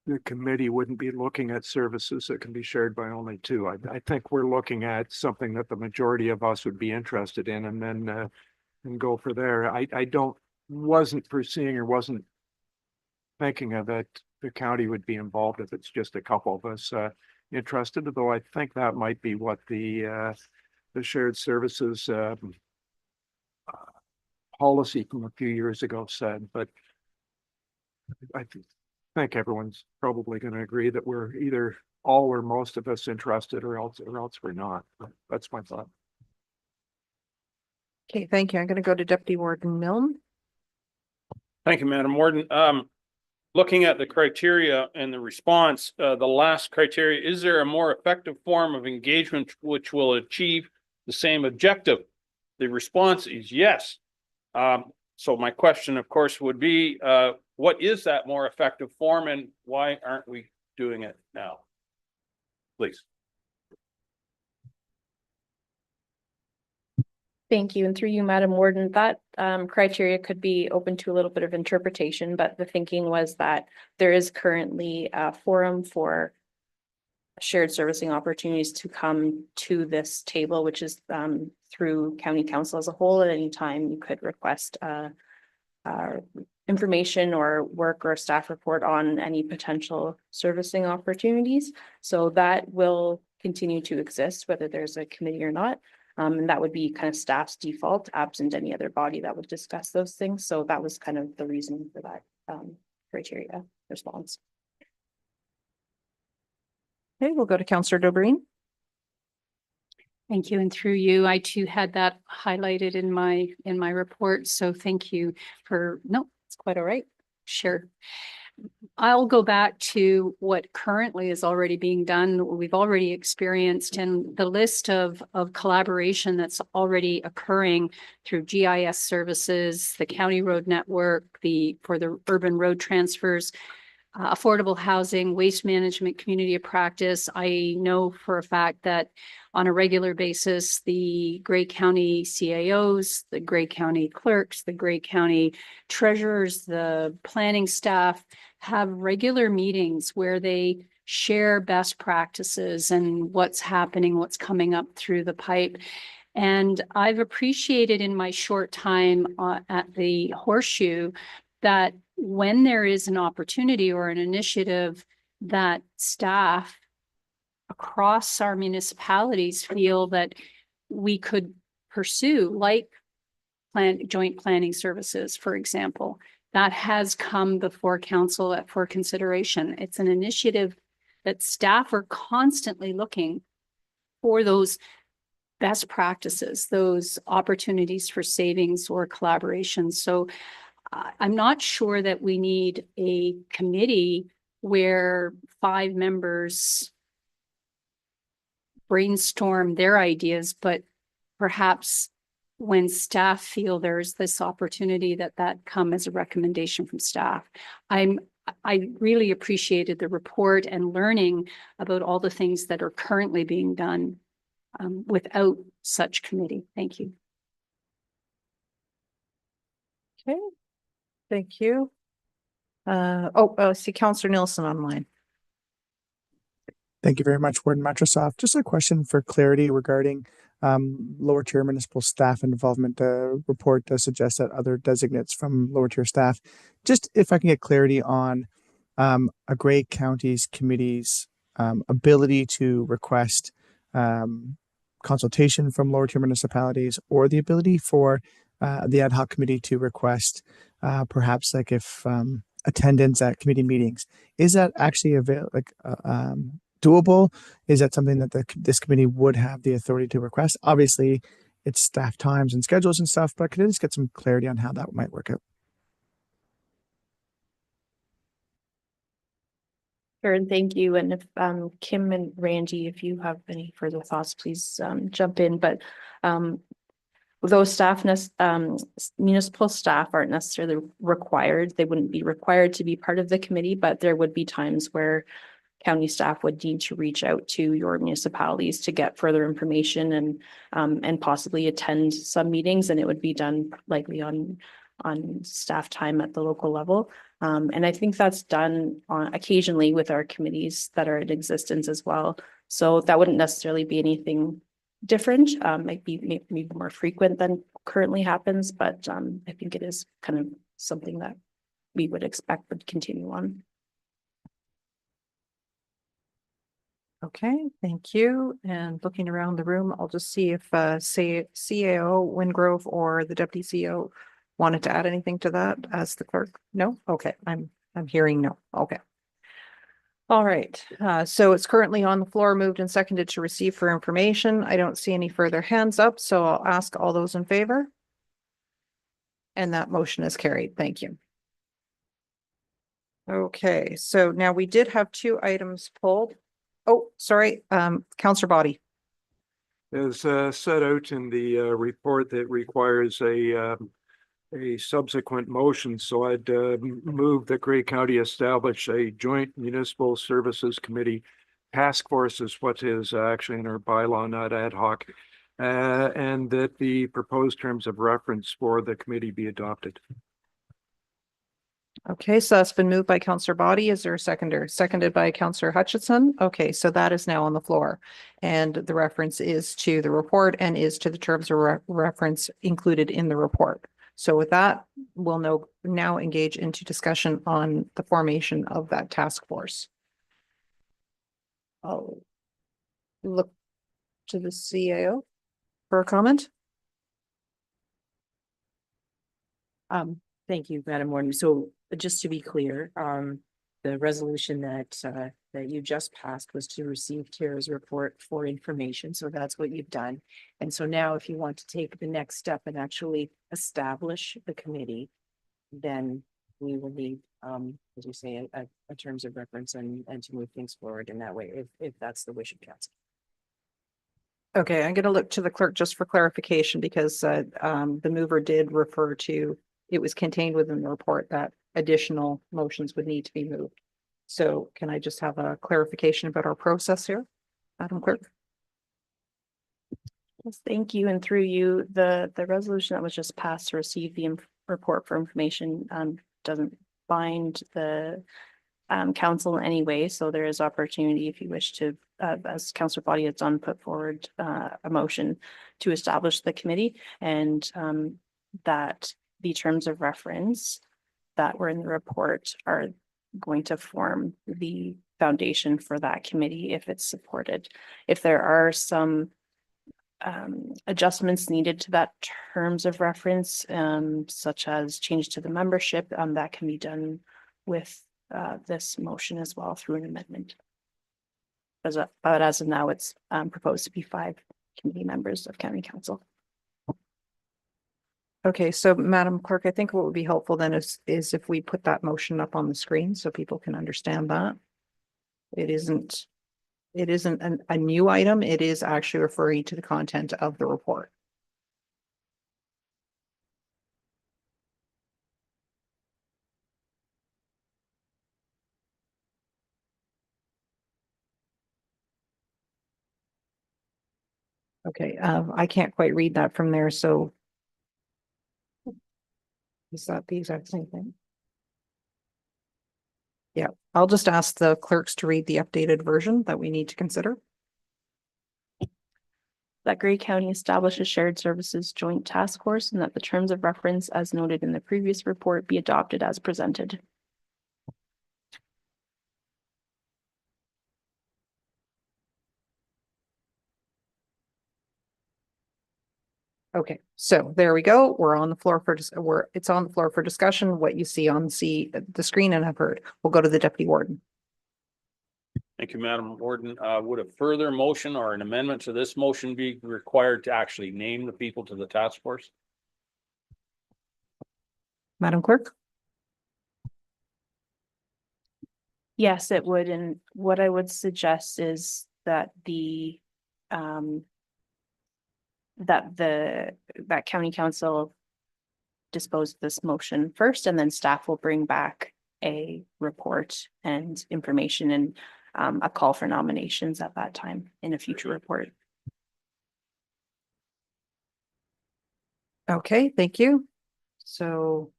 the committee wouldn't be looking at services that can be shared by only 2. I think we're looking at something that the majority of us would be interested in, and then and go for there. I wasn't foreseeing or wasn't thinking of that the county would be involved if it's just a couple of us interested, though I think that might be what the shared services policy from a few years ago said, but I think everyone's probably going to agree that we're either all or most of us interested or else we're not. That's my thought. Okay, thank you. I'm going to go to Deputy Warden Milne. Thank you, Madam Warden. Looking at the criteria and the response, the last criteria, is there a more effective form of engagement which will achieve the same objective? The response is yes. So my question, of course, would be, what is that more effective form and why aren't we doing it now? Please. Thank you. And through you, Madam Warden, that criteria could be open to a little bit of interpretation, but the thinking was that there is currently a forum for shared servicing opportunities to come to this table, which is through County Council as a whole. At any time, you could request information or work or staff report on any potential servicing opportunities. So that will continue to exist, whether there's a committee or not. And that would be kind of staff's default, absent any other body that would discuss those things. So that was kind of the reason for that criteria response. Okay, we'll go to Councillor Dobreen. Thank you. And through you, I too had that highlighted in my report. So thank you for, no, it's quite all right. Sure. I'll go back to what currently is already being done. We've already experienced, and the list of collaboration that's already occurring through GIS services, the county road network, for the urban road transfers, affordable housing, waste management, community of practice. I know for a fact that on a regular basis, the Grey County CAOs, the Grey County clerks, the Grey County treasurers, the planning staff have regular meetings where they share best practices and what's happening, what's coming up through the pipe. And I've appreciated in my short time at the Horseshoe that when there is an opportunity or an initiative that staff across our municipalities feel that we could pursue, like joint planning services, for example, that has come before council for consideration. It's an initiative that staff are constantly looking for those best practices, those opportunities for savings or collaboration. So I'm not sure that we need a committee where 5 members brainstorm their ideas, but perhaps when staff feel there's this opportunity that come as a recommendation from staff. I really appreciated the report and learning about all the things that are currently being done without such committee. Thank you. Okay, thank you. See Counselor Nielsen online. Thank you very much, Warden Matrosoff. Just a question for clarity regarding lower tier municipal staff involvement. The report does suggest that other designates from lower tier staff. Just if I can get clarity on a Grey County's committee's ability to request consultation from lower tier municipalities, or the ability for the ad hoc committee to request perhaps like if attendance at committee meetings. Is that actually doable? Is that something that this committee would have the authority to request? Obviously, it's staff times and schedules and stuff, but could I just get some clarity on how that might work out? Sure, and thank you. And if Kim and Randy, if you have any further thoughts, please jump in. But those municipal staff aren't necessarily required. They wouldn't be required to be part of the committee, but there would be times where county staff would need to reach out to your municipalities to get further information and possibly attend some meetings, and it would be done likely on staff time at the local level. And I think that's done occasionally with our committees that are in existence as well. So that wouldn't necessarily be anything different. Might be maybe more frequent than currently happens, but I think it is kind of something that we would expect would continue on. Okay, thank you. And looking around the room, I'll just see if CAO Wingrove or the Deputy CEO wanted to add anything to that as the clerk. No? Okay, I'm hearing no. Okay. All right, so it's currently on the floor, moved and seconded to receive for information. I don't see any further hands up, so I'll ask all those in favor. And that motion is carried. Thank you. Okay, so now we did have 2 items pulled. Oh, sorry, Counselor Body. As set out in the report, that requires a subsequent motion, so I'd move that Grey County establish a joint municipal services committee. Task force is what is actually in our bylaw, not ad hoc, and that the proposed terms of reference for the committee be adopted. Okay, so that's been moved by Counselor Body. Is there a seconder? Seconded by Counselor Hutchinson. Okay, so that is now on the floor. And the reference is to the report and is to the terms of reference included in the report. So with that, we'll now engage into discussion on the formation of that task force. I'll look to the CAO for a comment. Thank you, Madam Warden. So just to be clear, the resolution that you just passed was to receive Tara's report for information. So that's what you've done. And so now if you want to take the next step and actually establish the committee, then we will need, as you say, a terms of reference and to move things forward in that way, if that's the wish of council. Okay, I'm going to look to the clerk just for clarification because the mover did refer to, it was contained within the report that additional motions would need to be moved. So can I just have a clarification about our process here, Madam Clerk? Yes, thank you. And through you, the resolution that was just passed to receive the report for information doesn't bind the council in any way. So there is opportunity if you wish to, as Councillor Body has done, put forward a motion to establish the committee, and that the terms of reference that were in the report are going to form the foundation for that committee if it's supported. If there are some adjustments needed to that terms of reference, such as change to the membership, that can be done with this motion as well through an amendment. But as of now, it's proposed to be 5 committee members of County Council. Okay, so Madam Clerk, I think what would be helpful then is if we put that motion up on the screen so people can understand that. It isn't It isn't a new item. It is actually referring to the content of the report. Okay, I can't quite read that from there, so. Is that the exact same thing? Yeah, I'll just ask the clerks to read the updated version that we need to consider. That Grey County establishes shared services joint task force and that the terms of reference as noted in the previous report be adopted as presented. Okay, so there we go. We're on the floor for, it's on the floor for discussion, what you see on the screen and have heard. We'll go to the deputy warden. Thank you, Madam Warden. Would a further motion or an amendment to this motion be required to actually name the people to the task force? Madam Clerk? Yes, it would. And what I would suggest is that that county council dispose of this motion first, and then staff will bring back a report and information and a call for nominations at that time in a future report. Okay, thank you. So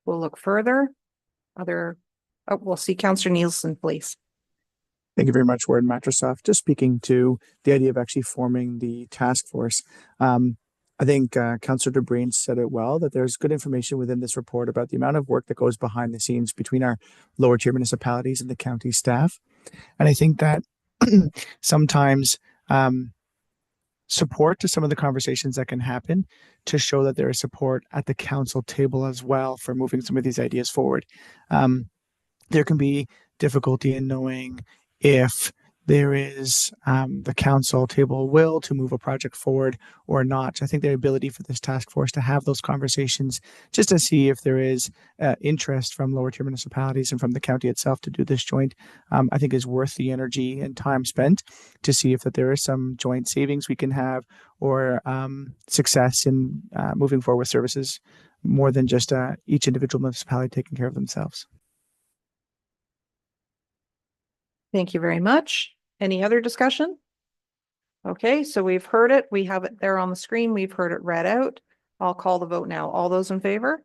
we'll look further. We'll see Councillor Nielsen, please. Thank you very much, Warden Matrosoff. Just speaking to the idea of actually forming the task force. I think Councillor DeBreen said it well, that there's good information within this report about the amount of work that goes behind the scenes between our lower tier municipalities and the county staff. And I think that sometimes support to some of the conversations that can happen to show that there is support at the council table as well for moving some of these ideas forward. There can be difficulty in knowing if there is the council table will to move a project forward or not. I think the ability for this task force to have those conversations just to see if there is interest from lower tier municipalities and from the county itself to do this joint, I think is worth the energy and time spent to see if that there is some joint savings we can have or success in moving forward with services more than just each individual municipality taking care of themselves. Thank you very much. Any other discussion? Okay, so we've heard it. We have it there on the screen. We've heard it read out. I'll call the vote now. All those in favor?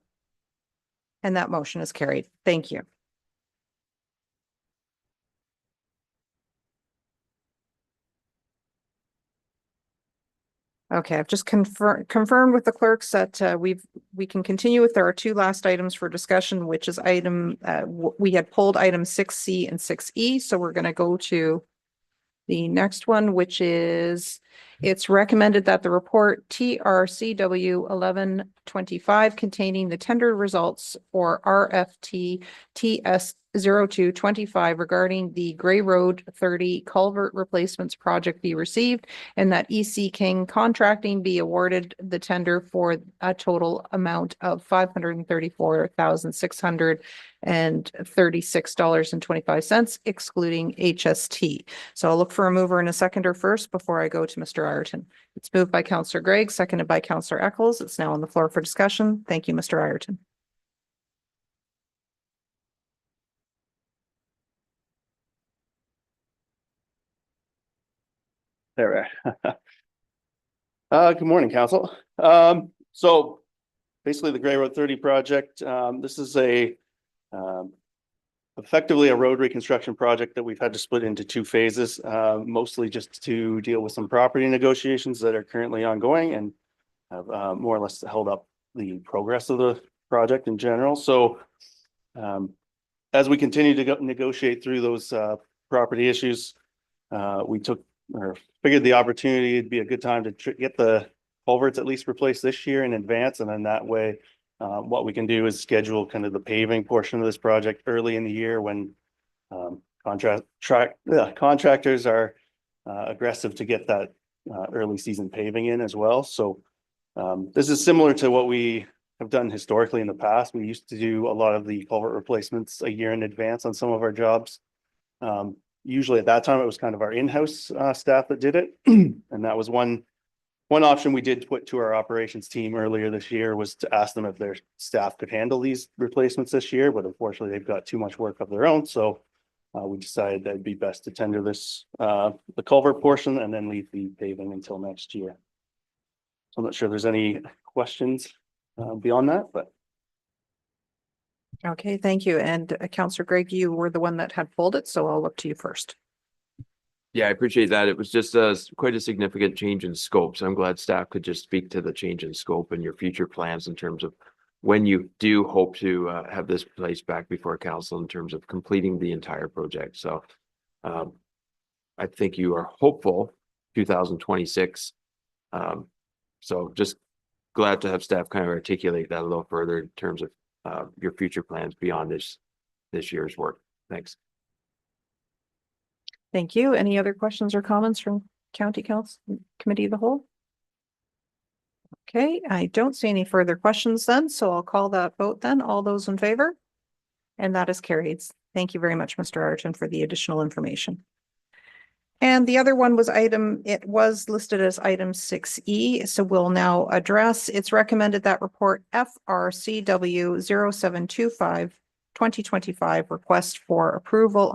And that motion is carried. Thank you. Okay, I've just confirmed with the clerks that we can continue with, there are two last items for discussion, which is we had pulled item 6C and 6E. So we're going to go to the next one, which is it's recommended that the report TRCW 1125 containing the tender results for RFT TS 0225 regarding the Gray Road 30 culvert replacements project be received and that EC King Contracting be awarded the tender for a total amount of $534,636.25, excluding HST. So I'll look for a mover and a seconder first before I go to Mr. Ireton. It's moved by Councillor Gregg, seconded by Councillor Eccles. It's now on the floor for discussion. Thank you, Mr. Ireton. There. Good morning, council. So basically the Gray Road 30 project, this is effectively a road reconstruction project that we've had to split into two phases, mostly just to deal with some property negotiations that are currently ongoing and have more or less held up the progress of the project in general. So as we continue to negotiate through those property issues, we figured the opportunity would be a good time to get the culverts at least replaced this year in advance. And then that way, what we can do is schedule kind of the paving portion of this project early in the year when contractors are aggressive to get that early season paving in as well. So this is similar to what we have done historically in the past. We used to do a lot of the culvert replacements a year in advance on some of our jobs. usually at that time, it was kind of our in-house staff that did it. And that was one option we did put to our operations team earlier this year, was to ask them if their staff could handle these replacements this year, but unfortunately they've got too much work of their own. So we decided that it'd be best to tender this, the culvert portion, and then leave the paving until next year. So I'm not sure there's any questions beyond that, but. Okay, thank you. And Councillor Greg, you were the one that had pulled it, so I'll look to you first. Yeah, I appreciate that. It was just quite a significant change in scope. So I'm glad staff could just speak to the change in scope and your future plans in terms of when you do hope to have this placed back before council in terms of completing the entire project. So I think you are hopeful 2026. So just glad to have staff kind of articulate that a little further in terms of your future plans beyond this year's work. Thanks. Thank you. Any other questions or comments from County Council Committee of the Whole? Okay, I don't see any further questions then, so I'll call that vote then. All those in favor? And that is carried. Thank you very much, Mr. Ayrton, for the additional information. And the other one was it was listed as item 6E, so we'll now address. It's recommended that report FRCW 0725 2025 request for approval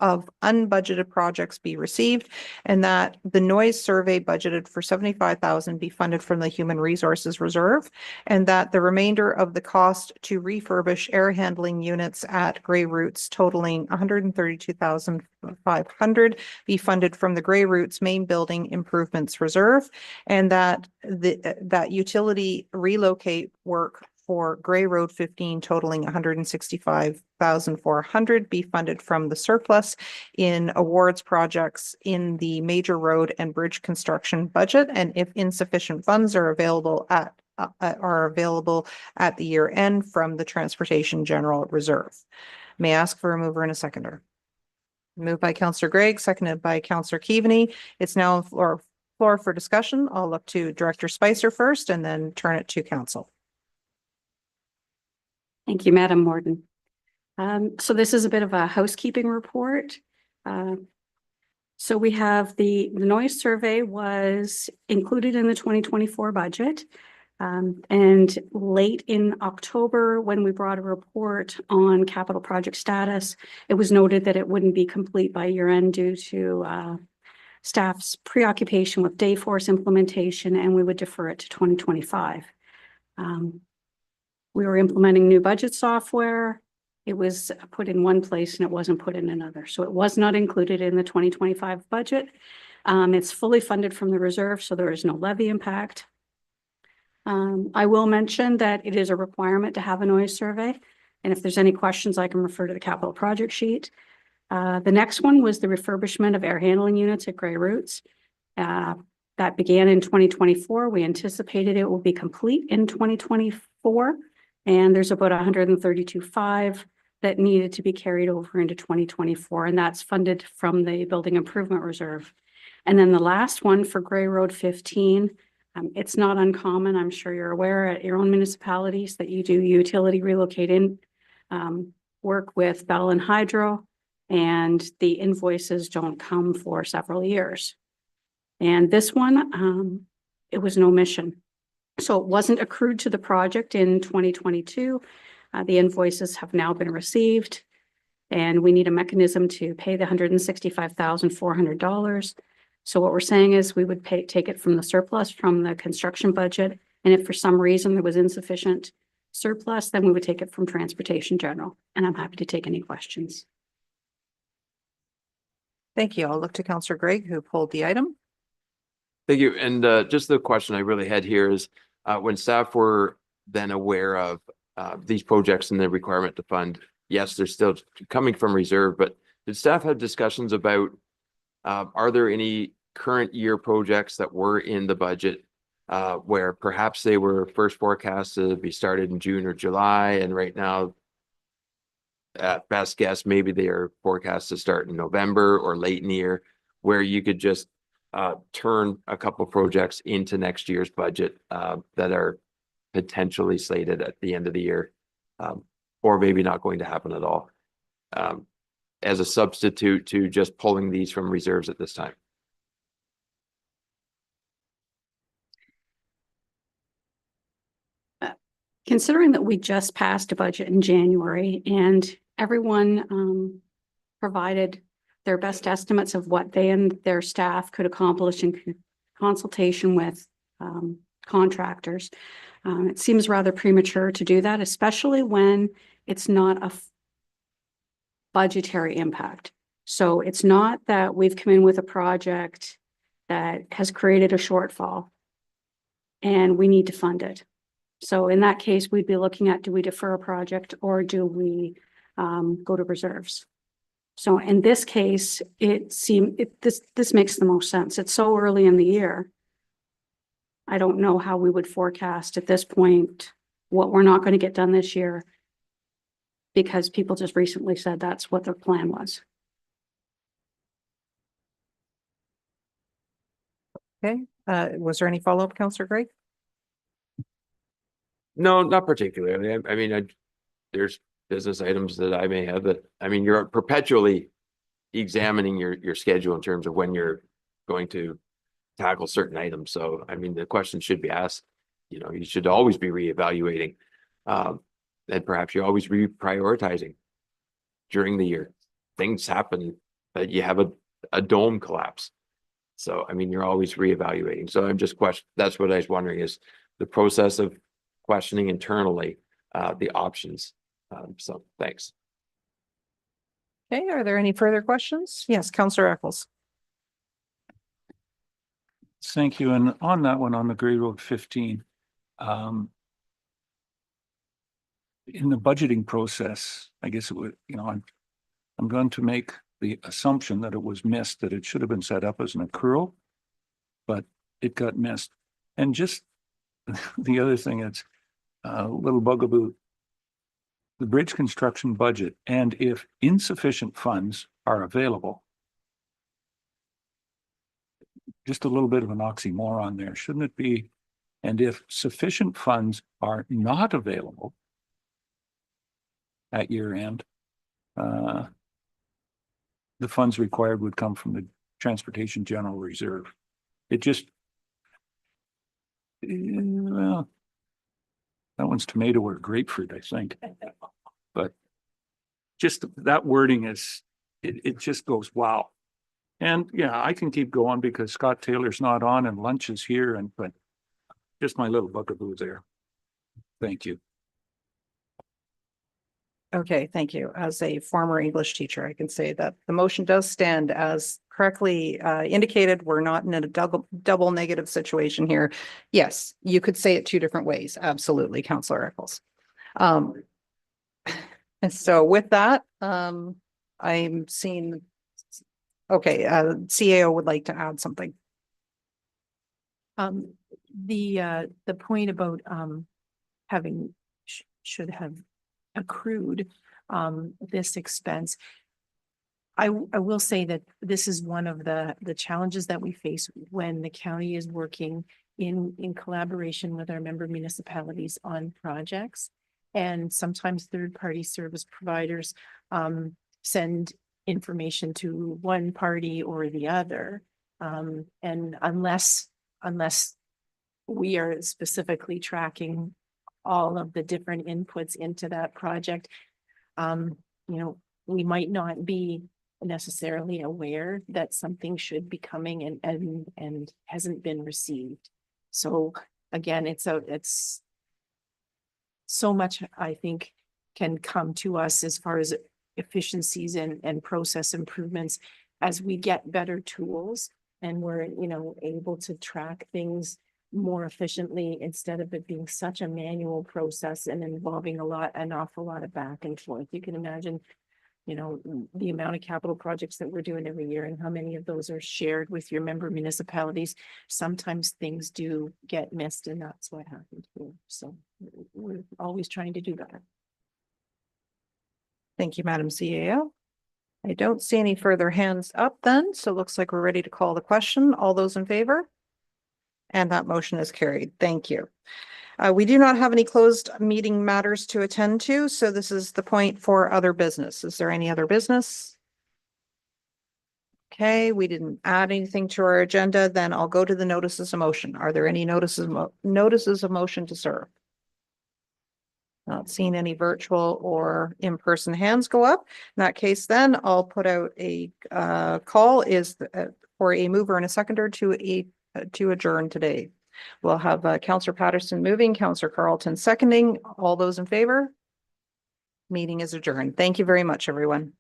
of unbudgeted projects be received, and that the noise survey budgeted for 75,000 be funded from the Human Resources Reserve, and that the remainder of the cost to refurbish air handling units at Grey Roots totaling 132,500 be funded from the Grey Roots Main Building Improvements Reserve, and that that utility relocate work for Gray Road 15 totaling 165,400 be funded from the surplus in awards projects in the major road and bridge construction budget. And if insufficient funds are available at the year end from the Transportation General Reserve. May I ask for a mover and a seconder? Moved by Councillor Gregg, seconded by Councillor Keaveney. It's now on floor for discussion. I'll look to Director Spicer first and then turn it to Council. Thank you, Madam Warden. So this is a bit of a housekeeping report. So we have the noise survey was included in the 2024 budget. And late in October, when we brought a report on capital project status, it was noted that it wouldn't be complete by year end due to staff's preoccupation with Dayforce implementation, and we would defer it to 2025. We were implementing new budget software. It was put in one place and it wasn't put in another. So it was not included in the 2025 budget. It's fully funded from the reserve, so there is no levy impact. I will mention that it is a requirement to have a noise survey. And if there's any questions, I can refer to the capital project sheet. The next one was the refurbishment of air handling units at Grey Roots. That began in 2024. We anticipated it will be complete in 2024. And there's about 132.5 that needed to be carried over into 2024. And that's funded from the Building Improvement Reserve. And then the last one for Grey Road 15, it's not uncommon, I'm sure you're aware at your own municipalities that you do utility relocating work with Bell and Hydro, and the invoices don't come for several years. And this one, it was an omission. So it wasn't accrued to the project in 2022. The invoices have now been received, and we need a mechanism to pay the $165,400. So what we're saying is we would take it from the surplus from the construction budget. And if for some reason there was insufficient surplus, then we would take it from Transportation General. And I'm happy to take any questions. Thank you. I'll look to Councillor Gregg, who pulled the item. Thank you. And just the question I really had here is when staff were then aware of these projects and the requirement to fund, yes, they're still coming from reserve, but did staff have discussions about are there any current year projects that were in the budget where perhaps they were first forecast to be started in June or July, and right now, at best guess, maybe they are forecast to start in November or late in the year, where you could just turn a couple projects into next year's budget that are potentially slated at the end of the year, or maybe not going to happen at all. as a substitute to just pulling these from reserves at this time. Considering that we just passed a budget in January and everyone provided their best estimates of what they and their staff could accomplish in consultation with contractors, it seems rather premature to do that, especially when it's not a budgetary impact. So it's not that we've come in with a project that has created a shortfall and we need to fund it. So in that case, we'd be looking at, do we defer a project or do we go to reserves? So in this case, this makes the most sense. It's so early in the year. I don't know how we would forecast at this point what we're not going to get done this year because people just recently said that's what their plan was. Okay, was there any follow-up, Councillor Gray? No, not particularly. I mean, there's business items that I may have that, I mean, you're perpetually examining your schedule in terms of when you're going to tackle certain items. So, I mean, the question should be asked, you know, you should always be reevaluating. And perhaps you're always reprioritizing during the year. Things happen, but you have a dome collapse. So, I mean, you're always reevaluating. So I'm just that's what I was wondering is the process of questioning internally the options. So thanks. Okay, are there any further questions? Yes, Councillor Eccles. Thank you. And on that one, on the Grey Road 15, in the budgeting process, I guess it would, you know, I'm going to make the assumption that it was missed, that it should have been set up as an accrual, but it got missed. And just the other thing, it's a little bugaboo. The bridge construction budget, and if insufficient funds are available, just a little bit of an oxymoron there, shouldn't it be? And if sufficient funds are not available at year end, the funds required would come from the Transportation General Reserve. It just, well, that one's tomato or grapefruit, I think. But just that wording is, it just goes, wow. And yeah, I can keep going because Scott Taylor's not on and lunch is here, but just my little bugaboo there. Thank you. Okay, thank you. As a former English teacher, I can say that the motion does stand as correctly indicated. We're not in a double negative situation here. Yes, you could say it two different ways. Absolutely, Councillor Eccles. And so with that, I'm seeing, okay, CAO would like to add something. The point about having should have accrued this expense. I will say that this is one of the challenges that we face when the county is working in collaboration with our member municipalities on projects. And sometimes third-party service providers send information to one party or the other. And unless we are specifically tracking all of the different inputs into that project, you know, we might not be necessarily aware that something should be coming and hasn't been received. So again, it's so much, I think, can come to us as far as efficiencies and process improvements as we get better tools and we're, you know, able to track things more efficiently instead of it being such a manual process and involving an awful lot of back and forth. You can imagine, you know, the amount of capital projects that we're doing every year and how many of those are shared with your member municipalities. Sometimes things do get missed and that's what happened here. So we're always trying to do better. Thank you, Madam CAO. I don't see any further hands up then, so it looks like we're ready to call the question. All those in favor? And that motion is carried. Thank you. We do not have any closed meeting matters to attend to, so this is the point for other business. Is there any other business? Okay, we didn't add anything to our agenda, then I'll go to the notices of motion. Are there any notices of motion to serve? Not seeing any virtual or in-person hands go up. In that case, then I'll put out a call for a mover and a seconder to adjourn today. We'll have Councillor Patterson moving, Councillor Carlton seconding. All those in favor? Meeting is adjourned. Thank you very much, everyone.